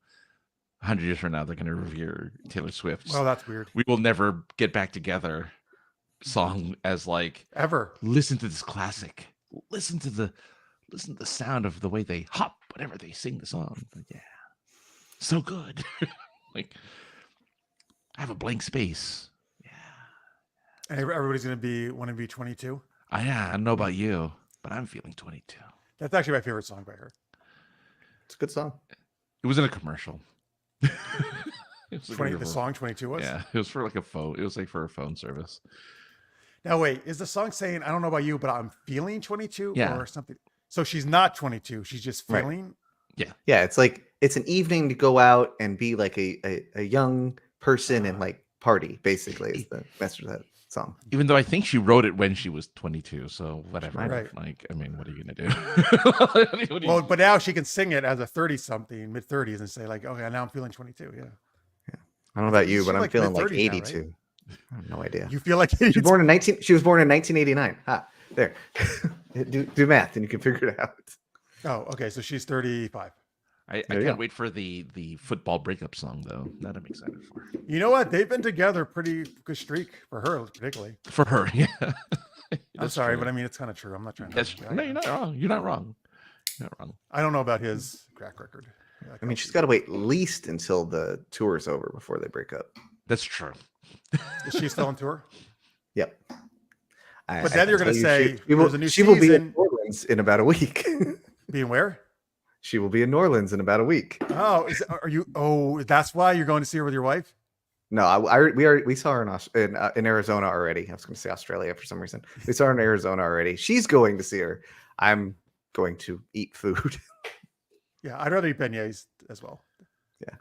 100 years from now, they're gonna revere Taylor Swift. Well, that's weird. We will never get back together. Song as like ever. Listen to this classic. Listen to the sound of the way they hop whenever they sing the song. But yeah, so good. Like I have a blank space. Yeah, and everybody's gonna want to be 22. I don't know about you, but I'm feeling 22. That's actually my favorite song by her. It's a good song. It was in a commercial. The song 22 was. Yeah, it was for like a phone. It was like for a phone service. Now wait, is the song saying I don't know about you, but I'm feeling 22 or something? So she's not 22. She's just feeling. Right. Yeah. Yeah. It's like it's an evening to go out and be like a young person and like party. Basically, is the message of that song. Even though I think she wrote it when she was 22, so whatever. Right. Like, I mean, what are you gonna do? Well, but now she can sing it as a 30-something, mid-30s, and say like, okay, now I'm feeling 22. Yeah. I don't know about you, but I'm feeling like 82. I have no idea. You feel like She was born in 1989. Ah, there. do math and you can figure it out. Oh, okay. So she's 35. I There you can't go. wait for the football breakup song though. That I'm excited for. You know what? They've been together pretty good streak for her, particularly. For her, yeah. I'm That's sorry, true. but I mean, it's kind of true. I'm not trying to. That's no, you're not wrong. You're not wrong. You're not wrong. I don't know about his track record. I mean, she's got to wait at least until the tour's over before they break up. That's true. Is she still on tour? Yep. But then you're going to say she will, there's a new she will be in season. New Orleans in about a week. Being where? She will be in New Orleans in about a week. Oh, are you? Oh, that's why you're going to see her with your wife? No, we saw her in Arizona already. I was going to say Australia for some reason. We saw her in Arizona already. She's going to see her. I'm going to eat food. Yeah, I'd rather eat beignets as well. Yeah.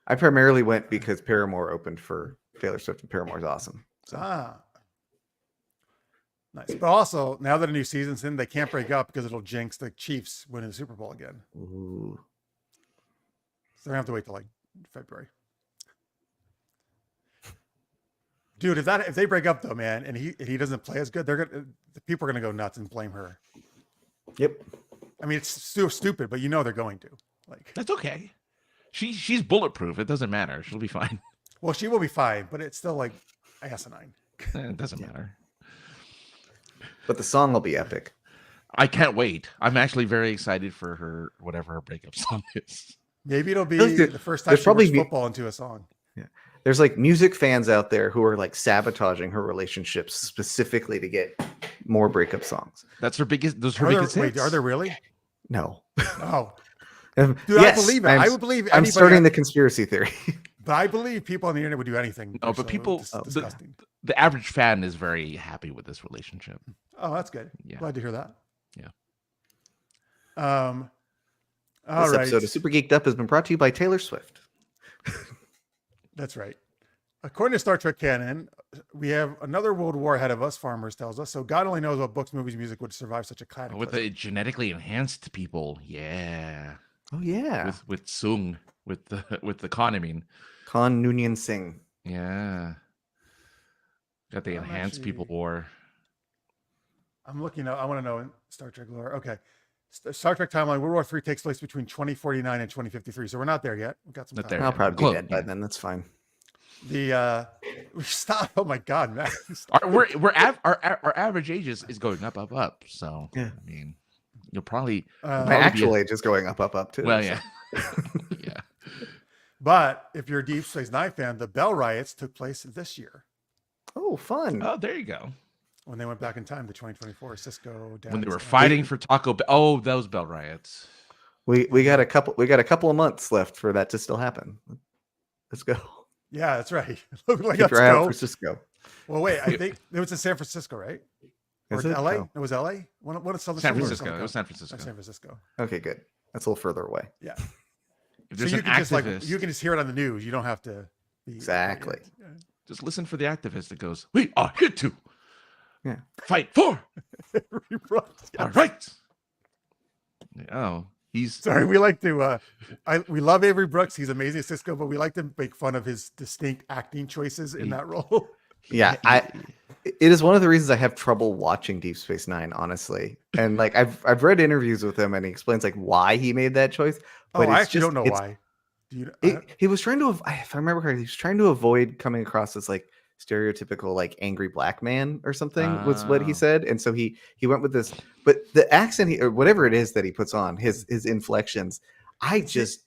I primarily went because Paramore opened for Taylor Swift, and Paramore's awesome. So. Nice. But also, now that a new season's in, they can't break up because it'll jinx the Chiefs winning the Super Bowl again. Ooh. So they have to wait till like February. Dude, if they break up though, man, and he doesn't play as good, the people are gonna go nuts and blame her. Yep. I mean, it's still stupid, but you know they're going to. Like, That's okay. She's bulletproof. It doesn't matter. She'll be fine. well, she will be fine, but it's still like asinine. It doesn't matter. But the song will be epic. I can't wait. I'm actually very excited for her, whatever her breakup song is. Maybe it'll be There's the first time she probably works football into a song. Yeah. There's like music fans out there who are like sabotaging her relationships specifically to get more breakup songs. That's her biggest. Those her Are there, biggest wait, hits. are there really? No. Oh, dude, Yes, I believe it. I would believe I'm anybody. starting the conspiracy theory. But I believe people on the internet would do anything. No, but people, disgusting. the average fan is very happy with this relationship. Oh, that's good. Yeah. Glad to hear that. Yeah. All This right. episode of Super Geeked Up has been brought to you by Taylor Swift. That's right. According to Star Trek canon, we have another world war ahead of us, Farmers tells us. So God only knows what books, movies, music would survive such a cataclysm. With the genetically enhanced people, yeah. Oh yeah. With Sung, with the Khan, I mean. Khan Noonien Singh. Yeah. Got the enhanced people war. I'm looking up. I want to know in Star Trek lore. Okay. Star Trek timeline, World War III takes place between 2049 and 2053. So we're not there yet. We've got some Not time. there. I'll probably Close, be dead by yeah. then. That's fine. The stop. Oh my God, man. Our average age is going up. So Yeah. I mean, you'll probably My actual age is going up too. well, so. yeah. Yeah. But if you're a Deep Space Nine fan, the Bell riots took place this year Oh, fun. Oh, there you go. when they went back in time to 2024. Cisco, When they were Dallas, fighting for Taco Bell. Oh, those Bell riots. We got a couple of months left for that to still happen. Let's go. Yeah, that's right. Look, like, Keep let's your eye out go. for Cisco. Well, wait. I think it was in San Francisco, right? Or Is it? LA? Oh. It was LA. What is San Francisco. It was San Francisco. San Francisco. Okay, good. That's a little further away. Yeah. If So there's you an can just activist, you can just hear it on the news. You don't have to. Be Exactly. Yeah. just listen for the activist that goes, "We are here to Yeah. fight for Right. our rights." Oh, he's Sorry, we like to. We love Avery Brooks. He's amazing at Cisco, but we like to make fun of his distinct acting choices in that role. Yeah, it is one of the reasons I have trouble watching Deep Space Nine, honestly. And like I've read interviews with him, and he explains like why he made that choice. Oh, But I it's actually don't know it's- why. Do you? He was trying to, if I remember correctly, he was trying to avoid coming across as like stereotypical like angry black man or something was what he Oh. said, and so he went with this. But the accent or whatever it is that he puts on his inflections, I don't It's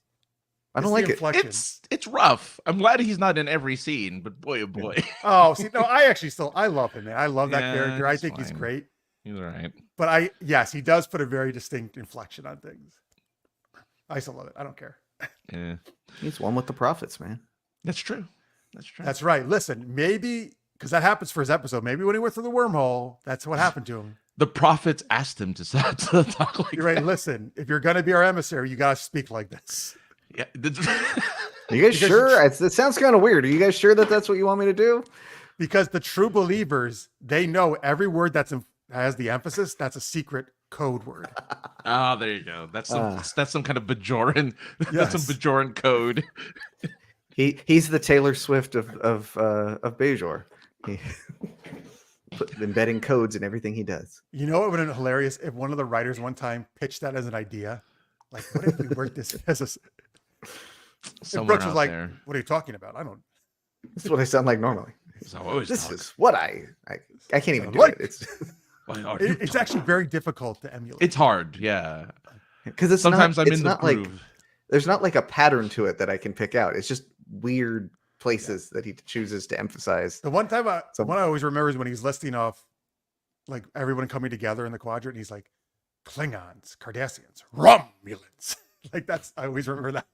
like the it. inflection. it's rough. I'm glad he's not in every scene, but boy, oh boy, Oh, see, no, I love him, man. I love that Yeah, character. I it's think he's fine. great. he's all right. But yes, he does put a very distinct inflection on things. I still love it. I don't care. Yeah, He's one with the prophets, man. that's true. That's true. That's right. Listen, maybe because that happens for his episode. Maybe when he went through the wormhole, that's what happened to him. The prophets asked him to talk like You're right. that. Listen, if you're gonna be our emissary, you gotta speak like this. Yeah. Are you guys Because sure? It sounds kind of weird. Are you guys sure that that's what you want me to do? Because the true believers, they know every word has the emphasis. That's a secret code word. Oh, there you go. That's some kind of Bajoran. That's Yes. some Bajoran code. He's the Taylor Swift of Bajor. He embedding codes in everything he does. You know, it would have been hilarious if one of the writers one time pitched that as an idea. Like, what if we worked this as a... Somewhere Brooks was out like, there. what are you talking about? I don't... This is what I sound like normally. So I always This talk. is what I can't even do like. it. It's Why are you It's talking? actually very difficult to emulate. It's hard, yeah. because it's Sometimes not, I'm it's in the not like groove. there's not like a pattern to it that I can pick out. It's just weird places that he chooses to emphasize. The one time, So- one I always remember is when he's listing off, like, everyone coming together in the quadrant. And he's like, Klingons, Cardassians, Romulans. Like, that's, I always remember that.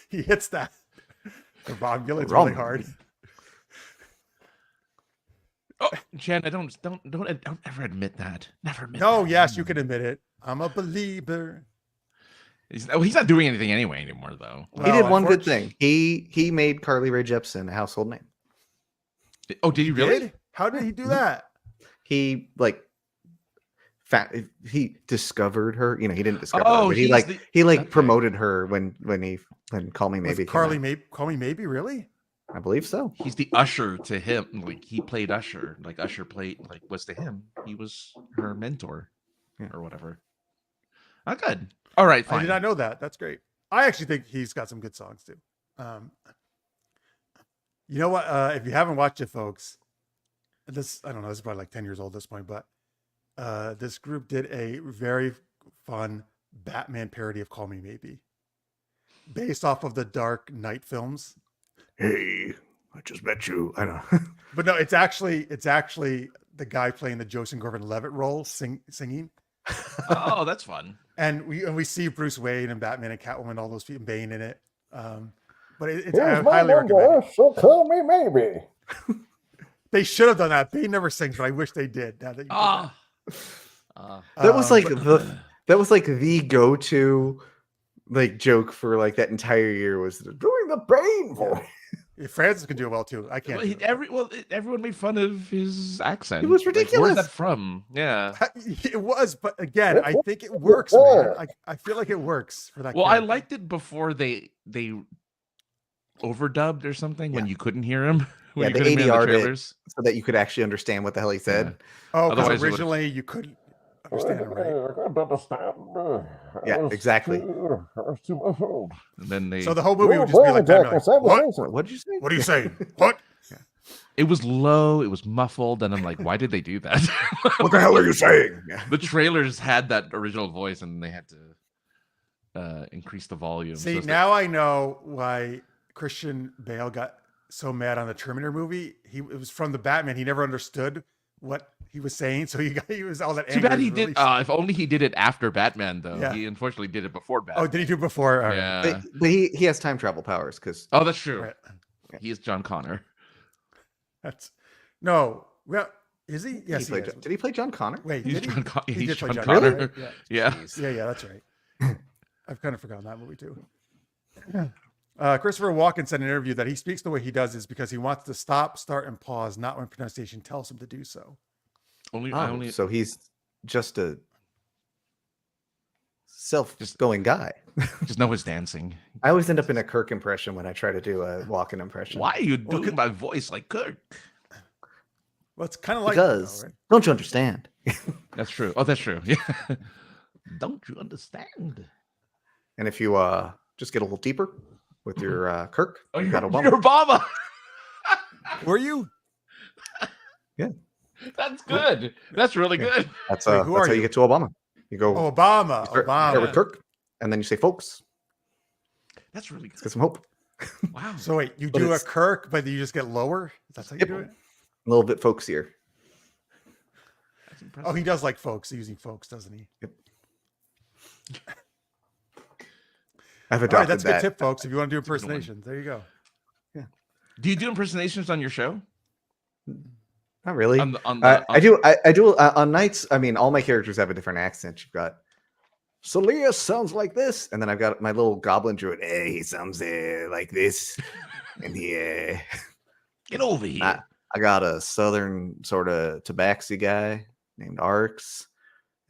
He hits that. The Romulans really hard. Oh, Jen, I don't ever admit that. Never admit No, that. yes, you can admit it. I'm a believer. He's not doing anything anyway anymore, though. He Well, did one good unfortunately- thing. He made Carly Rae Jepsen a household name. Oh, did he really? Did? How did he do that? He he discovered her. You know, he didn't discover Oh, her, but he's he okay. promoted her when Call Me Was Maybe. Carly came out. Maybe, Call Me Maybe, really? I believe so. He's the usher to him. Like he played Usher. Like Usher played was to him. He was her mentor, or whatever. Oh, good. All right, I fine. did not know that. That's great. I actually think he's got some good songs too. You know what? If you haven't watched it, folks, this, I don't know, this is probably like 10 years old at this point, but this group did a very fun Batman parody of Call Me Maybe based off of the Dark Knight films. Hey, I just met you. I know. But no, it's actually the guy playing the Joseph Gordon-Levitt role singing. Oh, that's fun. And we see Bruce Wayne and Batman and Catwoman, all those people, Bane in it. But I highly recommend it. So call me maybe. They should have done that. Bane never sings, but I wish they did. Now that you did that. That was like but- the go-to like joke for like that entire year was doing the Bane voice. Francis can do it well too. I can't. Well, do it. everyone made fun of his accent. It was Like, ridiculous. where's that from? Yeah. It was, but again, I think it works, man. I feel like it works for that. Well, I character. liked it before they overdubbed or something when you couldn't hear him. When Yeah, you the couldn't hear ADR the did. trailers. So that you could actually understand what the hell he said. Oh, because Otherwise it would've- originally you couldn't understand it, right? I couldn't understand. Yeah, exactly. I was too much old. And then they So the whole movie would just be like that. Darkness, Like, what? What did you say? What are you saying? What? it was low, it was muffled, and I'm like, why did they do that? What the hell are you saying? The trailers had that original voice, and they had to increase the volume. See, it's now I know why Christian Bale got so mad on the Terminator movie. It was from the Batman. He never understood what he was saying, so he was all that. too anger bad is he did. released. If only he did it after Batman, though. Yeah. He unfortunately did it before Batman. Oh, did he do it before? All right. Yeah. But he has time travel powers because Oh, that's true. Right. He is John Connor. That's no. Well, is he? Yes, he is. did he play John Connor? Wait, He's did he? John, Con- He he's did play John John Connor. Connor, right? Yeah. Yeah, that's right. I've kind of forgotten that movie too. Christopher Walken said in an interview that he speaks the way he does is because he wants to stop, start, and pause, not when pronunciation tells him to do so. So he's just a self-going guy. just know his dancing. I always end up in a Kirk impression when I try to do a Walken impression. Why are you doing my voice like Kirk? Well, it's kind of like Because that, though, right? don't you understand? That's true. Oh, that's true. Yeah. Don't you understand? And if you just get a little deeper with your Kirk, Oh, you you're, got Obama. you're Obama. Were you? That's good. That's really good. That's Wait, who that's are how you you? get to Obama. You go Oh, Obama. you start Obama. with Kirk, and then you say, "Folks, That's really let's good. get some hope." Wow. So wait, you But do a it's- Kirk, but you just get lower? That's how you Yep. do it? A little bit folksier. That's impressive. Oh, he does like folks, using folks, doesn't he? I've All adopted right, that's a good that. tip, folks. If you want to do a good one. impersonations, there you go. Do you do impersonations on your show? Not really. On the, I do on nights. I mean, all my characters have a different accent. You've got Salias sounds like this, and then I've got my little goblin druid. Hey, he sounds like this, and he. Get over here. I got a southern sort of tabaxi guy named Arx,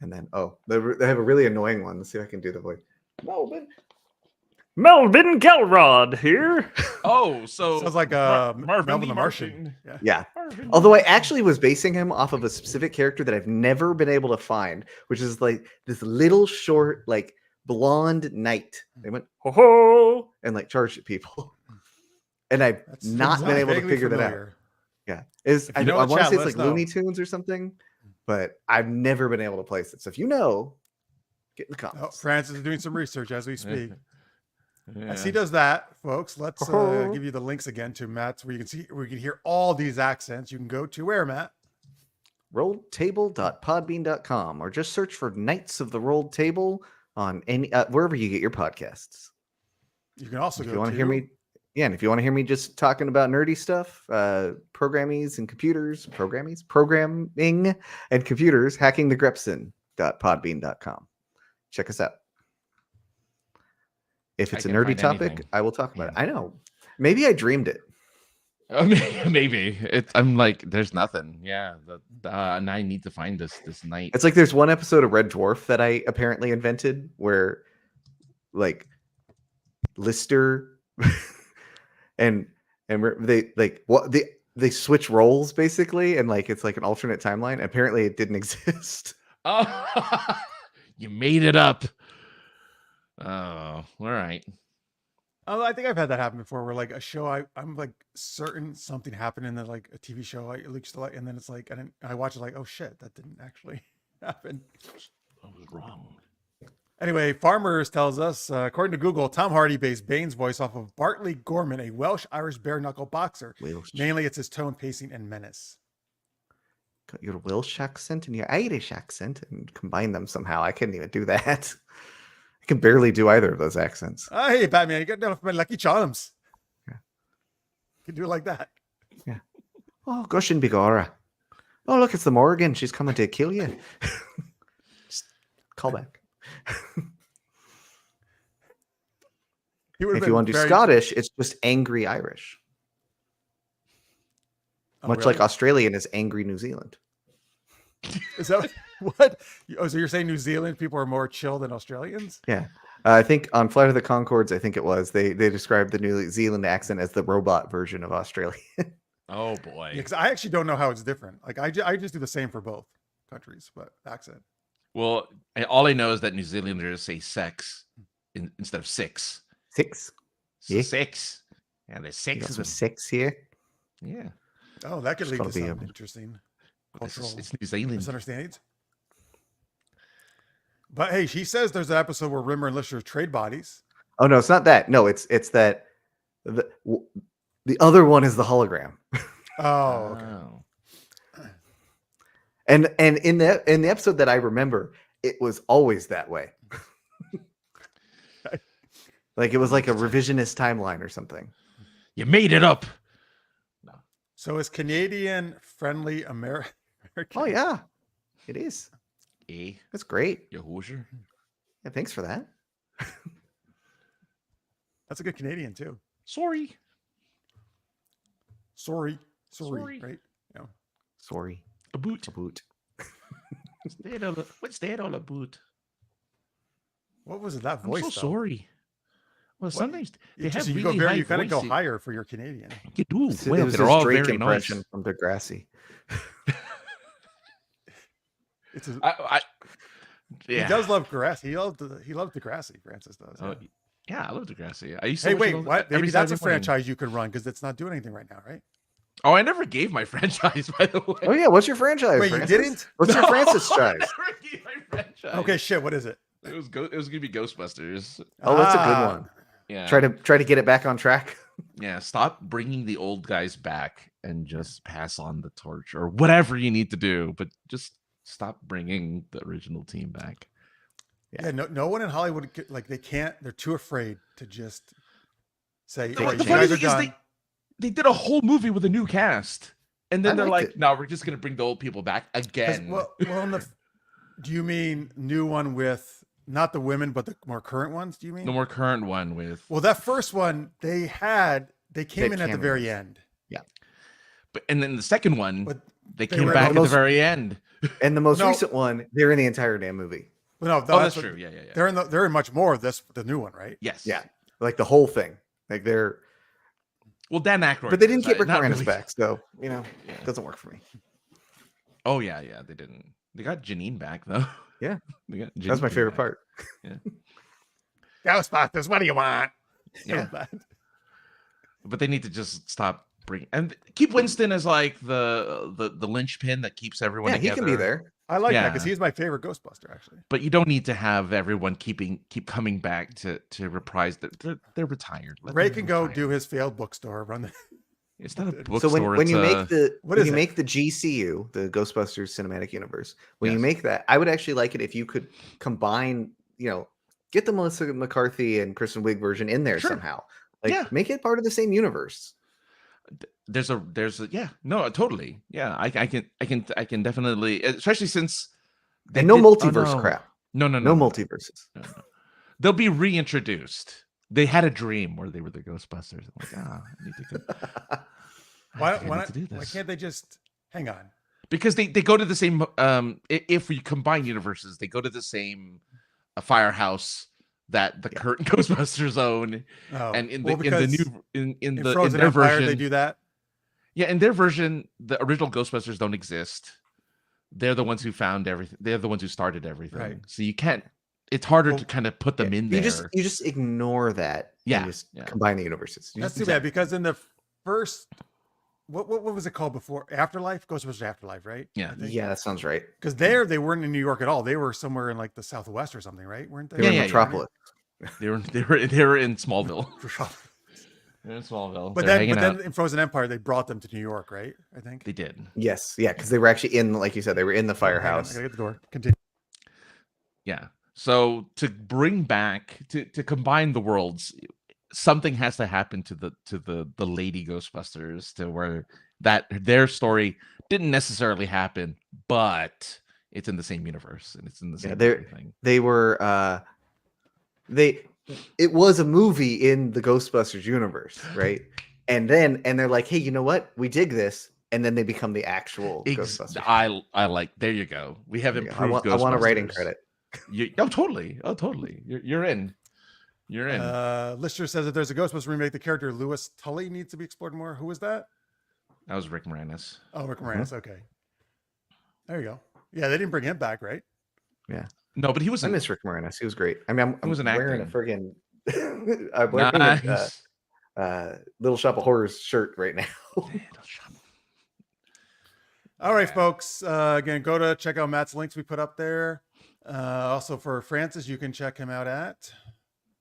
and then they have a really annoying one. Let's see if I can do the voice. No, but Melvin Kelrod here. Oh, so Sounds like Melvin the Martian. Yeah. Yeah. Although I actually was basing him off of a specific character that I've never been able to find, which is like this little short, like blonde knight. They went ho ho and like charged at people, and I've not been able to figure that out. Yeah, I know want the to chat, say let it's us like know. Looney Tunes or something, but I've never been able to place it. So if you know, get in the Oh, comments. Francis is doing some research as we speak. Yeah. As he does that, folks, let's give you the links again to Matt's where you can hear all these accents. You can go to where, Matt? Rolltable.podbean.com, or just search for Knights of the Rolled Table on any wherever you get your podcasts. You can also If go you want to to hear me, yeah, and if you want to hear me just talking about nerdy stuff, programming and computers, programming and computers, hackingthegrepson.podbean.com. Check us out. If it's a can't nerdy find topic, anything. I will talk about it. I know. Maybe I dreamed it. Maybe I'm like, there's nothing. Yeah, and I need to find this night. It's like there's one episode of Red Dwarf that I apparently invented where like Lister and they like what they switch roles basically, and like it's like an alternate timeline. Apparently it didn't exist. Oh, you made it up. Oh, all right. Oh, I think I've had that happen before where like a show I'm like certain something happened in the like a TV show I looks like, and then it's like I watch it like, oh shit, that didn't actually happen. I was wrong. Anyway, Farmers tells us, according to Google, Tom Hardy based Bane's voice off of Bartley Gorman, a Welsh-Irish bare-knuckle boxer. Mainly it's his tone, pacing, and menace. Got your Welsh accent and your Irish accent and combine them somehow. I couldn't even do that. I can barely do either of those accents. Oh, hey, Batman, you got down with my Lucky Charms. Yeah. You can do it like that. Yeah. Oh, Gushin Bigora. Oh, look, it's the Morgan. She's coming to kill you. Just call back. If you want to do Scottish, it's just angry Irish. Oh, Much really? like Australian is angry New Zealand. Is that what? Oh, so you're saying New Zealand people are more chill than Australians? Yeah. I think on Flight of the Conchords, I think it was, they described the New Zealand accent as the robot version of Australian. Oh boy. Yeah, 'cause I actually don't know how it's different. Like I just do the same for both countries, but accent. Well, all I know is that New Zealanders say sex instead of six. Six. Yeah. Six. And there's You got six. some six here. Yeah. Oh, that could It's lead to gotta be some a- interesting It's cultural New Zealand. misunderstandings. But hey, she says there's an episode where Rimmer and Lister trade bodies. Oh, no, it's not that. No, it's that the other one is the hologram. Oh, okay. Oh. And in the episode that I remember, it was always that way. Like it was like a revisionist timeline or something. You made it up. No. So is Canadian friendly American? Oh yeah, it is. That's great. You Hoosier. Yeah, thanks for that. That's a good Canadian too. Sorry. Sorry. Sorry. Right? Yeah. Sorry. A boot. A boot. What's that all about? What was it? That I'm voice. so though? sorry. Well, sometimes they It's have just, really high you kind of go voices. higher for your Canadian. You do. It Well, was they're his all Drake very impression nice. from Degrassi. It's a, Yeah. He does love Degrassi. He loved Degrassi. Francis does. Oh, Yeah. yeah, I love Degrassi. I used to Hey, watch wait, it all- what? every Maybe that's a Saturday morning. franchise you could run because it's not doing anything right now, right? Oh, I never gave my franchise, by the way. Oh yeah, what's your franchise? Wait, you Francis? didn't? What's your No, Francis I franchise? never gave my franchise. Okay, shit. What is it? It was gonna be Ghostbusters. Oh, that's a good Ah, one. Yeah. Try to get it back on track. Yeah. Stop bringing the old guys back and just pass on the torch or whatever you need to do, but just stop bringing the original team back. Yeah, no one in Hollywood like they can't. They're too afraid to just say, The "All right, The you funny guys are thing is done." they did a whole movie with a new cast, and then I they're liked like, it. "No, we're just gonna bring the old people back 'Cause, again." well, do you mean new one with not the women but the more current ones? Do you mean the more current one with, Well, that first one they came in at the cameos. very end. but and then the second one, But they they came were back at the almost- very end. And the most No. recent one, they're in the entire damn movie. no, Oh, that's true. Yeah. They're in much more of this the new one, right? Yes. Yeah. like the whole thing. Like they're, Well, Dan Aykroyd, but they didn't is, get Rick not Moranis really- back, so Yeah. it doesn't work for me. Oh yeah, they didn't. They got Janine back though. Yeah. They got That's my Janine favorite back. part. Ghostbusters, what do you want? Yeah. So bad. But they need to just stop bringing and keep Winston as like the linchpin that keeps everyone Yeah, together. he can be there. I like that Yeah. because he's my favorite Ghostbuster, actually. But you don't need to have everyone keep coming back to reprise that they're retired. Let Ray them can go retire. do his failed bookstore, run the. It's not a So bookstore. when you it's make the what when is you it? make the GCU, the Ghostbusters Cinematic Universe, when you Yes. make that, I would actually like it if you could combine, get the Melissa McCarthy and Kristen Wiig version in there Sure. somehow. Like Yeah. make it part of the same universe. there's a yeah, no, totally. Yeah, I can definitely, especially since they And no did- multiverse no. crap. No, No multiverses. No. They'll be reintroduced. They had a dream where they were the Ghostbusters. I'm like, I need to Why, I think I why, need not, to do why this. can't they just hang on? Because they go to the same if we combine universes, they go to the same firehouse that the current Ghostbusters own. Oh, And in well, the new because in Frozen their Empire, version they do that. Yeah, in their version, the original Ghostbusters don't exist. They're the ones who found everything. They're the ones who started everything. Right. So you can't. It's harder Well, to kind of put them in there. You just ignore that. Yeah, And just yeah. combine the universes. You That's just- too bad because in the first, what was it called before? Afterlife? Ghostbusters Afterlife, right? Yeah. yeah, that sounds right. Because they weren't in New York at all. They were somewhere in like the Southwest or something, right? Weren't they? They were in yeah. Metropolis. They were in Smallville. They're in Smallville. But They're then, hanging out. in Frozen Empire, they brought them to New York, right? I think. They did. Yes, yeah, because they were actually in, like you said, they were in the Hang on, firehouse. I gotta get the door. Continue. Yeah. So to bring back to combine the worlds, something has to happen to the Lady Ghostbusters to where that their story didn't necessarily happen, but it's in the same universe and it's in the same thing. They were it was a movie in the Ghostbusters universe, right? And they're like, hey, you know what? We dig this, and then they become the actual Ghostbusters. I like. There you go. We have There you go. improved. I want a writing Ghostbusters. credit. Totally. You're in. You're in. Lister says that there's a Ghostbusters remake. The character Louis Tully needs to be explored more. Who was that? That was Rick Moranis. Oh, Rick Moranis. Okay. There you go. Yeah, they didn't bring him back, right? Yeah. No, but he was. I miss Rick Moranis. He was great. I mean, I'm was an wearing a acting. friggin' I'm wearing Nice. a Little Shop of Horrors shirt right now. All right, folks. Again, go to check out Matt's links we put up there. Also for Francis, you can check him out at.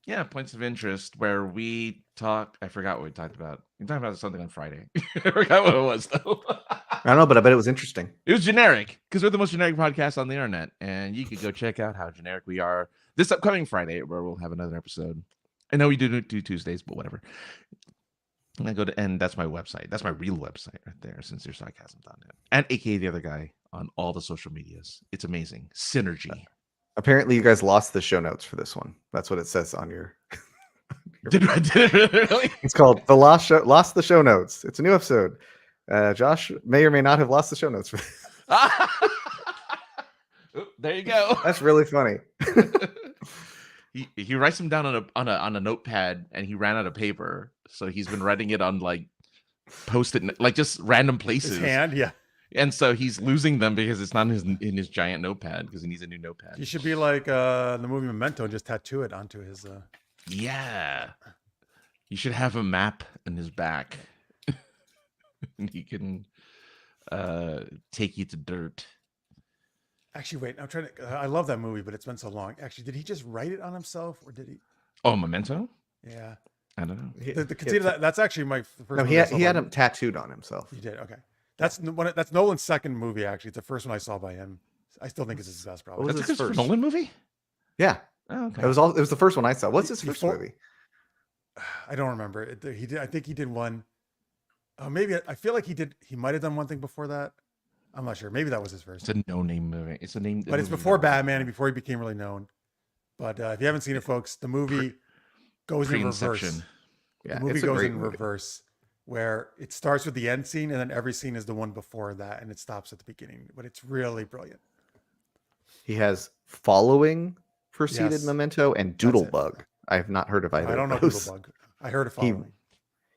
Yeah, points of interest where we talked. I forgot what we talked about. We talked about something on Friday. I forgot what it was though. I don't know, but I bet it was interesting. It was generic because we're the most generic podcast on the internet, and you could go check out how generic we are this upcoming Friday, where we'll have another episode. I know we do Tuesdays, but whatever. I go to, and that's my website. That's my real website right there. SincereSarcasm.net and AKA the other guy on all the social medias. It's amazing. Synergy. Apparently, you guys lost the show notes for this one. That's what it says on your. Did it really? It's called the lost the show notes. It's a new episode. Josh may or may not have lost the show notes for this. Oop, there you go. That's really funny. He writes them down on a notepad, and he ran out of paper, so he's been writing it on like post-it, like just random places. His hand, yeah. And so he's losing them because it's not in his giant notepad because he needs a new notepad. He should be like the movie Memento and just tattoo it onto his. Yeah, you should have a map in his back, and he can take you to dirt. Actually, wait. I'm trying to. I love that movie, but it's been so long. Actually, did he just write it on himself, or did he? Oh, Memento? Yeah. I don't know. The conceit of that's actually my first. No, movie I saw he by had him. him tattooed on himself. He did. Okay. That's Nolan's second movie. Actually, it's the first one I saw by him. I still think it's his best, probably. What was That's a his Christopher first? Nolan movie? Yeah, Oh, okay. it was the first one I saw. What's his first Before- movie? I don't remember. He did. I think he did one. Oh, maybe I feel like he did. He might have done one thing before that. I'm not sure. Maybe that was his first. It's a no-name movie. It's a name, But it's before Batman and before he became really known. But if you haven't seen it, folks, the movie goes in reverse. Pre-Inception. Yeah, The movie it's a goes great in movie. reverse, where it starts with the end scene, and then every scene is the one before that, and it stops at the beginning. But it's really brilliant. He has Following preceded Yes. Memento and That's it. Doodlebug. I have not heard of either. I don't know of those. Doodlebug. I heard it He- following.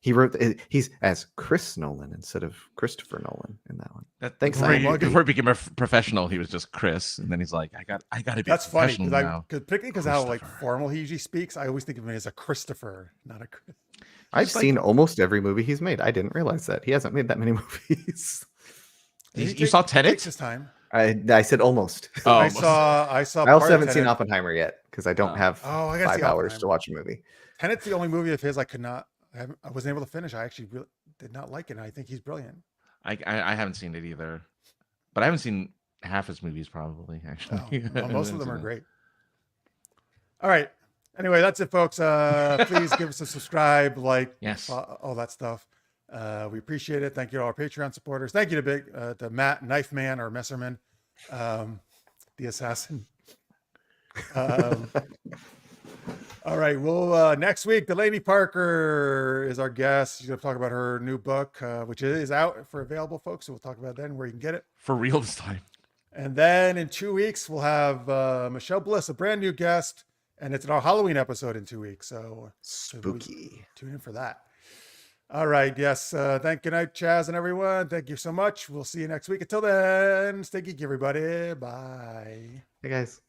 He wrote. He's as Chris Nolan instead of Christopher Nolan in that one. Thanks, before he, Simon. before he became a professional, he was just Chris, and then he's like, I got to be That's funny professional because now. particularly because how like Christopher. formal he usually speaks, I always think of him as a Christopher, not a Chris. I've Just like- seen almost every movie he's made. I didn't realize that he hasn't made that many movies. You saw Takes Tenet? his time. I said almost. Oh, I saw. I part also of haven't seen Tenet. Oppenheimer yet because I don't have Oh, I gotta see 5 hours to Oppenheimer. watch a movie. Tenet's the only movie of his I could not. I wasn't able to finish. I actually really did not like it. And I think he's brilliant. I haven't seen it either, but I haven't seen half his movies probably. Actually, Oh, well, most of them are great. All right. Anyway, that's it, folks. Please give us a subscribe, like, Yes. all that stuff. We appreciate it. Thank you to our Patreon supporters. Thank you to Matt Knife Man or Messerman, the assassin. All right. Well, next week, Delaney Parker is our guest. She's going to talk about her new book, which is out for available, folks. So we'll talk about that and where you can get it. For real this time. And then in 2 weeks, we'll have Michelle Bliss, a brand new guest, and it's our Halloween episode in 2 weeks. So Spooky. tune in for that. All right. Yes. Good night, Chaz and everyone. Thank you so much. We'll see you next week. Until then, stay geeky, everybody. Bye. Hey guys.